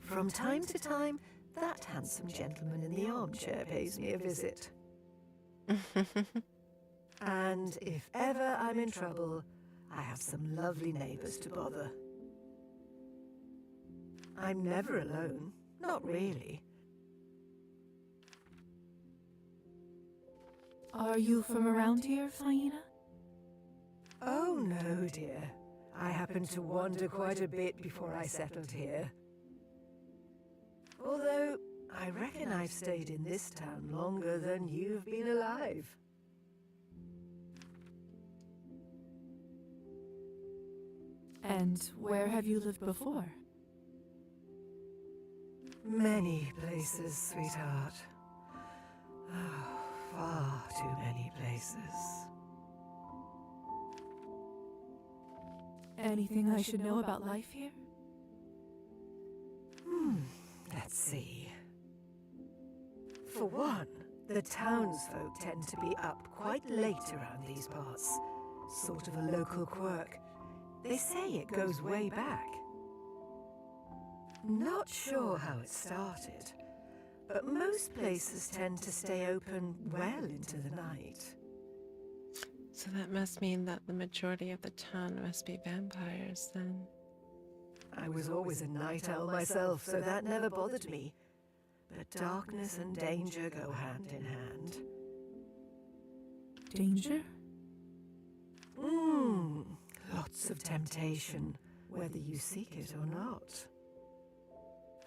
From time to time, that handsome gentleman in the armchair pays me a visit. And if ever I'm in trouble, I have some lovely neighbors to bother. I'm never alone, not really. Are you from around here, Faina? Oh no, dear. I happened to wander quite a bit before I settled here. Although, I reckon I've stayed in this town longer than you've been alive. And where have you lived before? Many places, sweetheart. Oh, far too many places. Anything I should know about life here? Let's see. For one, the townsfolk tend to be up quite late around these parts. Sort of a local quirk. They say it goes way back. Not sure how it started, but most places tend to stay open well into the night. So that must mean that the majority of the town must be vampires then. I was always a night owl myself, so that never bothered me. But darkness and danger go hand in hand. Danger? Lots of temptation, whether you seek it or not.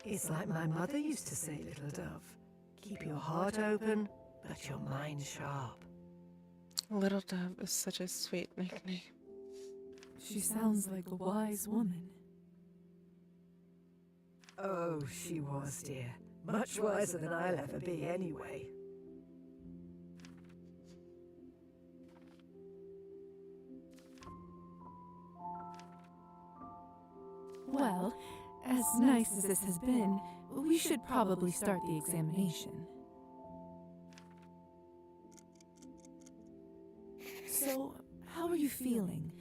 It's like my mother used to say, little dove. Keep your heart open, but your mind sharp. Little Dove is such a sweet nickname. She sounds like a wise woman. Oh, she was, dear. Much wiser than I'll ever be anyway. Well, as nice as this has been, we should probably start the examination. So, how are you feeling?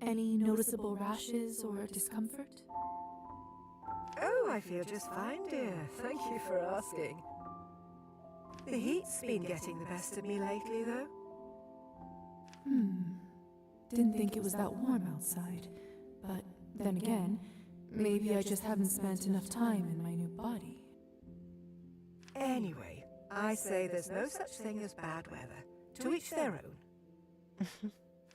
Any noticeable rashes or discomfort? Oh, I feel just fine, dear. Thank you for asking. The heat's been getting the best of me lately, though. Didn't think it was that warm outside. But then again, maybe I just haven't spent enough time in my new body. Anyway, I say there's no such thing as bad weather. To each their own.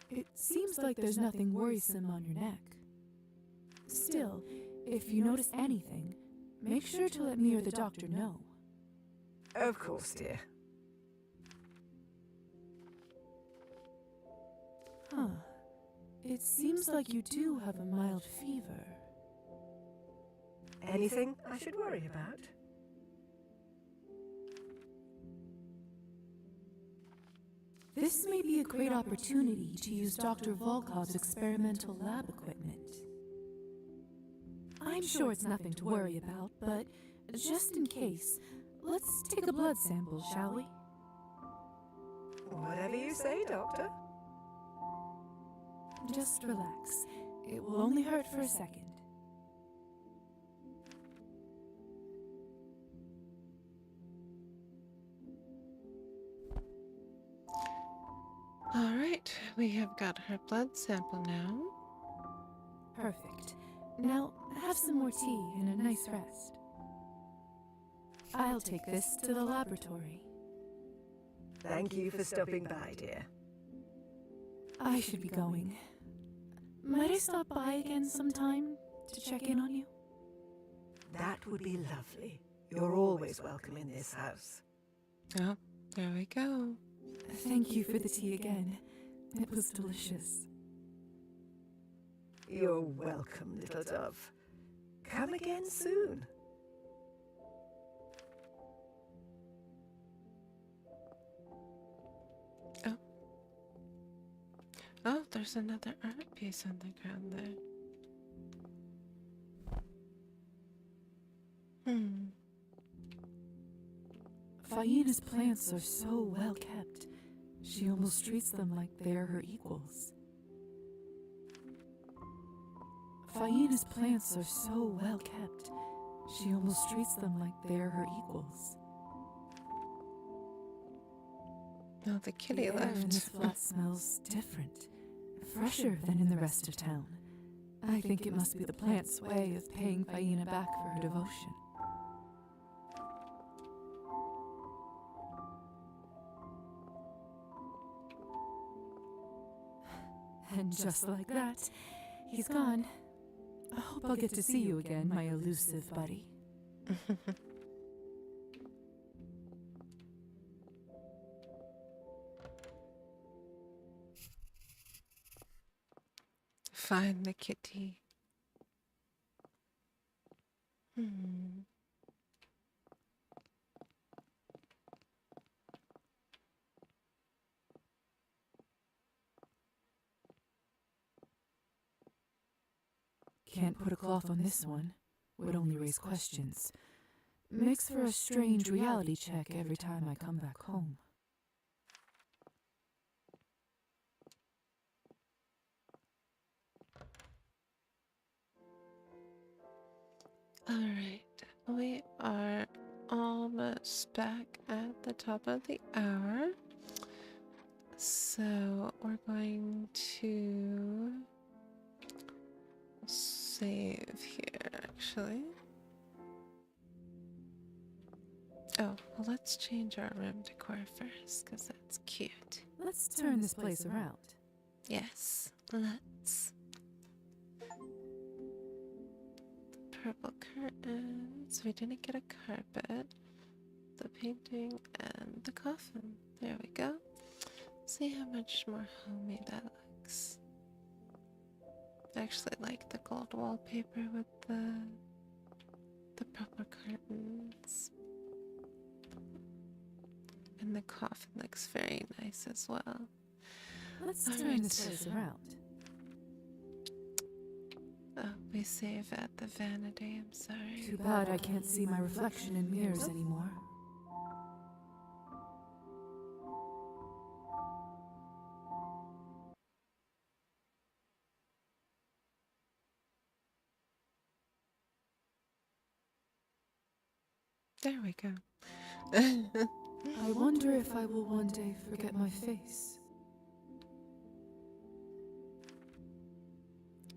It seems like there's nothing worrisome on your neck. Still, if you notice anything, make sure to let me or the doctor know. Of course, dear. Huh. It seems like you do have a mild fever. Anything I should worry about? This may be a great opportunity to use Dr. Volkov's experimental lab equipment. I'm sure it's nothing to worry about, but just in case, let's take a blood sample, shall we? Whatever you say, Doctor. Just relax. It will only hurt for a second. All right, we have got her blood sample now. Perfect. Now, have some more tea and a nice rest. I'll take this to the laboratory. Thank you for stopping by, dear. I should be going. Might I stop by again sometime to check in on you? That would be lovely. You're always welcome in this house. Oh, there we go. Thank you for the tea again. It was delicious. You're welcome, little dove. Come again soon. Oh. Oh, there's another art piece on the ground there. Faina's plants are so well kept. She almost treats them like they're her equals. Faina's plants are so well kept. She almost treats them like they're her equals. Oh, the kitty The air left. in this flat smells different, fresher than in the rest of town. I think it must be the plant's way of paying Faina back for her devotion. And just like that, he's gone. I hope I'll get to see you again, my elusive buddy. Find the kitty. Can't put a cloth on this one. Would only raise questions. Makes for a strange reality check every time I come back home. Alright, we are almost back at the top of the hour. So we're going to save here, actually. Oh, well, let's change our room decor first, because that's cute. Let's turn this place around. Yes, let's. Purple curtains. We didn't get a carpet. The painting and the coffin. There we go. See how much more homey that looks. I actually like the gold wallpaper with the purple curtains. And the coffin looks very nice as well. Let's turn this place around. Oh, we save at the vanity. I'm sorry. Too bad I can't see my reflection in mirrors anymore. There we go. I wonder if I will one day forget my face.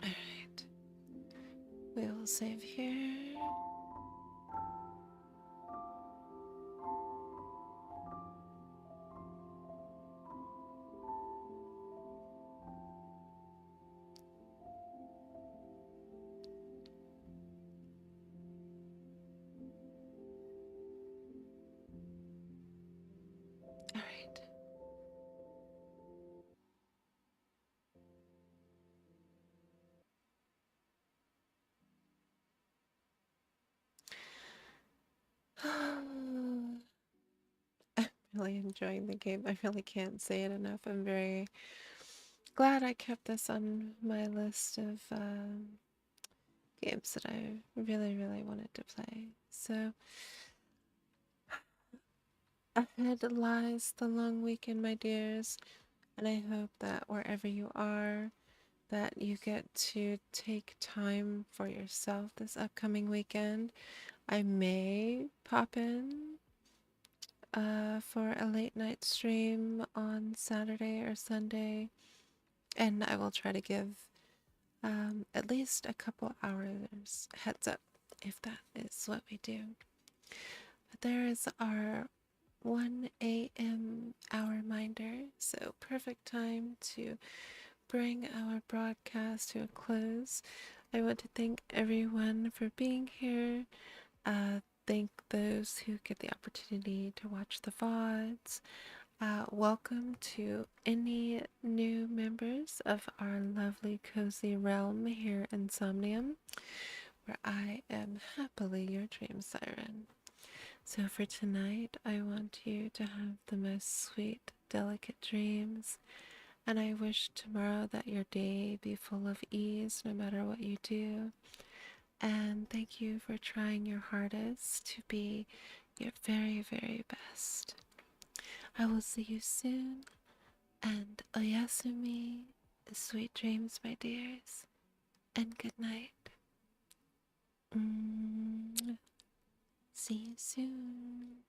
Alright. We will save here. Alright. I'm really enjoying the game. I really can't say it enough. I'm very glad I kept this on my list of games that I really, really wanted to play. So, ahead lies the long weekend, my dears, and I hope that wherever you are, that you get to take time for yourself this upcoming weekend. I may pop in for a late night stream on Saturday or Sunday, and I will try to give at least a couple hours heads up if that is what we do. But there is our 1 a.m. hour reminder, so perfect time to bring our broadcast to a close. I want to thank everyone for being here. Thank those who get the opportunity to watch the VODs. Welcome to any new members of our lovely cozy realm here in Somnium, where I am happily your dream siren. So for tonight, I want you to have the most sweet, delicate dreams, and I wish tomorrow that your day be full of ease no matter what you do. And thank you for trying your hardest to be your very, very best. I will see you soon, and oyasumi, sweet dreams, my dears, and good night. See you soon.